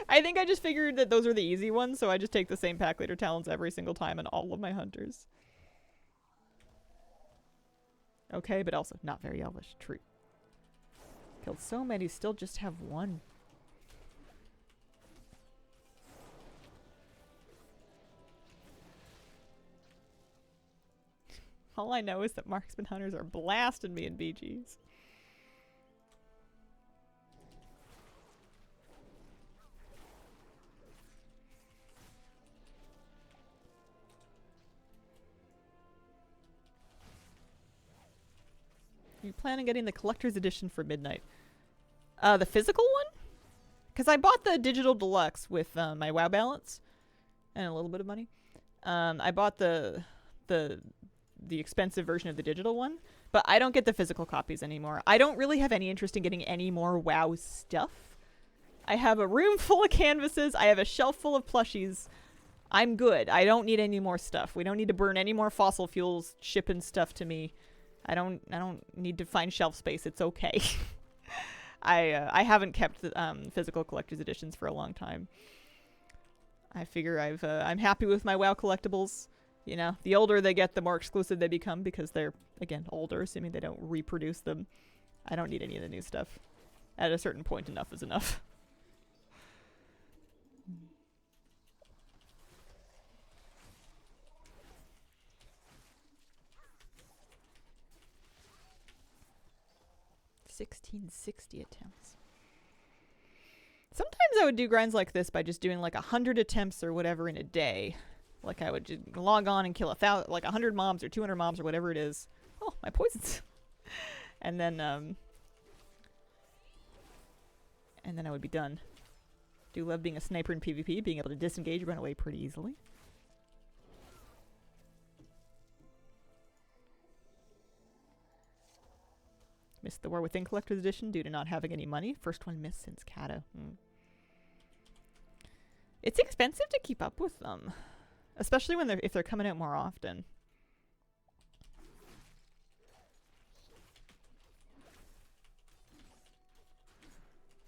I think I just figured that those are the easy ones, so I just take the same Pack Leader talents every single time in all of my hunters. Okay, but also not very elvish. True. Killed so many, still just have 1. All I know is that marksman hunters are blasting me in BGs. You plan on getting the collector's edition for midnight? The physical one? Because I bought the digital deluxe with my WoW balance and a little bit of money. I bought the expensive version of the digital one, but I don't get the physical copies anymore. I don't really have any interest in getting any more WoW stuff. I have a room full of canvases. I have a shelf full of plushies. I'm good. I don't need any more stuff. We don't need to burn any more fossil fuels shipping stuff to me. I don't need to find shelf space. It's okay. I haven't kept physical collector's editions for a long time. I figure I'm happy with my WoW collectibles. You know, the older they get, the more exclusive they become because they're, again, older, assuming they don't reproduce them. I don't need any of the new stuff. At a certain point, enough is enough. $1660 attempts. Sometimes I would do grinds like this by just doing like 100 attempts or whatever in a day. Like I would just log on and kill 100 mobs or 200 mobs or whatever it is. Oh, my poisons. and then I would be done. Do love being a sniper in PvP, being able to disengage, run away pretty easily. Missed the War Within Collector's Edition due to not having any money. First one missed since Kata. It's expensive to keep up with them. Especially when if they're coming out more often.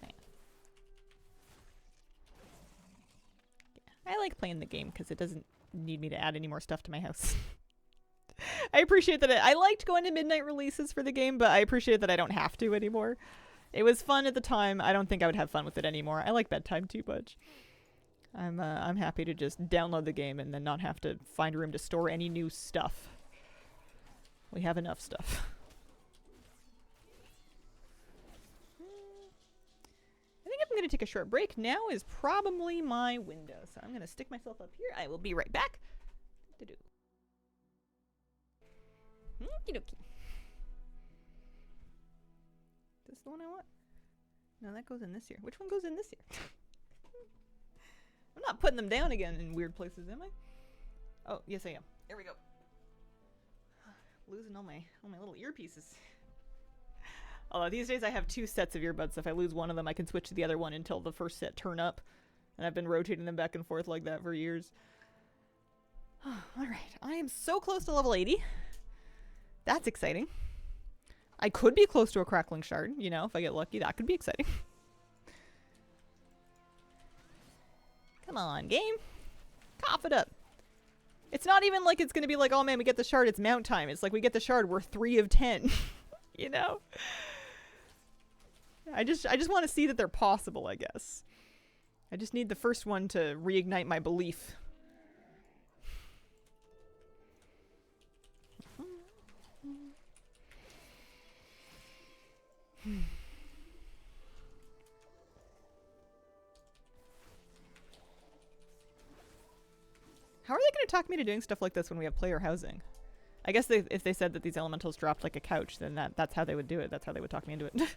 Yeah. I like playing the game because it doesn't need me to add any more stuff to my house. I appreciate that. I liked going to midnight releases for the game, but I appreciate that I don't have to anymore. It was fun at the time. I don't think I would have fun with it anymore. I like bedtime too much. I'm happy to just download the game and then not have to find room to store any new stuff. We have enough stuff. I think I'm going to take a short break. Now is probably my window, so I'm going to stick myself up here. I will be right back. Okie dokie. Is this the one I want? No, that goes in this here. Which one goes in this here? I'm not putting them down again in weird places, am I? Oh, yes I am. There we go. Losing all my little earpieces. Although these days I have 2 sets of earbuds, so if I lose one of them I can switch to the other one until the first set turn up. And I've been rotating them back and forth like that for years. Alright, I am so close to level 80. That's exciting. I could be close to a Crackling Shard, you know, if I get lucky. That could be exciting. Come on, game. Cough it up. It's not even like it's going to be like, oh man, we get the shard, it's mount time. It's like we get the shard, we're 3 of 10. You know? I just want to see that they're possible, I guess. I just need the first one to reignite my belief. How are they going to talk me to doing stuff like this when we have player housing? I guess if they said that these elementals dropped like a couch, then that's how they would do it. That's how they would talk me into it.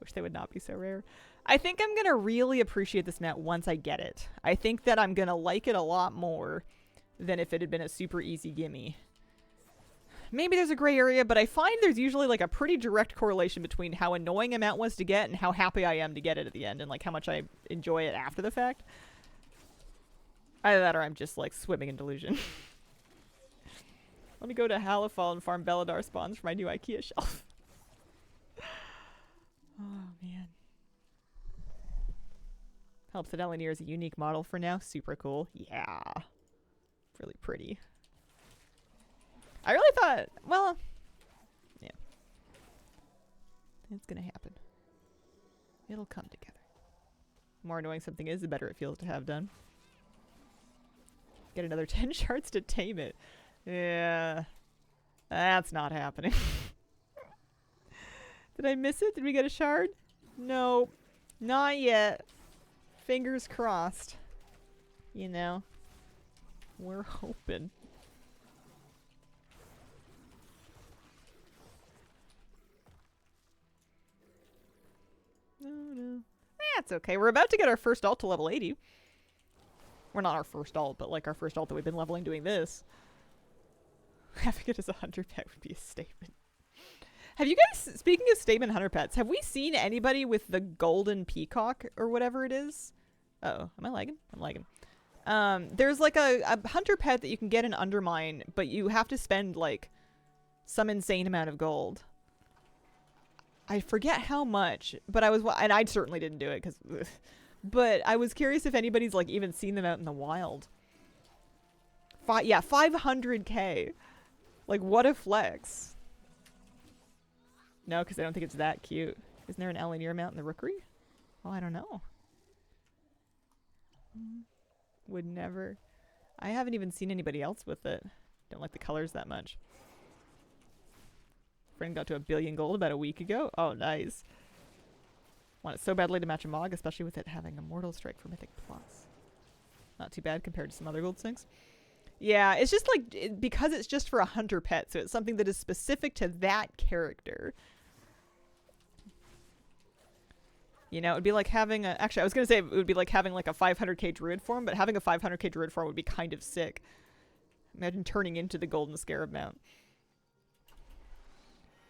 Wish they would not be so rare. I think I'm going to really appreciate this mount once I get it. I think that I'm going to like it a lot more than if it had been a super easy gimme. Maybe there's a gray area, but I find there's usually like a pretty direct correlation between how annoying a mount was to get and how happy I am to get it at the end, and like how much I enjoy it after the fact. Either that or I'm just like swimming in delusion. Let me go to Halifal and farm Belladar spawns for my new IKEA shelf. Oh man. Helps that Elenir is a unique model for now. Super cool. Yeah. Really pretty. I really thought, well, yeah. It's gonna happen. It'll come together. The more annoying something is, the better it feels to have done. Get another 10 shards to tame it. Yeah. That's not happening. Did I miss it? Did we get a shard? No. Not yet. Fingers crossed. You know. We're hoping. No. That's okay. We're about to get our first alt to level 80. We're not our first alt, but like our first alt that we've been leveling doing this. Having it as a hunter pet would be a statement. Have you guys, speaking of statement hunter pets, have we seen anybody with the golden peacock or whatever it is? Uh-oh. Am I lagging? I'm lagging. There's like a hunter pet that you can get in Undermine, but you have to spend like some insane amount of gold. I forget how much, but and I certainly didn't do it because, but I was curious if anybody's like even seen them out in the wild. Yeah, 500k. Like what a flex. No, because I don't think it's that cute. Isn't there an Elenir mount in the Rookery? Oh, I don't know. Would never. I haven't even seen anybody else with it. Don't like the colors that much. Friend got to 1 billion gold about a week ago. Oh, nice. Want it so badly to match a Mog, especially with it having Immortal Strike for Mythic Plus. Not too bad compared to some other gold sinks. Yeah, it's just like, because it's just for a hunter pet, so it's something that is specific to that character. You know, it would be like having a... Actually, I was going to say it would be like having like a 500k druid form, but having a 500k druid form would be kind of sick. Imagine turning into the golden scarab mount.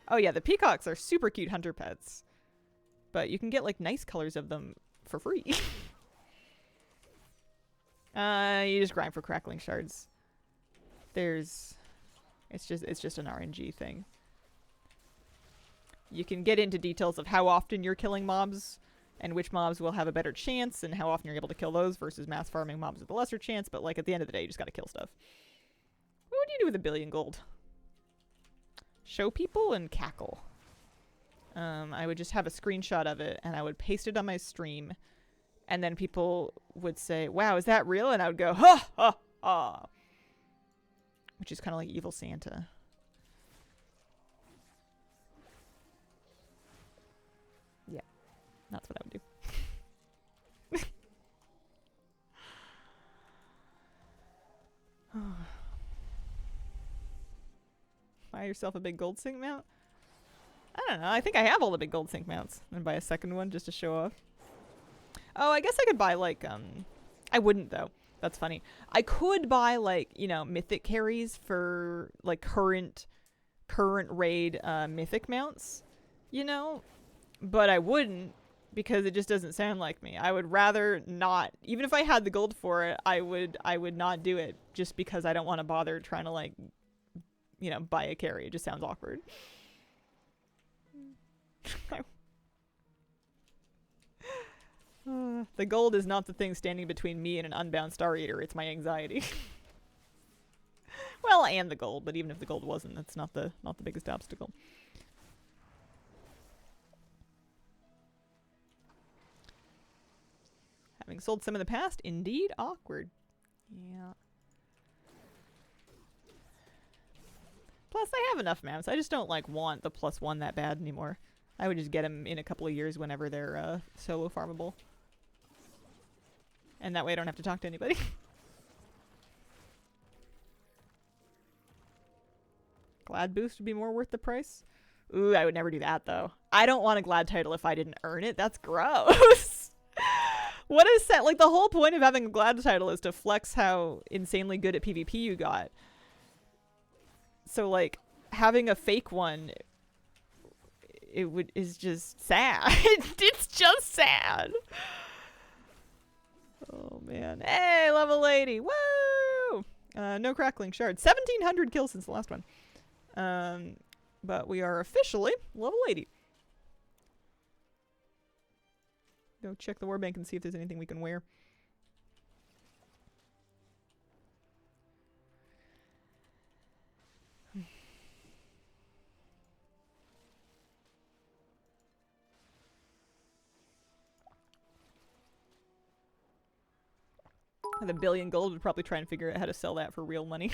Oh yeah, the peacocks are super cute hunter pets. But you can get like nice colors of them for free. You just grind for crackling shards. It's just an RNG thing. You can get into details of how often you're killing mobs and which mobs will have a better chance and how often you're able to kill those versus mass farming mobs with a lesser chance, but like at the end of the day you just gotta kill stuff. What would you do with 1 billion gold? Show people and cackle. I would just have a screenshot of it and I would paste it on my stream and then people would say, wow, is that real? And I would go, ha ha ha. Which is kind of like Evil Santa. Yeah, that's what I would do. Buy yourself a big gold sink mount? I don't know. I think I have all the big gold sink mounts. And buy a second one just to show off. Oh, I guess I could buy like, I wouldn't though. That's funny. I could buy like, you know, mythic carries for like current raid mythic mounts, you know? But I wouldn't because it just doesn't sound like me. I would rather not. Even if I had the gold for it, I would not do it just because I don't want to bother trying to like, you know, buy a carry. It just sounds awkward. The gold is not the thing standing between me and an unbound Star Eater. It's my anxiety. Well, and the gold, but even if the gold wasn't, that's not the biggest obstacle. Having sold some in the past, indeed awkward. Yeah. Plus, I have enough mounts. I just don't like want the +1 that bad anymore. I would just get them in a couple of years whenever they're solo farmable. And that way I don't have to talk to anybody. Glad boost would be more worth the price. Ooh, I would never do that, though. I don't want a Glad title if I didn't earn it. That's gross. What is that? Like, the whole point of having a Glad title is to flex how insanely good at PvP you got. So, like, having a fake one, is just sad. It's just sad. Oh, man. Hey, level 80. Woo! No Crackling Shard. 1,700 kills since the last one. But we are officially level 80. Go check the warbank and see if there's anything we can wear. With $1 billion gold, would probably try and figure out how to sell that for real money.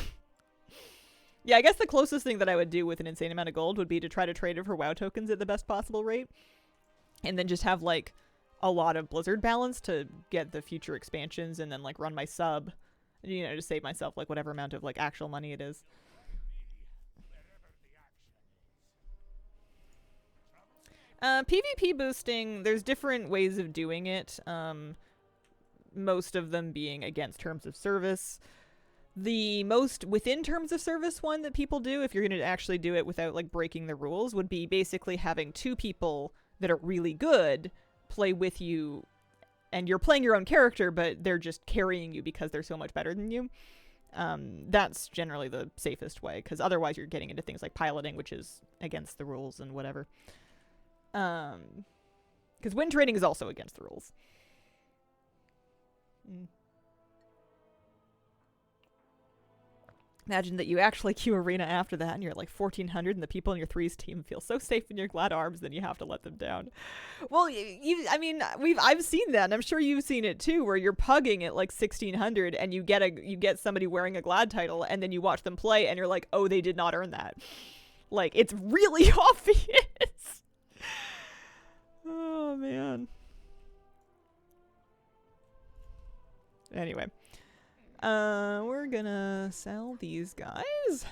Yeah, I guess the closest thing that I would do with an insane amount of gold would be to try to trade it for WoW tokens at the best possible rate. And then just have, like, a lot of Blizzard balance to get the future expansions and then, like, run my sub. You know, to save myself, like, whatever amount of, like, actual money it is. PvP boosting, there's different ways of doing it. Most of them being against terms of service. The most within terms of service one that people do, if you're going to actually do it without, like, breaking the rules, would be basically having two people that are really good play with you, and you're playing your own character, but they're just carrying you because they're so much better than you. That's generally the safest way, because otherwise you're getting into things like piloting, which is against the rules and whatever. Because win trading is also against the rules. Imagine that you actually queue arena after that and you're at like 1,400 and the people in your threes team feel so safe in your glad arms, then you have to let them down. Well, I mean, I've seen that, and I'm sure you've seen it too, where you're pugging at like 1,600 and you get somebody wearing a glad title, and then you watch them play and you're like, oh, they did not earn that. Like, it's really obvious. Oh, man. Anyway. We're gonna sell these guys.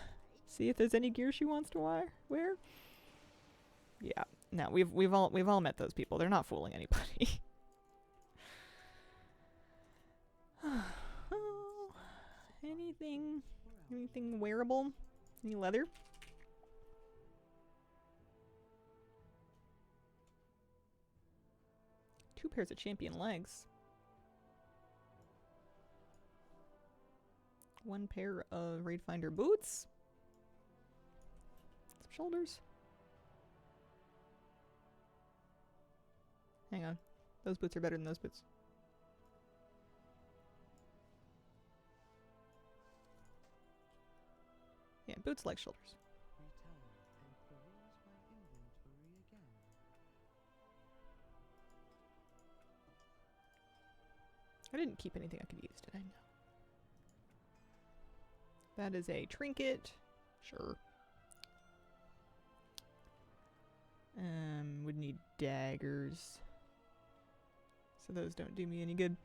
See if there's any gear she wants to wear. Yeah. No, we've all met those people. They're not fooling anybody. Anything wearable? Any leather? Two pairs of champion legs. One pair of Raid Finder boots. Some shoulders. Hang on. Those boots are better than those boots. Yeah, boots like shoulders. I didn't keep anything I could use, did I? No. That is a trinket. Sure. Would need daggers. So those don't do me any good.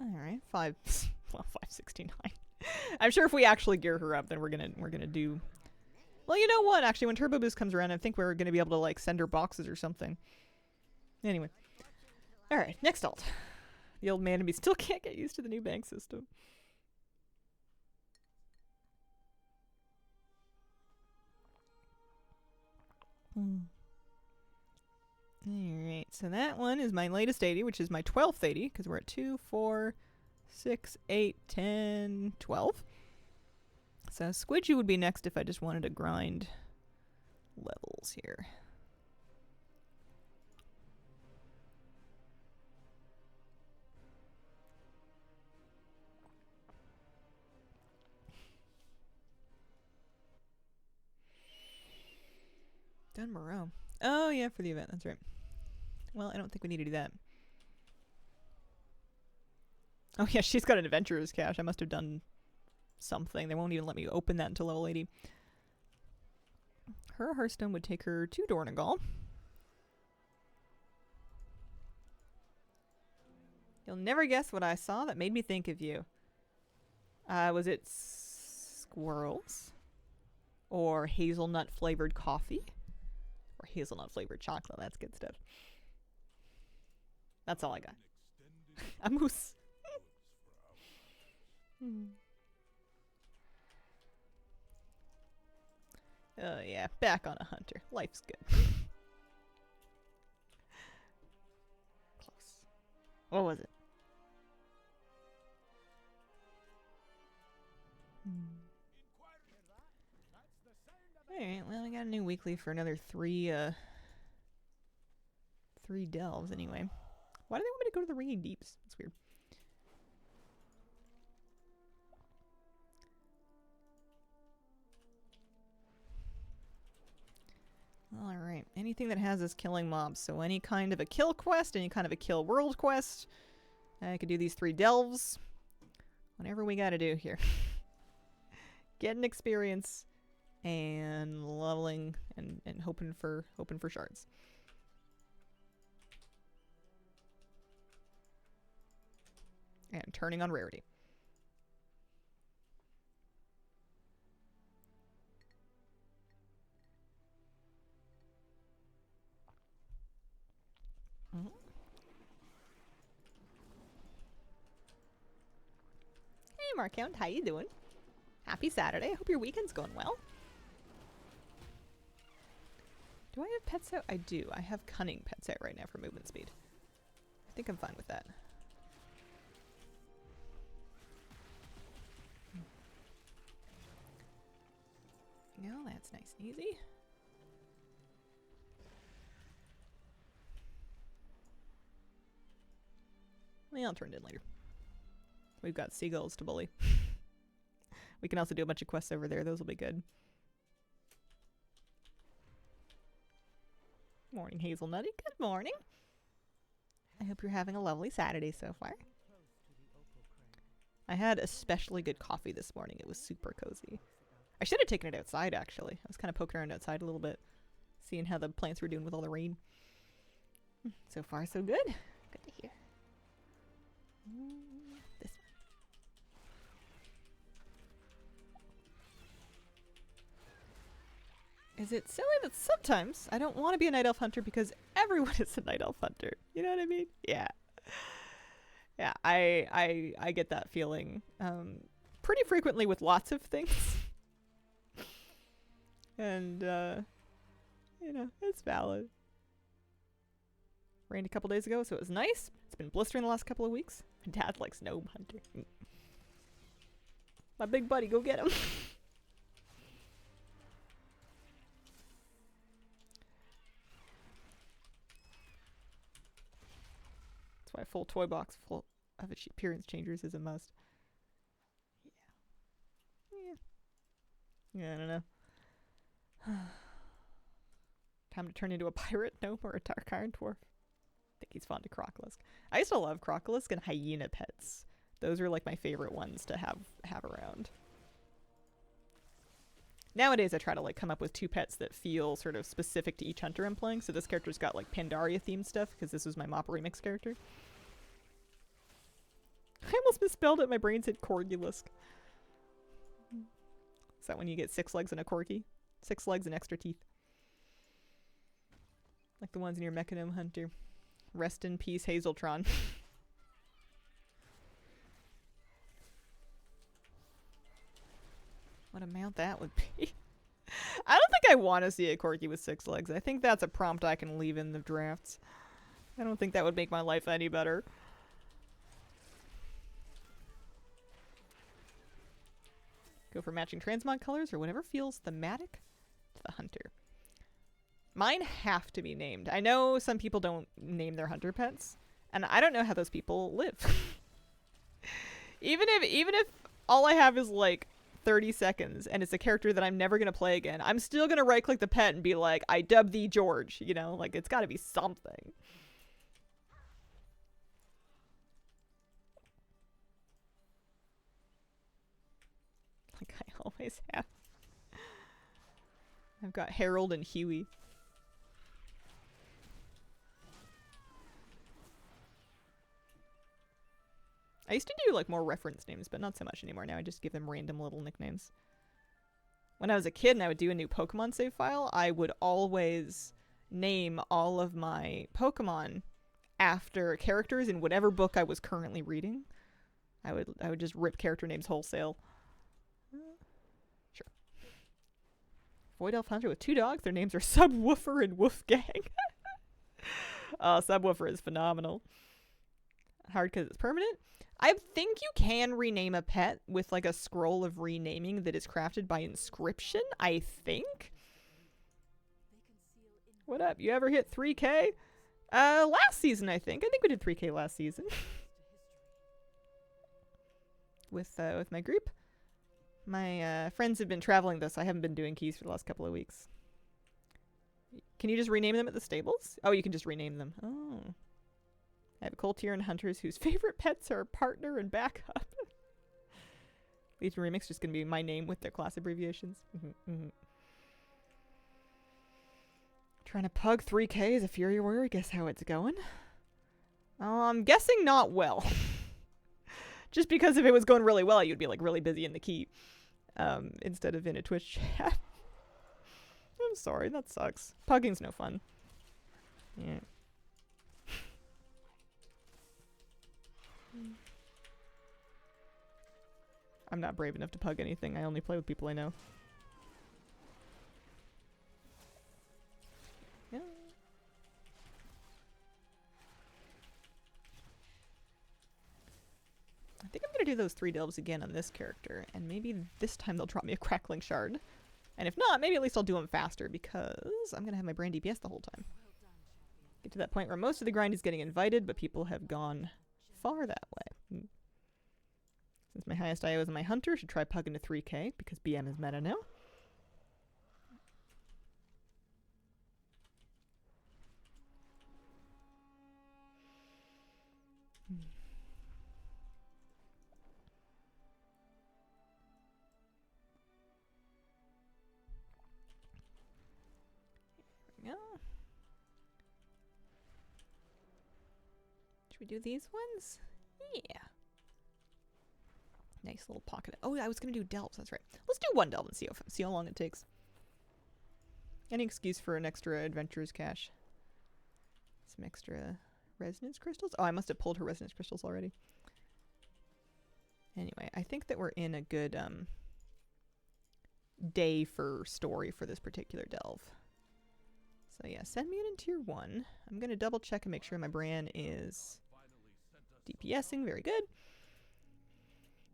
Alright, 569. I'm sure if we actually gear her up, then we're gonna do. Well, you know what? Actually, when Turbo Boost comes around, I think we're gonna be able to like send her boxes or something. Anyway, all right. Next alt. The old man and me still can't get used to the new bank system. Alright, so that one is my latest 80, which is my 12th 80, because we're at 2, 4, 6, 8, 10, 12. So Squidgy would be next if I just wanted to grind levels here. Done Moreau. Oh yeah, for the event, that's right. Well, I don't think we need to do that. Oh yeah, she's got an adventurer's cache. I must have done something. They won't even let me open that until level 80. her Hearthstone would take her to Dornegal. You'll never guess what I saw that made me think of you. Was it squirrels? Or hazelnut flavored coffee? Or hazelnut flavored chocolate? That's good stuff. That's all I got. A moose. Oh yeah, back on a hunter. Life's good. Close. What was it? Alright, well we got a new weekly for another three delves anyway. Why do they want me to go to the ringing deeps? That's weird. Alright, anything that has us killing mobs. So any kind of a kill quest, any kind of a kill world quest. I could do these 3 delves. Whatever we gotta do here. Getting experience and leveling and hoping for shards. And turning on rarity. Hey Marcount, how you doing? Happy Saturday. I hope your weekend's going well. Do I have pets out? I do. I have cunning pets out right now for movement speed. I think I'm fine with that. No, that's nice and easy. Well, I'll turn it in later. We've got seagulls to bully. We can also do a bunch of quests over there. Those will be good. Morning, Hazelnutty. Good morning. I hope you're having a lovely Saturday so far. I had especially good coffee this morning. It was super cozy. I should have taken it outside, actually. I was kind of poking around outside a little bit, seeing how the plants were doing with all the rain. So far, so good. Good to hear. This one. Is it silly that sometimes I don't want to be a night elf hunter because everyone is a night elf hunter? You know what I mean? Yeah. Yeah, I get that feeling pretty frequently with lots of things. And, you know, it's valid. Rained a couple days ago, so it was nice. It's been blistering the last couple of weeks. My dad likes gnome hunter. My big buddy, go get him. That's why a full toy box full of appearance changers is a must. Yeah. I don't know. Time to turn into a pirate gnome or a dark iron dwarf. I think he's fond of Crocolisk. I used to love Crocolisk and hyena pets. Those are like my favorite ones to have around. Nowadays I try to like come up with 2 pets that feel sort of specific to each hunter I'm playing. So this character's got like Pandaria themed stuff because this was my Mop Remix character. I almost misspelled it. My brain said Corgulisk. Is that when you get 6 legs and a corgi? 6 legs and extra teeth. Like the ones in your Mechanome Hunter. Rest in peace, Hazeltron. What a mount that would be. I don't think I want to see a corgi with 6 legs. I think that's a prompt I can leave in the drafts. I don't think that would make my life any better. Go for matching transmog colors or whatever feels thematic to the hunter. Mine have to be named. I know some people don't name their hunter pets, and I don't know how those people live. even if all I have is like 30 seconds and it's a character that I'm never going to play again, I'm still going to right click the pet and be like, I dub thee George, you know? Like, it's got to be something. Like I always have. I've got Harold and Huey. I used to do like more reference names, but not so much anymore. Now I just give them random little nicknames. When I was a kid and I would do a new Pokemon save file, I would always name all of my Pokemon after characters in whatever book I was currently reading. I would just rip character names wholesale. Sure. Void Elf Hunter with 2 dogs. Their names are Subwoofer and Wolfgang. Subwoofer is phenomenal. Hard because it's permanent. I think you can rename a pet with like a scroll of renaming that is crafted by inscription, I think. What up? You ever hit 3K? Last season, I think. I think we did 3K last season. with my group. My friends have been traveling this. I haven't been doing keys for the last couple of weeks. Can you just rename them at the stables? Oh, you can just rename them. Oh. I have a Coltier and hunters whose favorite pets are partner and backup. Legion Remix just gonna be my name with their class abbreviations. Trying to pug 3K as a Fury Warrior. Guess how it's going? I'm guessing not well. Just because if it was going really well, you'd be like really busy in the key, instead of in a Twitch chat. I'm sorry, that sucks. Pugging's no fun. Yeah. I'm not brave enough to pug anything. I only play with people I know. Yeah. I think I'm gonna do those 3 delves again on this character, and maybe this time they'll drop me a Crackling Shard. And if not, maybe at least I'll do them faster, because I'm gonna have my brand DPS the whole time. Get to that point where most of the grind is getting invited, but people have gone far that way. Since my highest IO is my hunter, should try pugging to 3K, because BM is meta now. Yeah. Should we do these ones? Yeah. Nice little pocket. Oh, I was gonna do delves. That's right. Let's do 1 delve and see how long it takes. Any excuse for an extra adventurer's cache. Some extra resonance crystals. Oh, I must have pulled her resonance crystals already. Anyway, I think that we're in a good day for story for this particular delve. So yeah, send me in tier 1. I'm gonna double check and make sure my Bran is DPSing. Very good.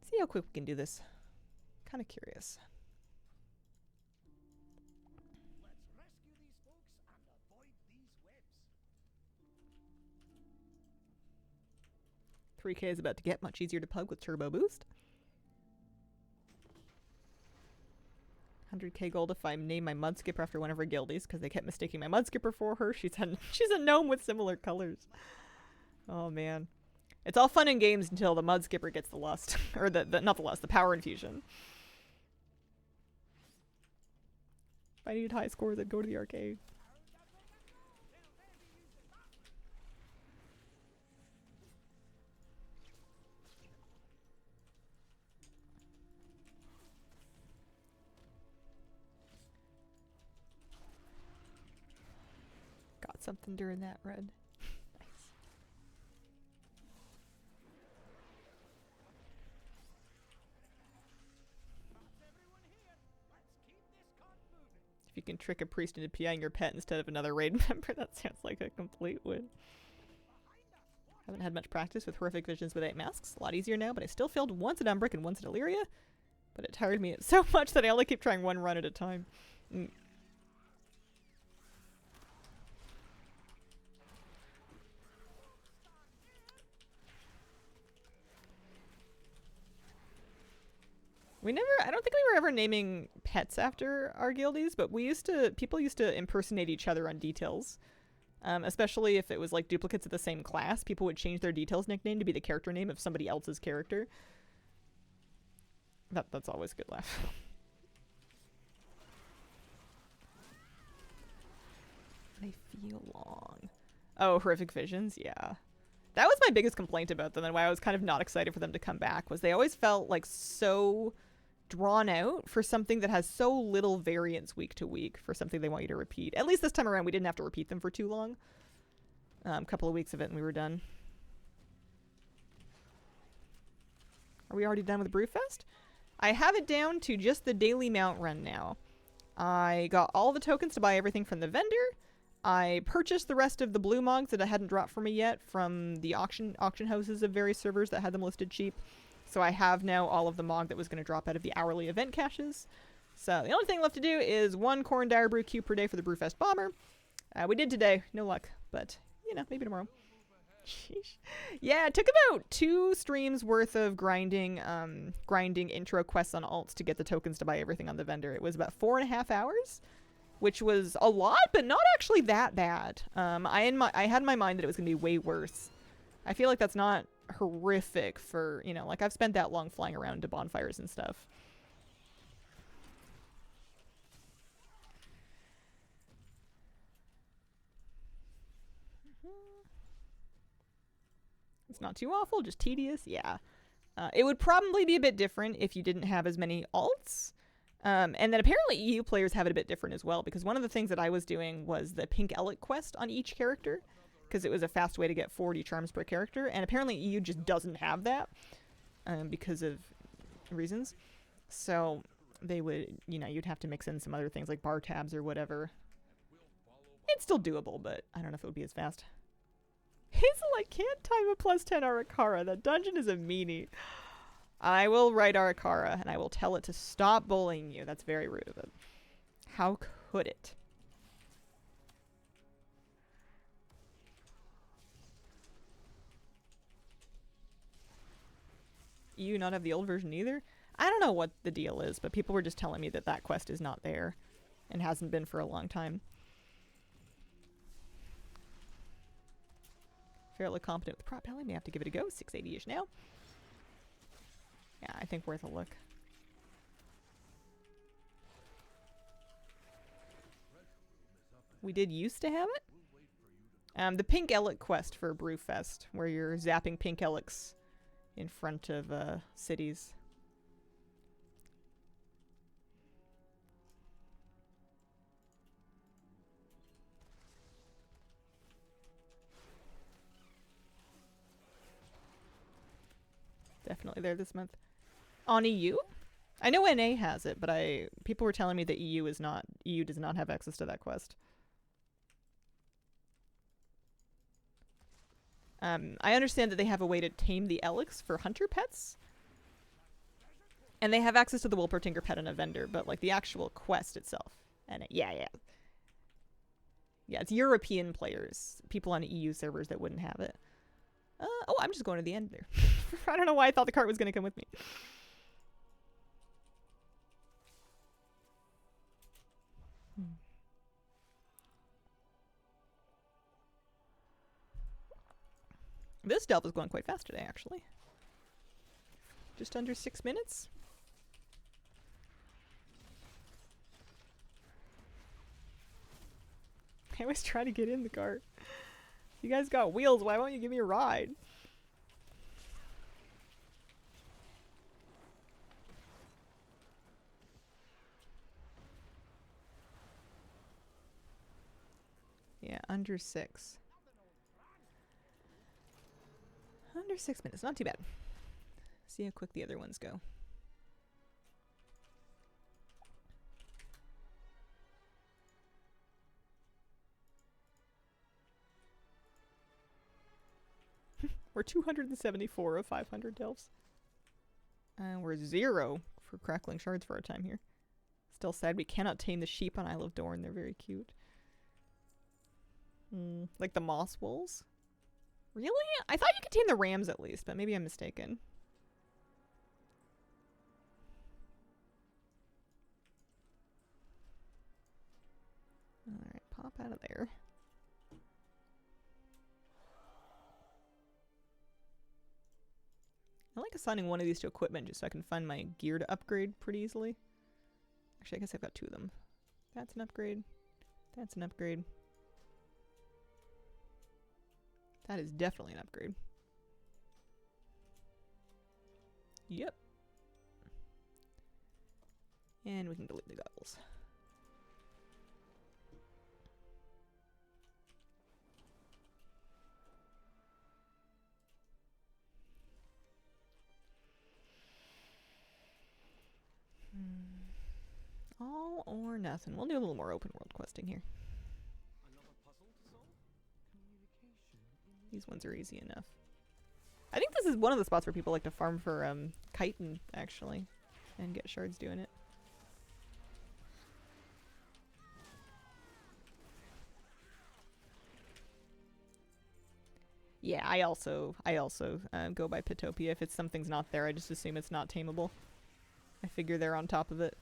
See how quick we can do this. Kind of curious. Let's rescue these folks and avoid these webs. 3K is about to get much easier to pug with turbo boost. 100K gold if I name my mud skipper after one of her guildies, because they kept mistaking my mud skipper for her. She's a gnome with similar colors. Oh man. It's all fun and games until the mud skipper gets the lust. Or not the lust, the power infusion. If I needed high scores, I'd go to the arcade. Got something during that run. If you can trick a priest into PIing your pet instead of another raid member, that sounds like a complete win. Haven't had much practice with horrific visions with 8 masks. A lot easier now, but I still failed once at Umbrick and once at Illyria. But it tired me so much that I only keep trying 1 run at a time. I don't think we were ever naming pets after our guildies, but people used to impersonate each other on details. Especially if it was like duplicates of the same class, people would change their details nickname to be the character name of somebody else's character. That's always a good laugh. I feel long. Oh, Horrific Visions? Yeah. That was my biggest complaint about them and why I was kind of not excited for them to come back, was they always felt like so drawn out for something that has so little variance week to week for something they want you to repeat. At least this time around, we didn't have to repeat them for too long. A couple of weeks of it and we were done. Are we already done with Brewfest? I have it down to just the daily mount run now. I got all the tokens to buy everything from the vendor. I purchased the rest of the blue mogs that I hadn't dropped for me yet from the auction houses of various servers that had them listed cheap. So I have now all of the mog that was going to drop out of the hourly event caches. So the only thing left to do is 1 Corn Dire Brew cube per day for the Brewfest Bomber. We did today. No luck. But, you know, maybe tomorrow. Sheesh. Yeah, it took about 2 streams worth of grinding intro quests on alts to get the tokens to buy everything on the vendor. It was about 4.5 hours, which was a lot, but not actually that bad. I had in my mind that it was going to be way worse. I feel like that's not horrific for, you know, like I've spent that long flying around to bonfires and stuff. It's not too awful, just tedious. Yeah. It would probably be a bit different if you didn't have as many alts. And then apparently EU players have it a bit different as well, because one of the things that I was doing was the Pink Elec quest on each character, because it was a fast way to get 40 charms per character, and apparently EU just doesn't have that because of reasons. So they would, you know, you'd have to mix in some other things like bar tabs or whatever. It's still doable, but I don't know if it would be as fast. Hazel, I can't time a +10 Arakara. That dungeon is a meanie. I will write Arakara, and I will tell it to stop bullying you. That's very rude of it. How could it? You not have the old version either? I don't know what the deal is, but people were just telling me that that quest is not there and hasn't been for a long time. Fairly competent with prop belly. May have to give it a go. 680-ish now. Yeah, I think worth a look. We did used to have it. The Pink Elec quest for Brewfest, where you're zapping pink Elecs in front of cities. Definitely there this month. On EU? I know NA has it, but people were telling me that EU does not have access to that quest. I understand that they have a way to tame the Elecs for hunter pets. And they have access to the Wilpertinger pet on a vendor, but like the actual quest itself. And yeah, it's European players, people on EU servers that wouldn't have it. Oh, I'm just going to the end there. I don't know why I thought the cart was going to come with me. This delve is going quite fast today, actually. Just under 6 minutes. I always try to get in the cart. You guys got wheels, why won't you give me a ride? Yeah, under 6. Under 6 minutes, not too bad. See how quick the other ones go. We're 274 of 500 delves. We're 0 for Crackling Shards for our time here. Still sad we cannot tame the sheep on Isle of Dorn. They're very cute. Like the moss wolves? Really? I thought you could tame the rams at least, but maybe I'm mistaken. Alright, pop out of there. I like assigning one of these to equipment just so I can find my gear to upgrade pretty easily. Actually, I guess I've got 2 of them. That's an upgrade. That's an upgrade. That is definitely an upgrade. Yep. And we can delete the goggles. All or nothing. We'll do a little more open world questing here. Another puzzle to solve? These ones are easy enough. I think this is one of the spots where people like to farm for chitin, actually, and get shards doing it. Yeah, I also go by Pitopia. If something's not there, I just assume it's not tameable. I figure they're on top of it.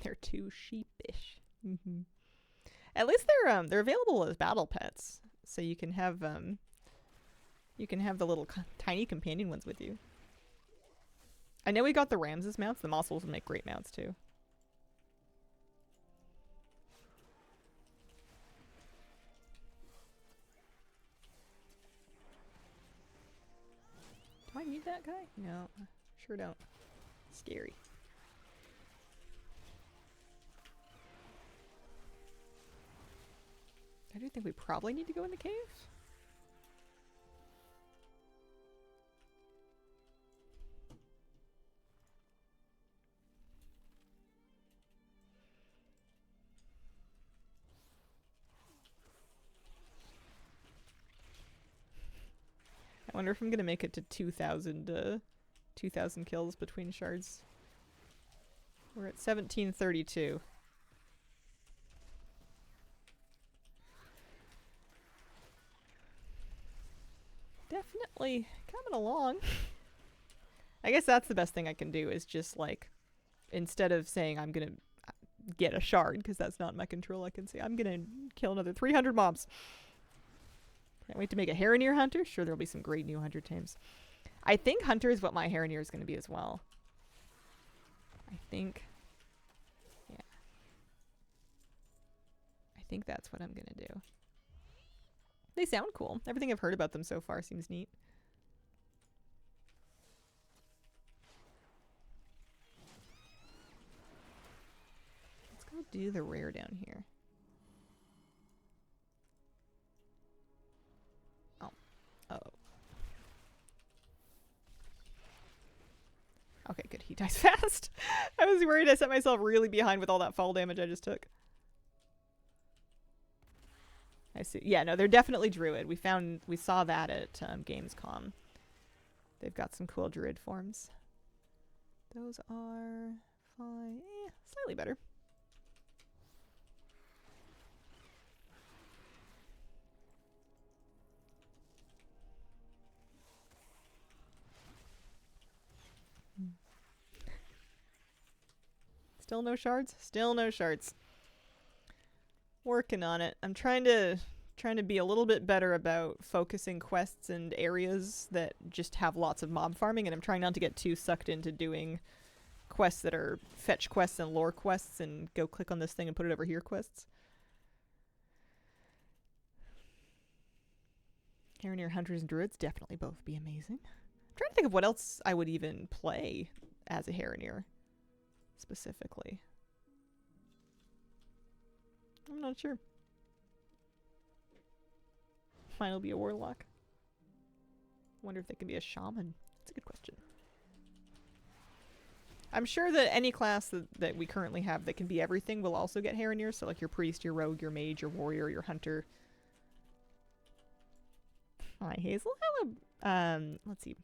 They're too sheepish. At least they're available as battle pets, so you can have the little tiny companion ones with you. I know we got the rams as mounts. The mossels will make great mounts too. Do I need that guy? No, sure don't. Scary. I do think we probably need to go in the cave. I wonder if I'm gonna make it to 2,000 kills between shards. We're at 1732. Definitely coming along. I guess that's the best thing I can do is just like, instead of saying I'm gonna get a shard, because that's not in my control, I can say I'm gonna kill another 300 mobs. Can't wait to make a Harroneer Hunter. Sure, there'll be some great new hunter tames. I think Hunter is what my Harroneer is going to be as well. I think. Yeah. I think that's what I'm going to do. They sound cool. Everything I've heard about them so far seems neat. Let's go do the rare down here. Oh. Okay, good. He dies fast. I was worried I set myself really behind with all that fall damage I just took. I see. Yeah, no, they're definitely druid. We saw that at Gamescom. They've got some cool druid forms. Those are fine. Slightly better. Still no shards? Still no shards. Working on it. I'm trying to be a little bit better about focusing quests and areas that just have lots of mob farming, and I'm trying not to get too sucked into doing quests that are fetch quests and lore quests and go click on this thing and put it over here quests. Harroneer Hunters and Druids definitely both be amazing. I'm trying to think of what else I would even play as a Harroneer. Specifically. I'm not sure. Mine will be a warlock. Wonder if they can be a shaman. That's a good question. I'm sure that any class that we currently have that can be everything will also get Harroneers. So like your priest, your rogue, your mage, your warrior, your hunter. Hi, Hazel. Hello. Let's see.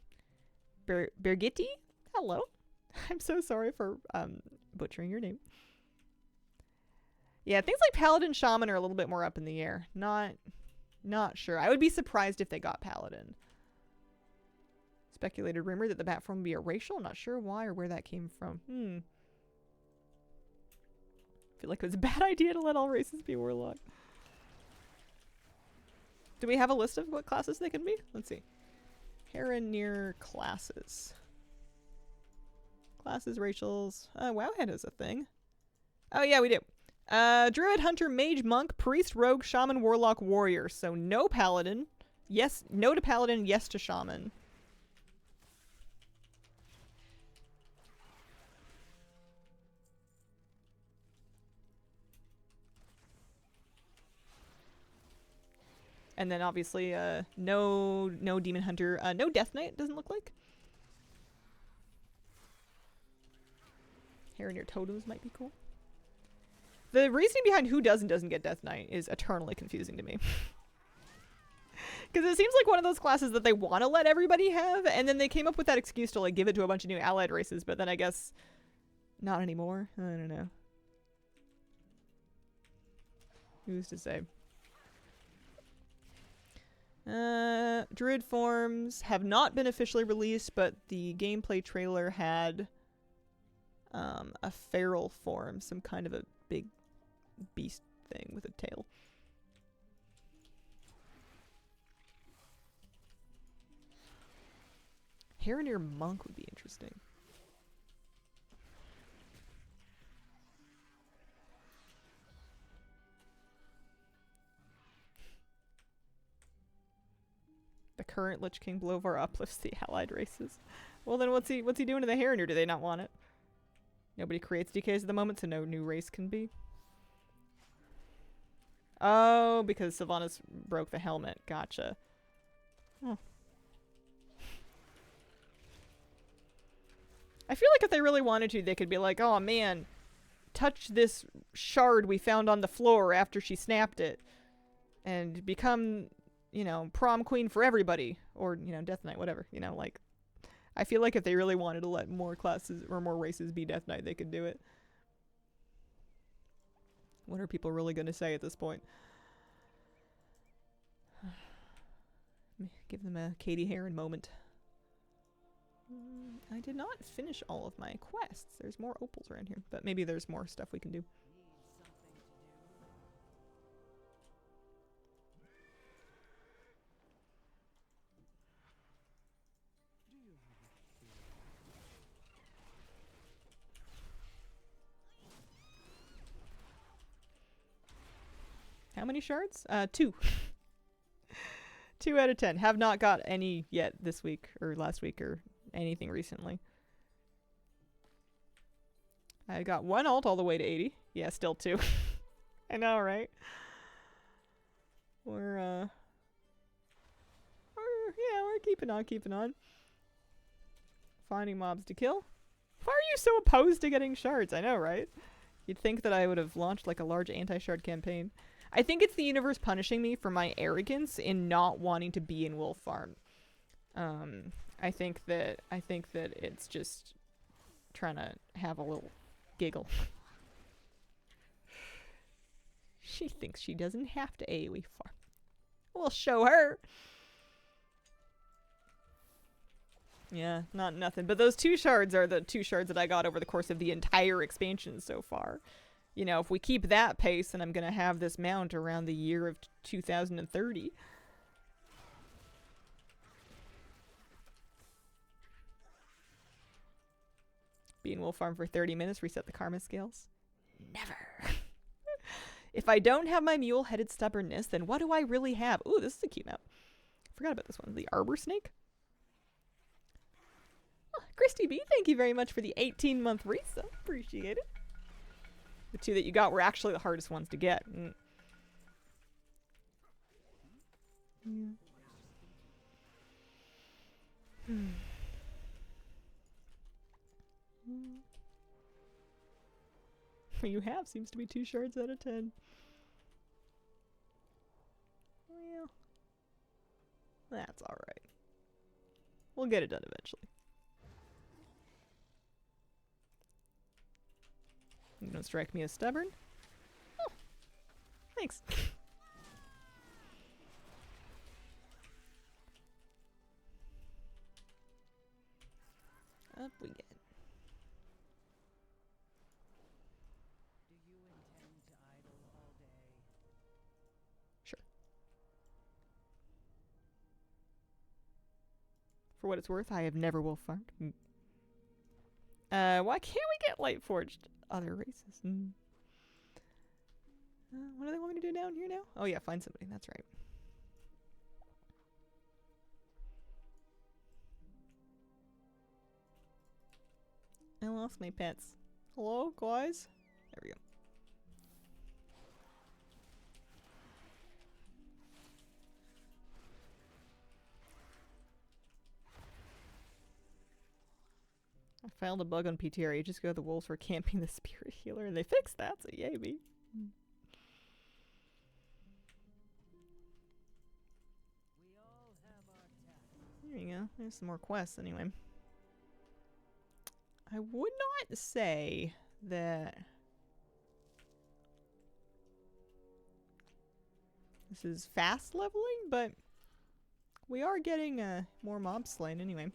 Birgitti? Hello. I'm so sorry for butchering your name. Yeah, things like Paladin, Shaman are a little bit more up in the air. Not sure. I would be surprised if they got Paladin. Speculated rumor that the bat form would be a racial. Not sure why or where that came from. I feel like it was a bad idea to let all races be warlock. Do we have a list of what classes they can be? Let's see. Heron classes. Classes, racials. Wowhead is a thing. Oh yeah, we do. Druid, Hunter, Mage, Monk, Priest, Rogue, Shaman, Warlock, Warrior. So no Paladin. Yes, no to Paladin, yes to Shaman. And then obviously no Demon Hunter. No Death Knight, doesn't look like. Heron totems might be cool. The reasoning behind who does and doesn't get Death Knight is eternally confusing to me. Because it seems like one of those classes that they want to let everybody have, and then they came up with that excuse to like give it to a bunch of new allied races, but then I guess not anymore. I don't know. Who's to say? Druid forms have not been officially released, but the gameplay trailer had a feral form, some kind of a big beast thing with a tail. Heron Monk would be interesting. The current Lich King Blovar uplifts the allied races. Well then what's he doing to the Heron, or do they not want it? Nobody creates DKs at the moment, so no new race can be. Oh, because Sylvanas broke the helmet. Gotcha. Oh. I feel like if they really wanted to, they could be like, oh man, touch this shard we found on the floor after she snapped it. And become, you know, prom queen for everybody. Or, you know, Death Knight, whatever. You know, like, I feel like if they really wanted to let more classes or more races be Death Knight, they could do it. What are people really going to say at this point? Give them a Katie Heron moment. I did not finish all of my quests. There's more opals around here, but maybe there's more stuff we can do. How many shards? 2. 2 out of 10. Have not got any yet this week or last week or anything recently. I got 1 alt all the way to 80. Yeah, still 2. I know, right? We're keeping on. Finding mobs to kill. Why are you so opposed to getting shards? I know, right? You'd think that I would have launched like a large anti-shard campaign. I think it's the universe punishing me for my arrogance in not wanting to be in Wolf Farm. I think that it's just trying to have a little giggle. She thinks she doesn't have to AoE farm. We'll show her. Yeah, nothing. But those 2 shards are the 2 shards that I got over the course of the entire expansion so far. You know, if we keep that pace, then I'm going to have this mount around the year of 2030. Be in Wolf Farm for 30 minutes, reset the karma scales. Never. If I don't have my mule-headed stubbornness, then what do I really have? Ooh, this is a cute map. Forgot about this one. The Arbor Snake. Oh, Christy B, thank you very much for the 18-month resub. Appreciate it. The 2 that you got were actually the hardest ones to get. What you have seems to be 2 shards out of 10. Well, that's alright. We'll get it done eventually. You don't strike me as stubborn. Oh, thanks. For what it's worth, I have never wolf farmed. Why can't we get light forged other races? What do they want me to do down here now? Oh yeah, find somebody. That's right. I lost my pets. Hello, guys? There we go. I found a bug on PTR ages ago. The wolves were camping the spirit healer, and they fixed that, so yay me. There you go. There's some more quests anyway. I would not say that this is fast leveling, but we are getting more mobs slain anyway.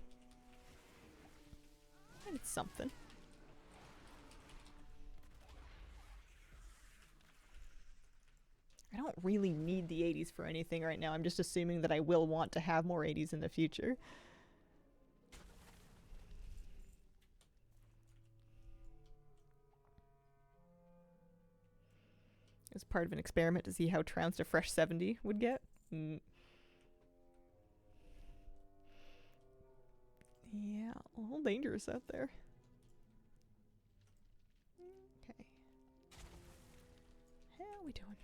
And it's something. I don't really need the 80s for anything right now. I'm just assuming that I will want to have more 80s in the future. It was part of an experiment to see how trounced a fresh 70 would get. Yeah, a little dangerous out there. Okay. How are we doing?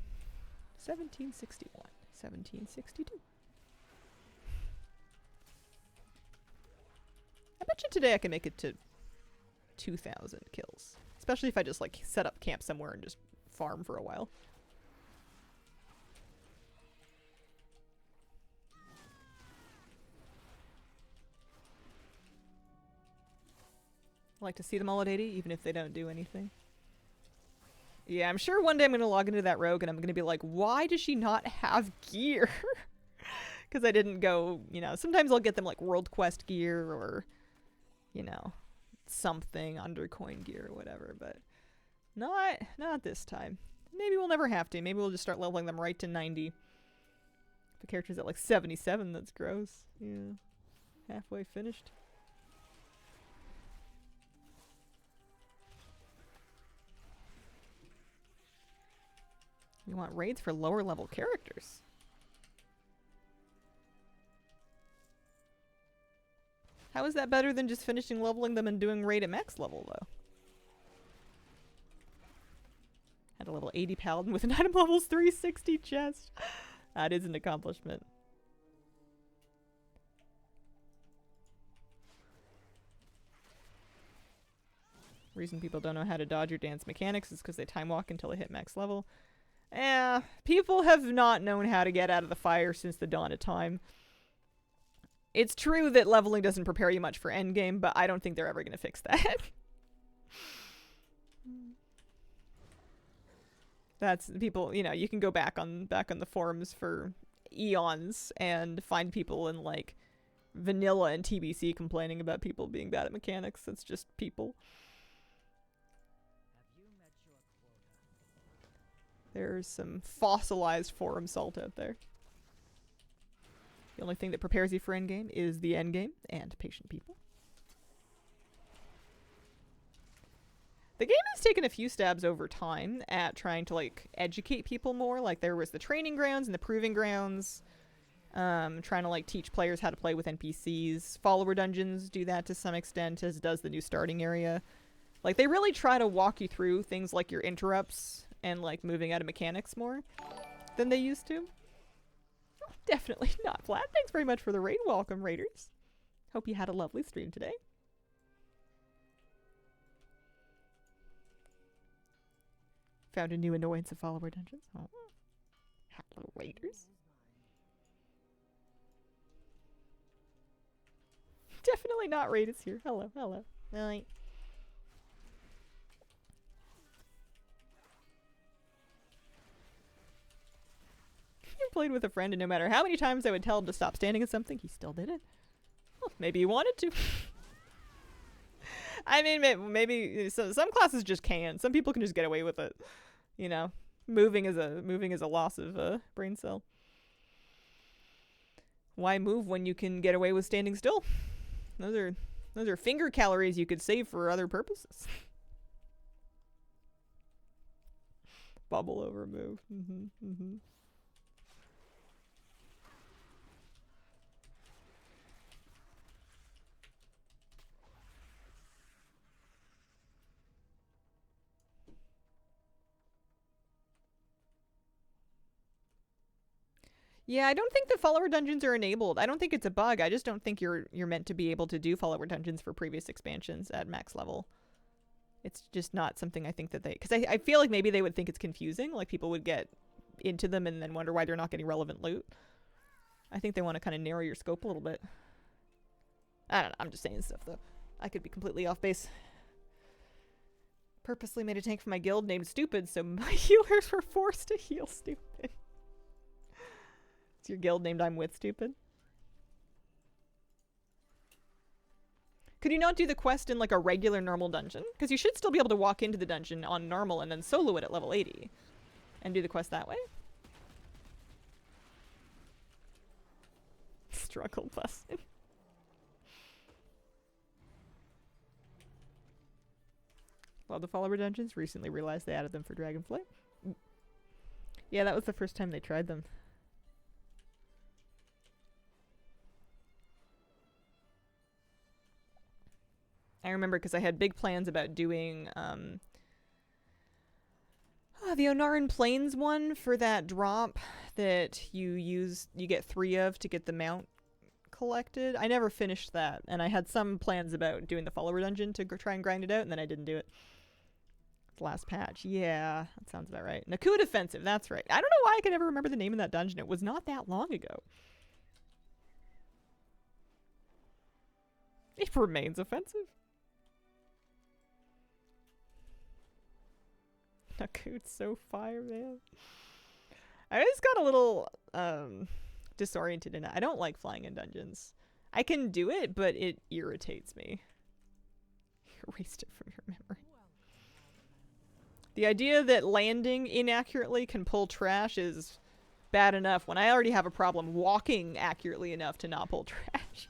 1761. 1762. I bet you today I can make it to 2,000 kills. Especially if I just like set up camp somewhere and just farm for a while. I like to see them all at 80, even if they don't do anything. Yeah, I'm sure one day I'm going to log into that rogue and I'm going to be like, why does she not have gear? Because I didn't go, you know, sometimes I'll get them like World Quest gear or, you know, something, Undercoin gear or whatever, but not this time. Maybe we'll never have to. Maybe we'll just start leveling them right to 90. If the character's at like 77, that's gross. Yeah. Halfway finished. You want raids for lower level characters? How is that better than just finishing leveling them and doing raid at max level, though? Had a level 80 paladin with an item levels 360 chest. That is an accomplishment. Reason people don't know how to dodge or dance mechanics is because they time walk until they hit max level. People have not known how to get out of the fire since the dawn of time. It's true that leveling doesn't prepare you much for endgame, but I don't think they're ever going to fix that. That's people, you know, you can go back on the forums for eons and find people in like vanilla and TBC complaining about people being bad at mechanics. It's just people. There's some fossilized forum salt out there. The only thing that prepares you for endgame is the endgame and patient people. The game has taken a few stabs over time at trying to like educate people more. Like there was the training grounds and the proving grounds. Trying to like teach players how to play with NPCs. Follower dungeons do that to some extent, as does the new starting area. Like they really try to walk you through things like your interrupts and like moving out of mechanics more than they used to. Oh, definitely not flat. Thanks very much for the raid. Welcome, raiders. Hope you had a lovely stream today. Found a new annoyance of follower dungeons. Oh. Hello, raiders. Definitely not raiders here. Hello, hello. Night. Played with a friend, and no matter how many times I would tell him to stop standing at something, he still did it. Well, maybe he wanted to. I mean, maybe some classes just can. Some people can just get away with it. You know, moving is a loss of brain cell. Why move when you can get away with standing still? those are finger calories you could save for other purposes. Bubble over move. Yeah, I don't think the follower dungeons are enabled. I don't think it's a bug. I just don't think you're meant to be able to do follower dungeons for previous expansions at max level. It's just not something I think that they... Because I feel like maybe they would think it's confusing. Like, people would get into them and then wonder why they're not getting relevant loot. I think they want to kind of narrow your scope a little bit. I don't know. I'm just saying stuff, though. I could be completely off base. Purposely made a tank for my guild named Stupid, so my healers were forced to heal Stupid. It's your guild named I'm With Stupid? Could you not do the quest in like a regular normal dungeon? Because you should still be able to walk into the dungeon on normal and then solo it at level 80. And do the quest that way? Struggle busted. Love the follower dungeons. Recently realized they added them for Dragonflight. Yeah, that was the first time they tried them. I remember because I had big plans about doing the Onaran Plains one for that drop that you get 3 of to get the mount collected. I never finished that, and I had some plans about doing the follower dungeon to try and grind it out, and then I didn't do it. Last patch. Yeah, that sounds about right. Naku Defensive, that's right. I don't know why I could never remember the name of that dungeon. It was not that long ago. It remains offensive. Naku's so fire, man. I just got a little disoriented in it. I don't like flying in dungeons. I can do it, but it irritates me. Erased it from your memory. The idea that landing inaccurately can pull trash is bad enough when I already have a problem walking accurately enough to not pull trash.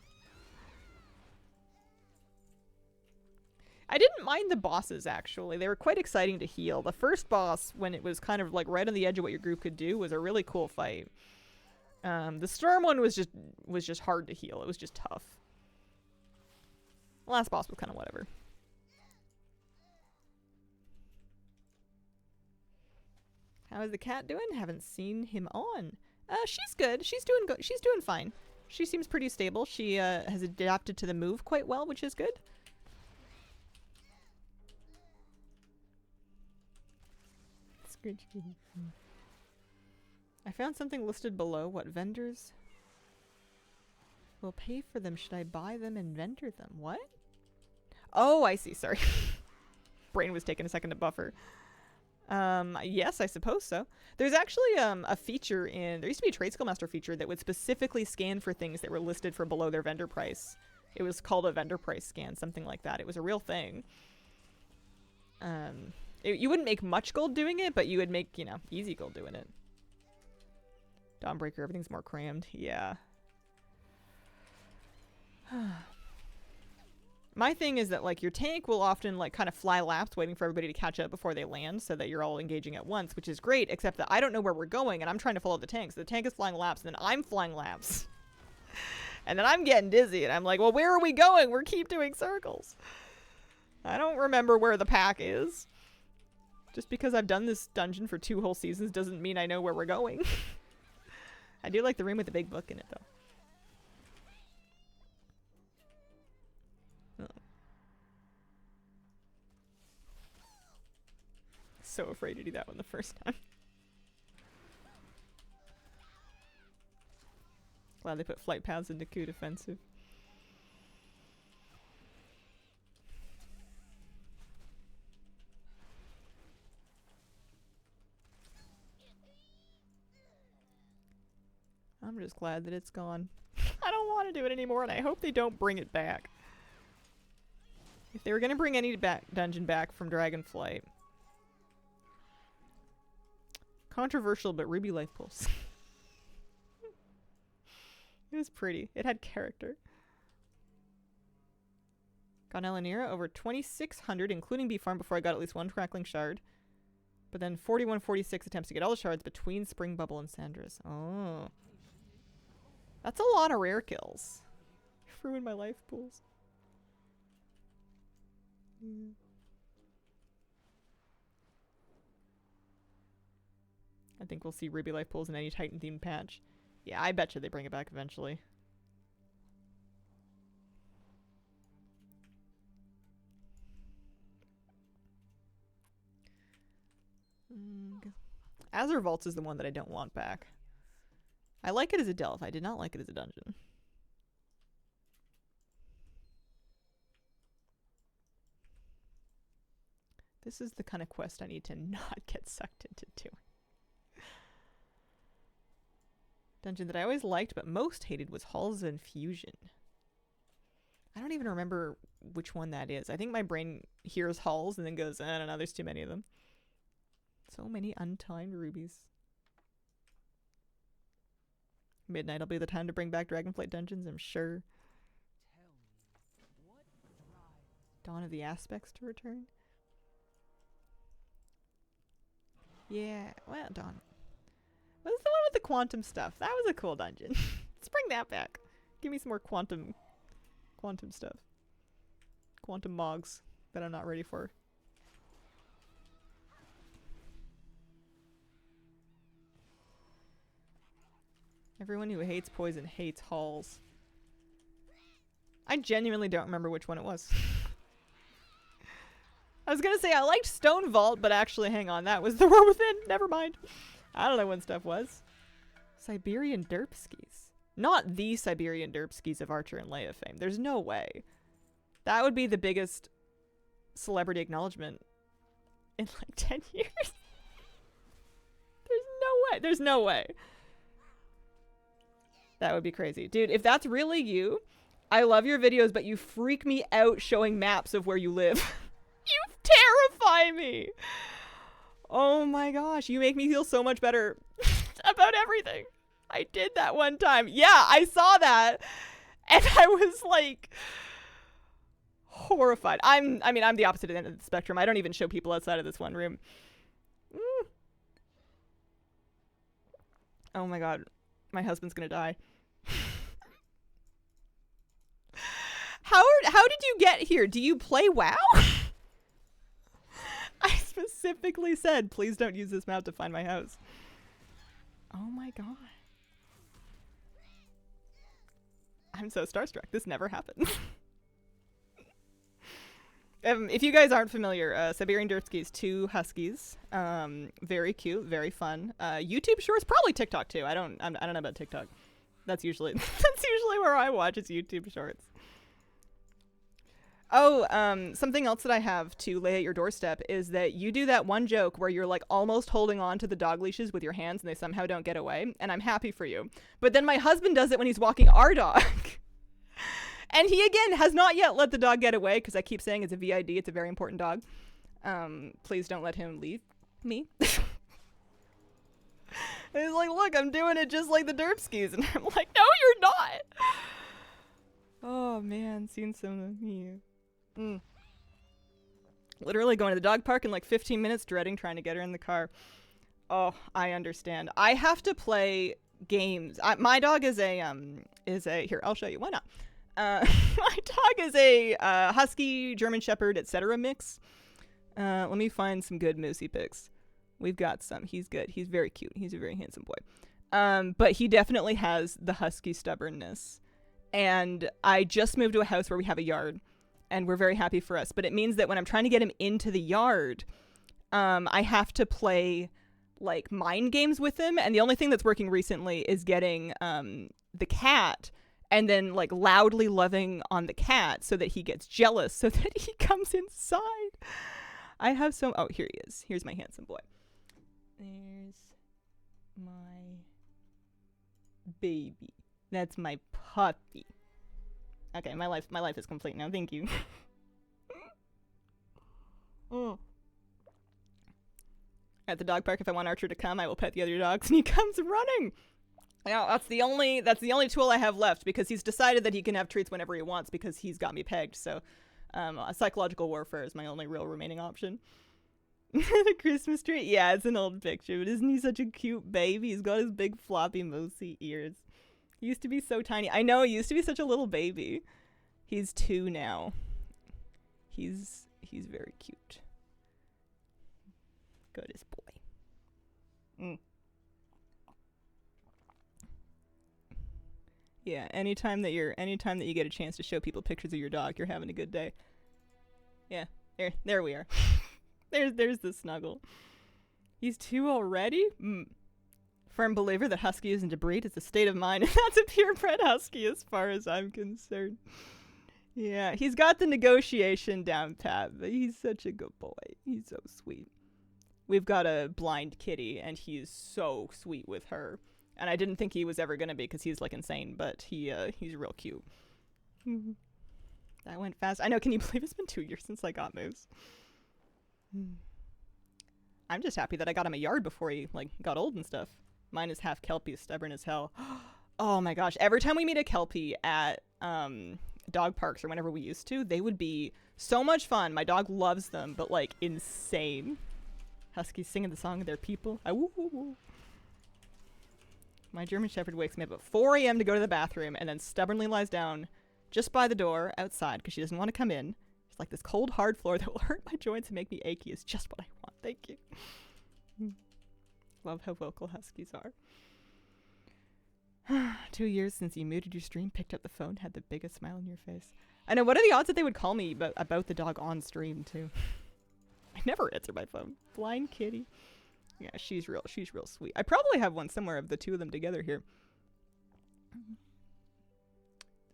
I didn't mind the bosses, actually. They were quite exciting to heal. The first boss, when it was kind of like right on the edge of what your group could do, was a really cool fight. The storm one was just hard to heal. It was just tough. The last boss was kind of whatever. How is the cat doing? Haven't seen him on. She's good. She's doing good. She's doing fine. She seems pretty stable. She has adapted to the move quite well, which is good. I found something listed below. What vendors will pay for them? Should I buy them and vendor them? What? Oh, I see. Sorry. Brain was taking a second to buffer. Yes, I suppose so. There's actually a feature there used to be a Trade Skill Master feature that would specifically scan for things that were listed for below their vendor price. It was called a vendor price scan, something like that. It was a real thing. You wouldn't make much gold doing it, but you would make, easy gold doing it. Dawnbreaker, everything's more crammed. Yeah. My thing is that, like, your tank will often, like, kind of fly laps waiting for everybody to catch up before they land so that you're all engaging at once, which is great, except that I don't know where we're going, and I'm trying to follow the tank. So the tank is flying laps, and then I'm flying laps. And then I'm getting dizzy, and I'm like, well, where are we going? We're keep doing circles. I don't remember where the pack is. Just because I've done this dungeon for 2 whole seasons doesn't mean I know where we're going. I do like the room with the big book in it, though. So afraid to do that one the first time. Glad they put flight paths into Naku Defensive. I'm just glad that it's gone. I don't want to do it anymore, and I hope they don't bring it back. If they were going to bring any dungeon back from Dragonflight... Controversial, but Ruby Life Pulse. It was pretty. It had character. Got Elanira over 2,600, including Bee Farm, before I got at least one Crackling Shard. But then 4146 attempts to get all the shards between Spring Bubble and Sandra's. Oh. That's a lot of rare kills. Ruined my life pools. I think we'll see Ruby life pools in any Titan themed patch. Yeah, I bet you they bring it back eventually. Azure Vaults is the one that I don't want back. I like it as a delve. I did not like it as a dungeon. This is the kind of quest I need to not get sucked into doing. Dungeon that I always liked but most hated was Halls of Infusion. I don't even remember which one that is. I think my brain hears Halls and then goes, I don't know, there's too many of them. So many untimed rubies. Midnight will be the time to bring back Dragonflight dungeons, I'm sure. Dawn of the Aspects to return? Yeah, well, Dawn. What was the one with the quantum stuff? That was a cool dungeon. Let's bring that back. Give me some more quantum stuff. Quantum mogs that I'm not ready for. Everyone who hates poison hates halls. I genuinely don't remember which one it was. I was gonna say I liked Stone Vault, but actually, hang on, that was the War Within. Never mind. I don't know when stuff was. Siberian Derpskis. Not the Siberian Derpskis of Archer and Leia fame. There's no way. That would be the biggest celebrity acknowledgement in like 10 years. There's no way. There's no way. That would be crazy. Dude, if that's really you, I love your videos, but you freak me out showing maps of where you live. You terrify me. Oh my gosh, you make me feel so much better about everything. I did that one time. Yeah, I saw that. And I was like horrified. I mean, I'm the opposite end of the spectrum. I don't even show people outside of this one room. Oh my god. My husband's gonna die. How did you get here? Do you play WoW? I specifically said, please don't use this map to find my house. Oh my god. I'm so starstruck. This never happened. If you guys aren't familiar, Siberian Derpskis, 2 huskies. Very cute, very fun. YouTube Shorts, probably TikTok too. I don't know about TikTok. That's usually where I watch is YouTube Shorts. Oh, something else that I have to lay at your doorstep is that you do that one joke where you're like almost holding on to the dog leashes with your hands and they somehow don't get away, and I'm happy for you. But then my husband does it when he's walking our dog. And he, again, has not yet let the dog get away because I keep saying it's a VID. It's a very important dog. Please don't let him leave me. And he's like, look, I'm doing it just like the Derpskis. And I'm like, no, you're not. Oh, man. Seen some of you. Literally going to the dog park in like 15 minutes, dreading trying to get her in the car. Oh, I understand. I have to play games. My dog is a, here, I'll show you. Why not? My dog is a husky, German shepherd, etc. mix. Let me find some good moosey pics. We've got some. He's good. He's very cute. He's a very handsome boy. But he definitely has the husky stubbornness. And I just moved to a house where we have a yard, and we're very happy for us. But it means that when I'm trying to get him into the yard, I have to play like mind games with him. And the only thing that's working recently is getting the cat and then like loudly loving on the cat so that he gets jealous so that he comes inside. I have some. Oh, here he is. Here's my handsome boy. There's my baby. That's my puppy. Okay, my life is complete now. Thank you. At the dog park, if I want Archer to come, I will pet the other dogs, and he comes running. Now, that's the only tool I have left, because he's decided that he can have treats whenever he wants because he's got me pegged. So Psychological warfare is my only real remaining option. The Christmas tree? Yeah, it's an old picture, but isn't he such a cute baby? He's got his big floppy moosey ears. He used to be so tiny. I know, he used to be such a little baby. He's 2 now. He's very cute. Goodest boy. Yeah, anytime that you get a chance to show people pictures of your dog, you're having a good day. Yeah, there we are. there's the snuggle. He's 2 already? Firm believer that husky isn't a breed, it's a state of mind, and that's a purebred husky as far as I'm concerned. Yeah, he's got the negotiation down pat, but he's such a good boy. He's so sweet. We've got a blind kitty, and he's so sweet with her. And I didn't think he was ever gonna be because he's like insane, but he's real cute. That went fast. I know, can you believe it's been 2 years since I got Moose? I'm just happy that I got him a yard before he like got old and stuff. Mine is half Kelpie, stubborn as hell. Oh my gosh, every time we meet a Kelpie at dog parks or whenever we used to, they would be so much fun. My dog loves them, but like insane. Huskies singing the song of their people. My German Shepherd wakes me up at 4 a.m. to go to the bathroom and then stubbornly lies down just by the door outside because she doesn't want to come in. It's like this cold, hard floor that will hurt my joints and make me achy is just what I want. Thank you. Love how vocal Huskies are. 2 years since you muted your stream, picked up the phone, had the biggest smile on your face. I know, what are the odds that they would call me about the dog on stream, too? I never answer my phone. Blind kitty. Yeah, she's real sweet. I probably have one somewhere of the 2 of them together here.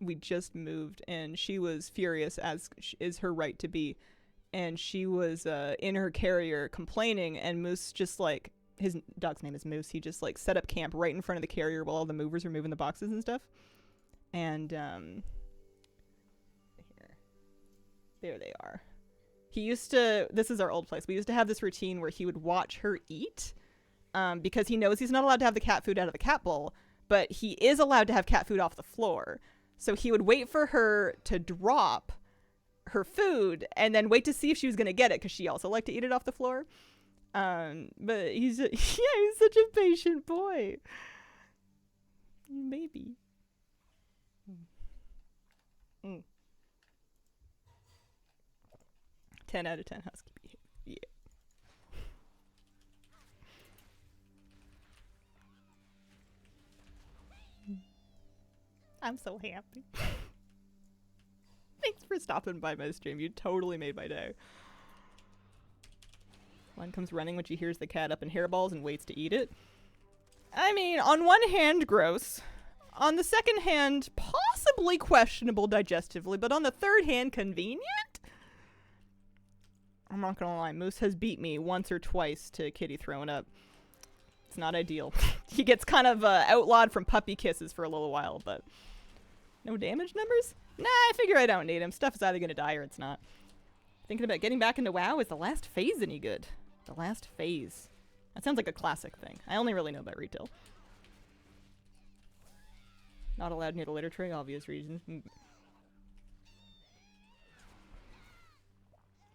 We just moved, and she was furious, as is her right to be. And she was in her carrier complaining, and Moose just like, his dog's name is Moose, he just like set up camp right in front of the carrier while all the movers are moving the boxes and stuff. And here, there they are. He used to, this is our old place, we used to have this routine where he would watch her eat, because he knows he's not allowed to have the cat food out of the cat bowl, but he is allowed to have cat food off the floor. So he would wait for her to drop her food and then wait to see if she was going to get it, because she also liked to eat it off the floor. But he's such a patient boy. Maybe. 10 out of 10 husky behavior. Yeah. I'm so happy. Thanks for stopping by my stream. You totally made my day. One comes running when she hears the cat up in hairballs and waits to eat it. I mean, on one hand, gross. On the second hand, possibly questionable digestively, but on the third hand, convenient? I'm not gonna lie, Moose has beat me once or twice to kitty throwing up. It's not ideal. He gets kind of outlawed from puppy kisses for a little while, but no damage numbers? Nah, I figure I don't need him. Stuff is either gonna die or it's not. Thinking about getting back into WoW. Is the last phase any good? The last phase. That sounds like a classic thing. I only really know about retail. Not allowed near the litter tray, obvious reasons. He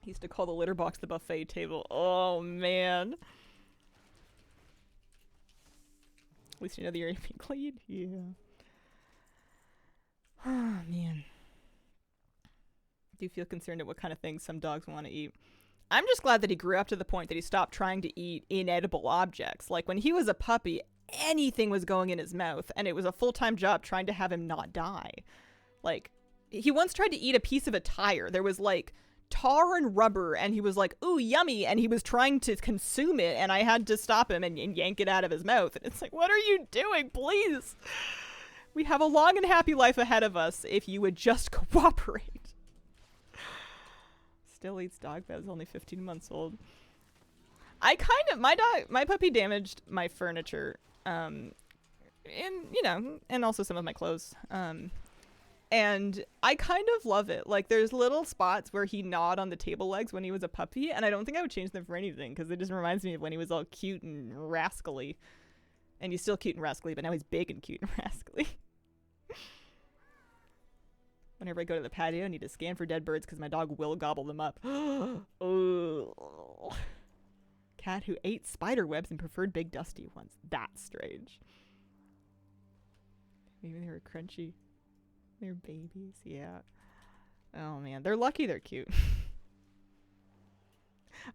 used to call the litter box the buffet table. Oh, man. At least you know the area being clean. Yeah. Oh, man. Do you feel concerned at what kind of things some dogs want to eat? I'm just glad that he grew up to the point that he stopped trying to eat inedible objects. Like, when he was a puppy, anything was going in his mouth, and it was a full-time job trying to have him not die. Like, he once tried to eat a piece of a tire. There was, like, tar and rubber, and he was like, ooh, yummy, and he was trying to consume it, and I had to stop him and yank it out of his mouth. And it's like, what are you doing? Please. We have a long and happy life ahead of us if you would just cooperate. Still eats dog beds, only 15 months old. I kind of, my puppy damaged my furniture, and, you know, and also some of my clothes. And I kind of love it. Like, there's little spots where he gnawed on the table legs when he was a puppy, and I don't think I would change them for anything, because it just reminds me of when he was all cute and rascally. And he's still cute and rascally, but now he's big and cute and rascally. Whenever I go to the patio, I need to scan for dead birds because my dog will gobble them up. Oh. Cat who ate spider webs and preferred big dusty ones. That's strange. Maybe they were crunchy. They're babies, yeah. Oh man, they're lucky they're cute.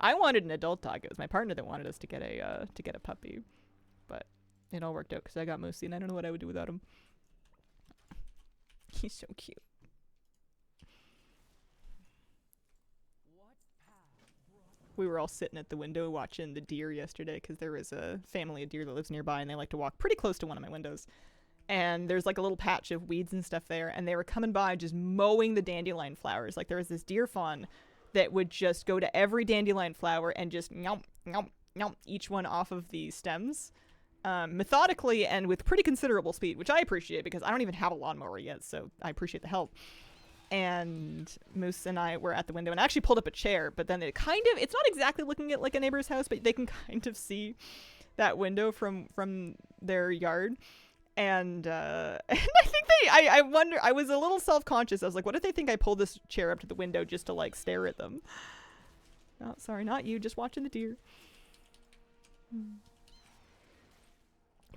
I wanted an adult dog. It was my partner that wanted us to get a puppy, but it all worked out because I got Moosey and I don't know what I would do without him. He's so cute. We were all sitting at the window watching the deer yesterday because there was a family of deer that lives nearby and they like to walk pretty close to one of my windows. And there's like a little patch of weeds and stuff there, and they were coming by just mowing the dandelion flowers. Like there was this deer fawn that would just go to every dandelion flower and just nyomp, nyomp, nyomp each one off of the stems methodically and with pretty considerable speed, which I appreciate because I don't even have a lawnmower yet, so I appreciate the help. And Moose and I were at the window and actually pulled up a chair, but then it's not exactly looking at like a neighbor's house, but they can kind of see that window from their yard. And I think I wonder, I was a little self-conscious. I was like, what if they think I pulled this chair up to the window just to like stare at them? Oh, sorry, not you, just watching the deer.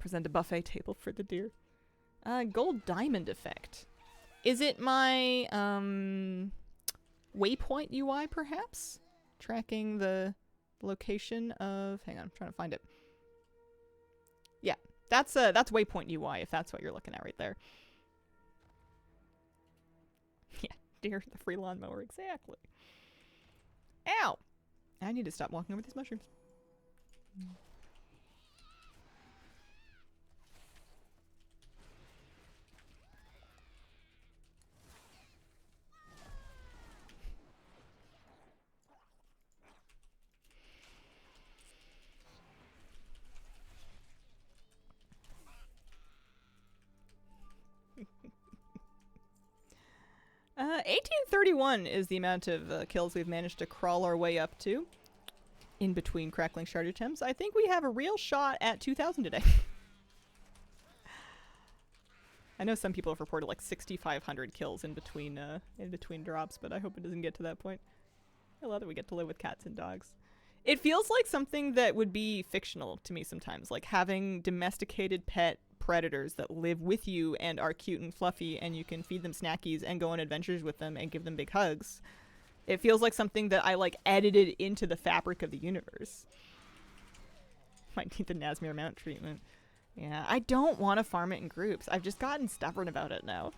Present a buffet table for the deer. Gold diamond effect. Is it my waypoint UI perhaps? Tracking the location of, hang on, I'm trying to find it. Yeah. That's waypoint UI if that's what you're looking at right there. Yeah, deer, the free lawnmower, exactly. Ow! I need to stop walking over these mushrooms. 1831 is the amount of kills we've managed to crawl our way up to in between Crackling Shard attempts. I think we have a real shot at 2,000 today. I know some people have reported like 6,500 kills in between drops, but I hope it doesn't get to that point. I love that we get to live with cats and dogs. It feels like something that would be fictional to me sometimes, like having domesticated pet predators that live with you and are cute and fluffy and you can feed them snackies and go on adventures with them and give them big hugs. It feels like something that I like edited into the fabric of the universe. Might need the Nazmir mount treatment. Yeah, I don't want to farm it in groups. I've just gotten stubborn about it now.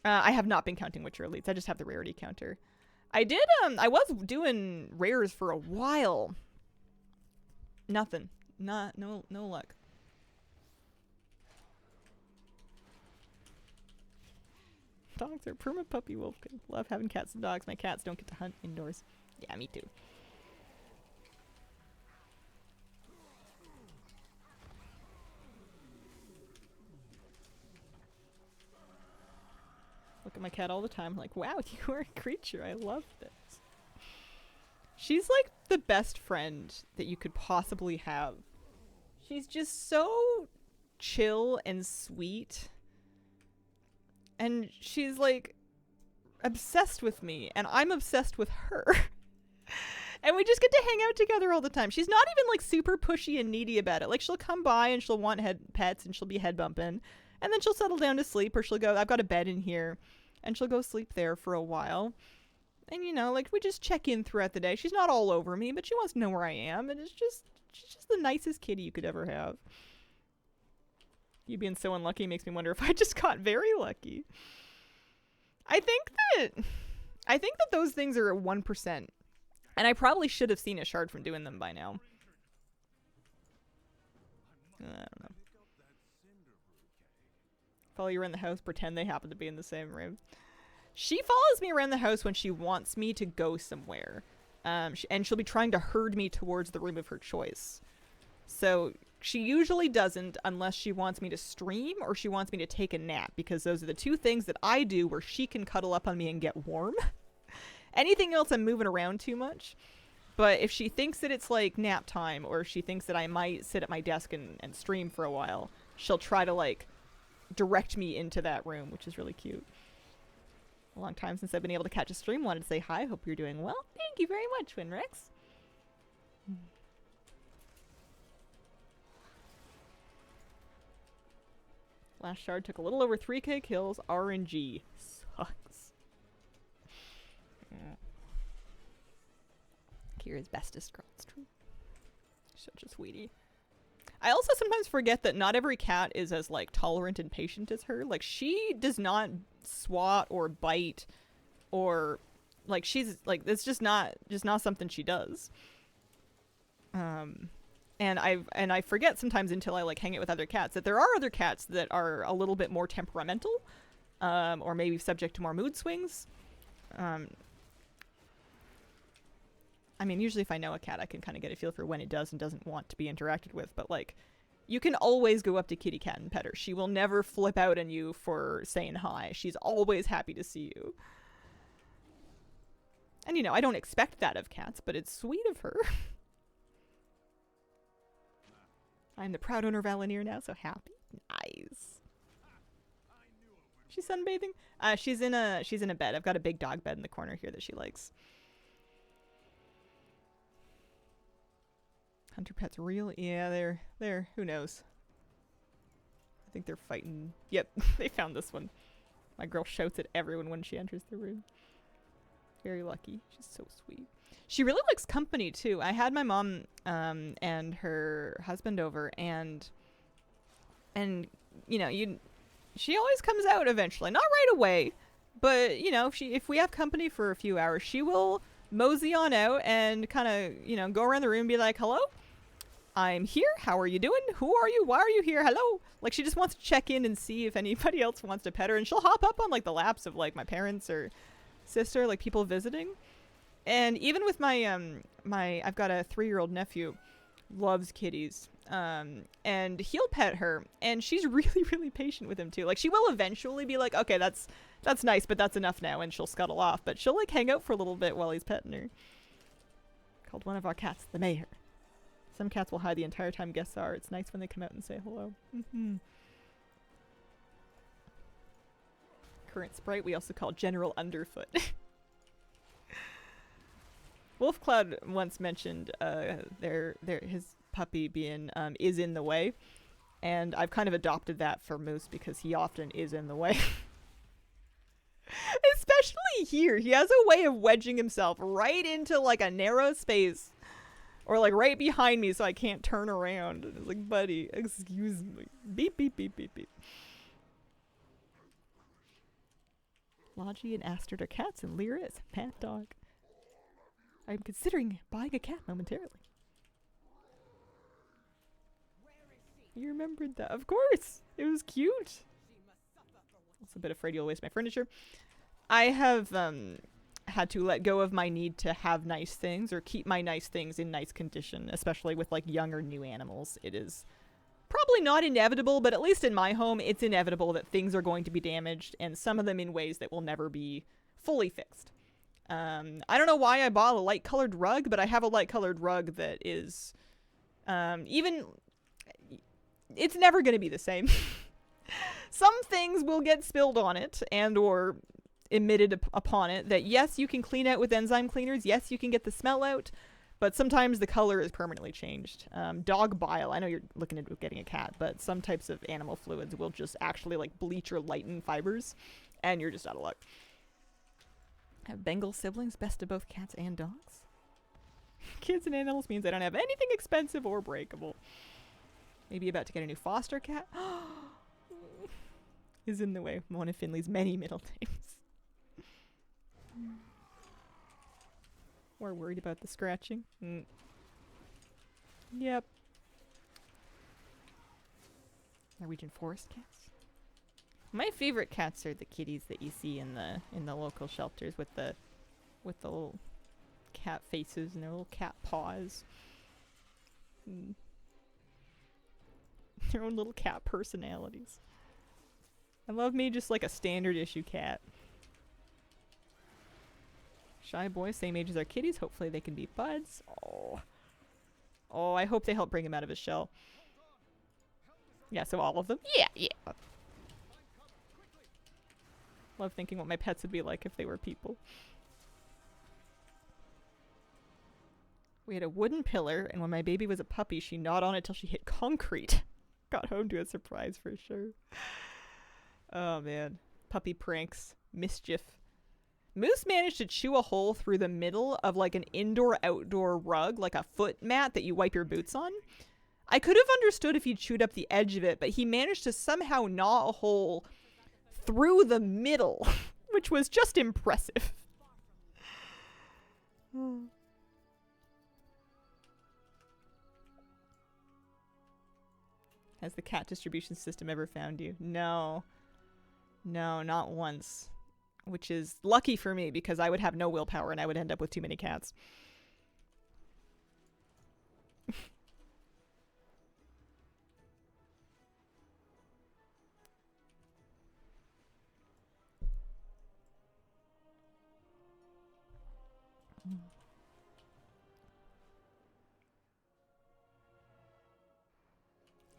I have not been counting Witcher elites. I just have the rarity counter. I was doing rares for a while. Nothing. No luck. Dogs are perma puppy wolfkin. Love having cats and dogs. My cats don't get to hunt indoors. Yeah, me too. Look at my cat all the time like, wow, you are a creature. I love this. She's like the best friend that you could possibly have. She's just so chill and sweet. And she's like obsessed with me and I'm obsessed with her. And we just get to hang out together all the time. She's not even like super pushy and needy about it. Like she'll come by and she'll want pets and she'll be head bumping. And then she'll settle down to sleep, or she'll go, I've got a bed in here. And she'll go sleep there for a while. And you know, like we just check in throughout the day. She's not all over me, but she wants to know where I am. And she's just the nicest kitty you could ever have. You being so unlucky makes me wonder if I just got very lucky. I think that those things are 1%. And I probably should have seen a shard from doing them by now. I don't know. Follow you around the house, pretend they happen to be in the same room. She follows me around the house when she wants me to go somewhere. And she'll be trying to herd me towards the room of her choice. So she usually doesn't unless she wants me to stream or she wants me to take a nap, because those are the two things that I do where she can cuddle up on me and get warm. Anything else, I'm moving around too much. But if she thinks that it's like nap time, or if she thinks that I might sit at my desk and stream for a while, she'll try to like direct me into that room, which is really cute. A long time since I've been able to catch a stream. Wanted to say hi. Hope you're doing well. Thank you very much, Winrex. Last shard took a little over 3k kills. RNG. Sucks. Kira's bestest girl. It's true. Such a sweetie. I also sometimes forget that not every cat is as, like, tolerant and patient as her. Like, she does not swat or bite or, like, she's, like, it's just not something she does. And I forget sometimes until I, like, hang it with other cats that there are other cats that are a little bit more temperamental, or maybe subject to more mood swings. I mean, usually if I know a cat, I can kind of get a feel for when it does and doesn't want to be interacted with, but, like, you can always go up to Kitty Cat and pet her. She will never flip out on you for saying hi. She's always happy to see you. And, you know, I don't expect that of cats, but it's sweet of her. I'm the proud owner of Alanir now, so happy. Nice. She's sunbathing? She's in a bed. I've got a big dog bed in the corner here that she likes. Hunter pets real? Yeah, they're who knows? I think they're fighting. Yep, they found this one. My girl shouts at everyone when she enters the room. Very lucky. She's so sweet. She really likes company too. I had my mom and her husband over, and you know, she always comes out eventually. Not right away, but you know, if we have company for a few hours, she will mosey on out and kind of, you know, go around the room and be like, "Hello, I'm here. How are you doing? Who are you? Why are you here? Hello." Like, she just wants to check in and see if anybody else wants to pet her, and she'll hop up on, like, the laps of, like, my parents or sister, like, people visiting. And even with my I've got a 3-year-old nephew, loves kitties, and he'll pet her, and she's really, really patient with him too. Like, she will eventually be like, "Okay, that's nice, but that's enough now," and she'll scuttle off. But she'll, like, hang out for a little bit while he's petting her. Called one of our cats the mayor. Some cats will hide the entire time guests are. It's nice when they come out and say hello. Current sprite we also call General Underfoot. Wolfcloud once mentioned his puppy being is in the way, and I've kind of adopted that for Moose because he often is in the way. Especially here. He has a way of wedging himself right into, like, a narrow space, or, like, right behind me so I can't turn around. And it's like, buddy, excuse me. Beep, beep, beep, beep, beep. Logie and Astrid are cats, and Lyra is a pet dog. I'm considering buying a cat momentarily. You remembered that? Of course! It was cute! Also a bit afraid you'll waste my furniture. I have had to let go of my need to have nice things or keep my nice things in nice condition, especially with, like, young or new animals. It is probably not inevitable, but at least in my home, it's inevitable that things are going to be damaged, and some of them in ways that will never be fully fixed. I don't know why I bought a light-colored rug, but I have a light-colored rug that is, it's never going to be the same. Some things will get spilled on it and or emitted upon it that, yes, you can clean out with enzyme cleaners. Yes, you can get the smell out, but sometimes the color is permanently changed. Dog bile, I know you're looking into getting a cat, but some types of animal fluids will just actually, like, bleach or lighten fibers, and you're just out of luck. Have Bengal siblings, best of both cats and dogs. Kids and animals means I don't have anything expensive or breakable. Maybe about to get a new foster cat. Is in the way. One of Finley's many middle names. We're worried about the scratching. Yep. Norwegian forest cats. My favorite cats are the kitties that you see in the local shelters with the little cat faces and their little cat paws. Their own little cat personalities. I love me just like a standard issue cat. Shy boy, same age as our kitties. Hopefully they can be buds. Oh, I hope they help bring him out of his shell. Yeah, so all of them? Yeah. Love thinking what my pets would be like if they were people. We had a wooden pillar, and when my baby was a puppy, she gnawed on it till she hit concrete. Got home to a surprise for sure. Oh man. Puppy pranks. Mischief. Moose managed to chew a hole through the middle of like an indoor-outdoor rug, like a foot mat that you wipe your boots on. I could have understood if he'd chewed up the edge of it, but he managed to somehow gnaw a hole through the middle, which was just impressive. Has the cat distribution system ever found you? No. No, not once. Which is lucky for me because I would have no willpower and I would end up with too many cats.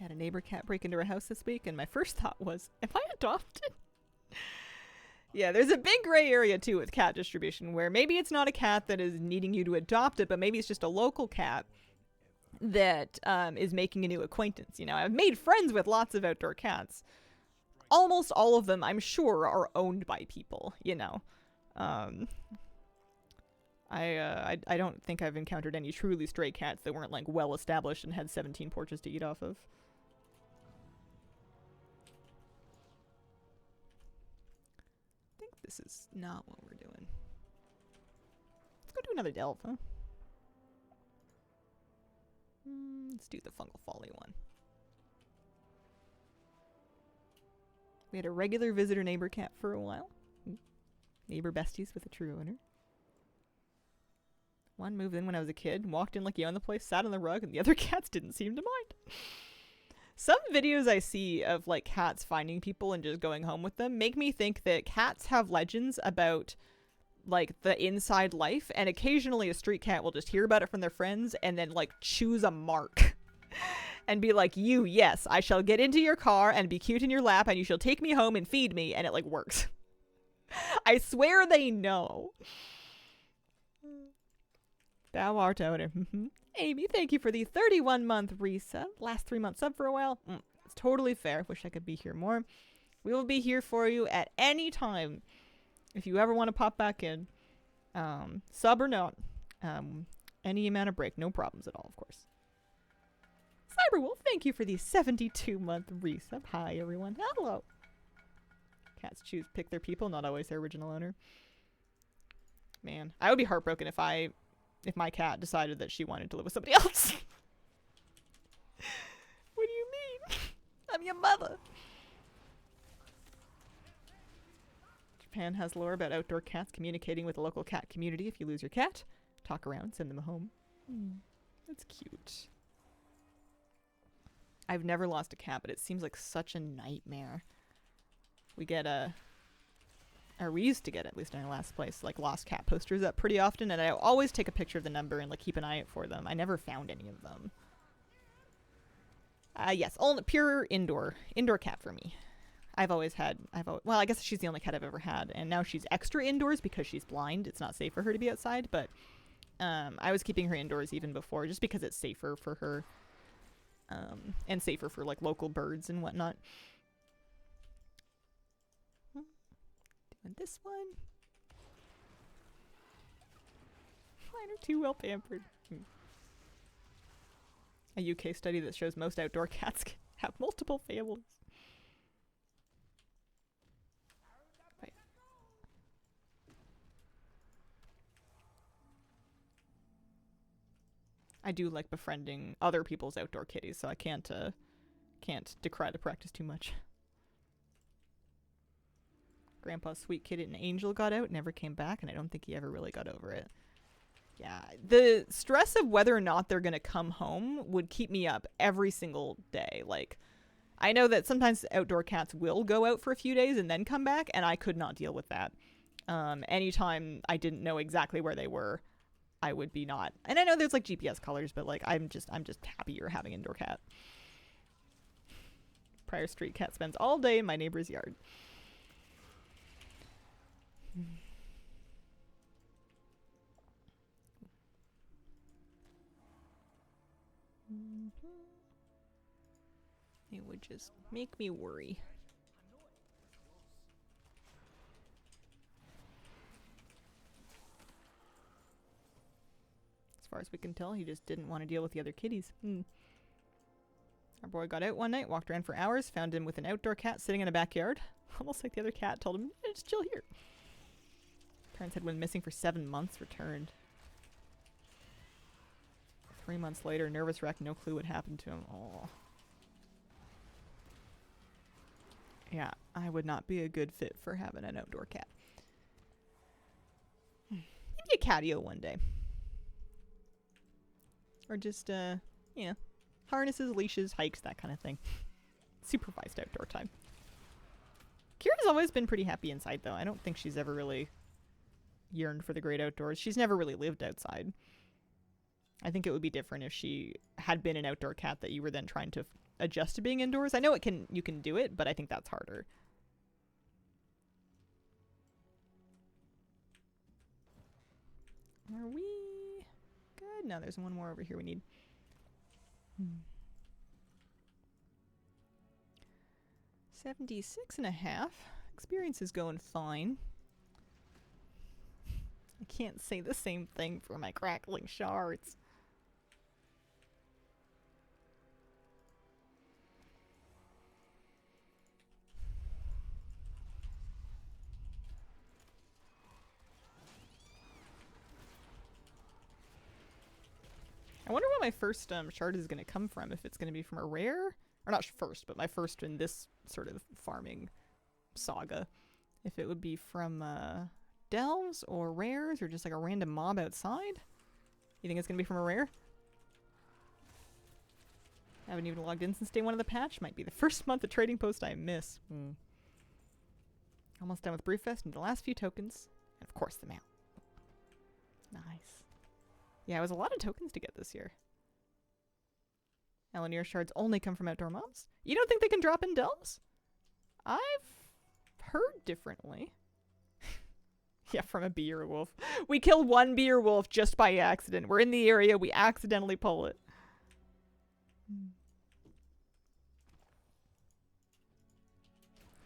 Had a neighbor cat break into our house this week, and my first thought was, am I adopted? Yeah, there's a big gray area too with cat distribution where maybe it's not a cat that is needing you to adopt it, but maybe it's just a local cat that is making a new acquaintance. You know, I've made friends with lots of outdoor cats. Almost all of them, I'm sure, are owned by people, you know. I don't think I've encountered any truly stray cats that weren't like well established and had 17 porches to eat off of. I think this is not what we're doing. Let's go do another delve, huh? Let's do the fungal folly one. We had a regular visitor neighbor cat for a while. Neighbor besties with a true owner. One moved in when I was a kid, walked in like he owned the place, sat on the rug, and the other cats didn't seem to mind. Some videos I see of like cats finding people and just going home with them make me think that cats have legends about like the inside life, and occasionally a street cat will just hear about it from their friends and then like choose a mark and be like, you, yes, I shall get into your car and be cute in your lap and you shall take me home and feed me, and it like works. I swear they know. Thou art owner. Amy, thank you for the 31-month resub. Last 3 months sub for a while. It's totally fair. Wish I could be here more. We will be here for you at any time. If you ever want to pop back in. Sub or not. Any amount of break. No problems at all, of course. Cyberwolf, thank you for the 72-month resub. Hi, everyone. Hello. Cats pick their people, not always their original owner. Man, I would be heartbroken if my cat decided that she wanted to live with somebody else. What do you mean? I'm your mother. Japan has lore about outdoor cats communicating with the local cat community. If you lose your cat, talk around, send them home. That's cute. I've never lost a cat, but it seems like such a nightmare. We get or we used to get, at least in our last place, like lost cat posters up pretty often, and I always take a picture of the number and like keep an eye out for them. I never found any of them. Yes, only pure indoor cat for me. Well, I guess she's the only cat I've ever had, and now she's extra indoors because she's blind. It's not safe for her to be outside, but I was keeping her indoors even before, just because it's safer for her, and safer for like local birds and whatnot. This one. Mine are too well pampered. A UK study that shows most outdoor cats have multiple families. Right. I do like befriending other people's outdoor kitties, so I can't decry the practice too much. Grandpa's sweet kitten Angel got out, never came back, and I don't think he ever really got over it. Yeah, the stress of whether or not they're going to come home would keep me up every single day. Like, I know that sometimes outdoor cats will go out for a few days and then come back, and I could not deal with that. Anytime I didn't know exactly where they were, I would be not. And I know there's like GPS colors, but like I'm just happy you're having an indoor cat. Prior street cat spends all day in my neighbor's yard. It would just make me worry. As far as we can tell, he just didn't want to deal with the other kitties. Our boy got out one night, walked around for hours, found him with an outdoor cat sitting in a backyard. Almost like the other cat told him, hey, just chill here. Parents had been missing for 7 months, returned. 3 months later, nervous wreck, no clue what happened to him. Oh. Yeah, I would not be a good fit for having an outdoor cat. Maybe a catio one day. Or just, you know, harnesses, leashes, hikes, that kind of thing. Supervised outdoor time. Kira's always been pretty happy inside, though. I don't think she's ever really yearned for the great outdoors. She's never really lived outside. I think it would be different if she had been an outdoor cat that you were then trying to adjust to being indoors. I know you can do it, but I think that's harder. Are we good? No, there's one more over here we need. 76.5. Experience is going fine. I can't say the same thing for my Crackling Shards. I wonder what my first shard is going to come from. If it's going to be from a rare, or not first, but my first in this sort of farming saga. If it would be from delves or rares or just like a random mob outside. You think it's going to be from a rare? I haven't even logged in since day one of the patch. Might be the first month of trading post I miss. Almost done with Brewfest and the last few tokens. And of course the mount. Nice. Yeah, it was a lot of tokens to get this year. Elenier shards only come from outdoor mobs? You don't think they can drop in delves? I've heard differently. Yeah, from a beer wolf. We killed one beer wolf just by accident. We're in the area, we accidentally pull it.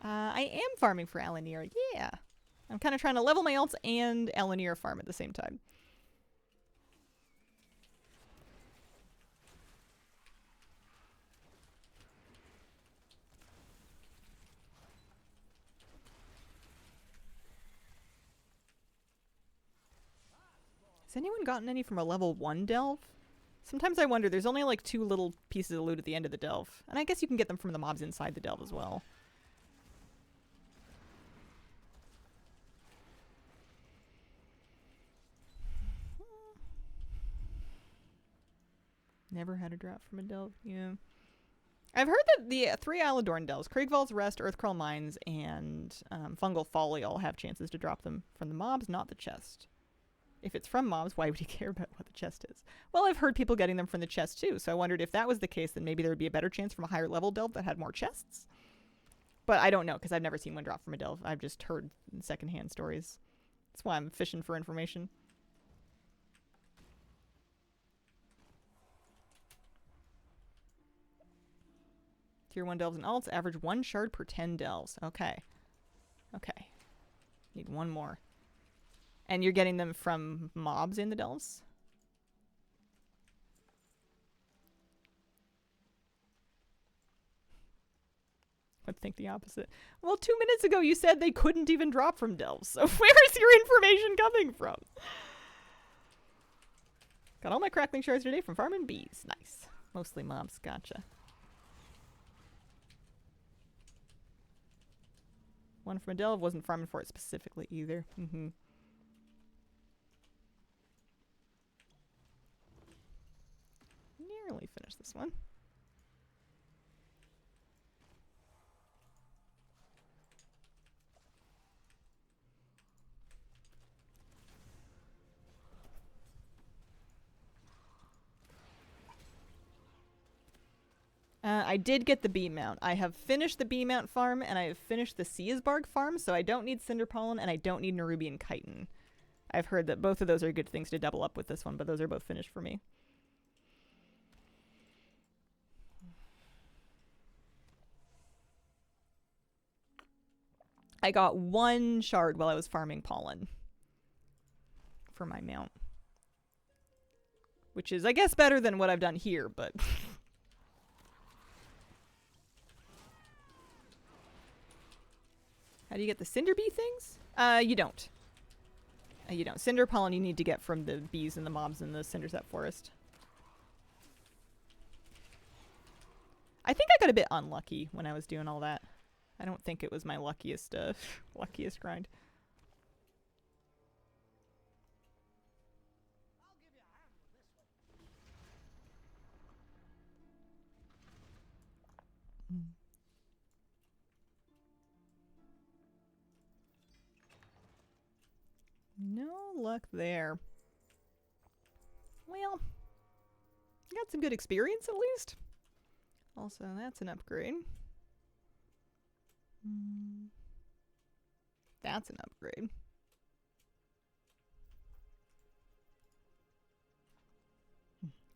I am farming for Elenier, yeah. I'm kind of trying to level my alts and Elenier farm at the same time. Has anyone gotten any from a level 1 delve? Sometimes I wonder, there's only like 2 little pieces of loot at the end of the delve. And I guess you can get them from the mobs inside the delve as well. Never had a drop from a delve, yeah. I've heard that the 3 Aladorn delves, Kriegwald's Rest, Earthcrawl Mines, and Fungal Folly all have chances to drop them from the mobs, not the chest. If it's from mobs, why would he care about what the chest is? Well, I've heard people getting them from the chest too, so I wondered if that was the case, then maybe there would be a better chance from a higher level delve that had more chests. But I don't know, because I've never seen one drop from a delve. I've just heard secondhand stories. That's why I'm fishing for information. Tier 1 delves and alts average 1 shard per 10 delves. Okay. Okay. Need one more. And you're getting them from mobs in the delves? Would think the opposite. Well, 2 minutes ago you said they couldn't even drop from delves. So where's your information coming from? Got all my Crackling Shards today from farming bees. Nice. Mostly mobs. Gotcha. One from a delve, wasn't farming for it specifically either. Nearly finished this one. I did get the bee mount. I have finished the bee mount farm, and I have finished the Seasbark farm, so I don't need Cinder Pollen, and I don't need Nerubian Chitin. I've heard that both of those are good things to double up with this one, but those are both finished for me. I got 1 shard while I was farming pollen for my mount. Which is, I guess, better than what I've done here, but... How do you get the cinder bee things? You don't. You don't. Cinder pollen you need to get from the bees and the mobs in the Cinderset forest. I think I got a bit unlucky when I was doing all that. I don't think it was my luckiest luckiest grind. I'll give you a hand with this one. No luck there. Well, got some good experience at least. Also, that's an upgrade. That's an upgrade.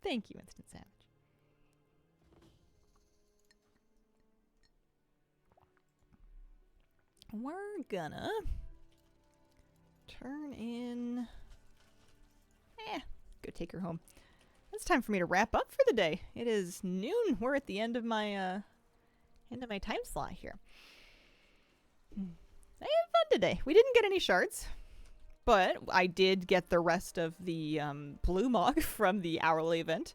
Thank you, Instant Savage. We're gonna turn in... go take her home. It's time for me to wrap up for the day. It is noon. We're at the end of my time slot here. I had fun today. We didn't get any shards, but I did get the rest of the blue mog from the hourly event.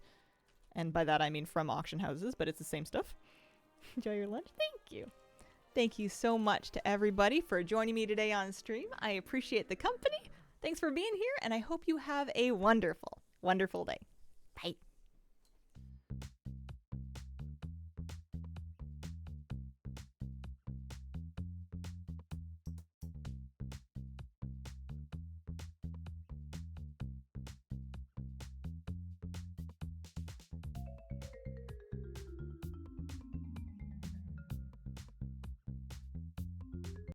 And by that I mean from auction houses, but it's the same stuff. Enjoy your lunch. Thank you. Thank you so much to everybody for joining me today on stream. I appreciate the company. Thanks for being here, and I hope you have a wonderful, wonderful day. Bye.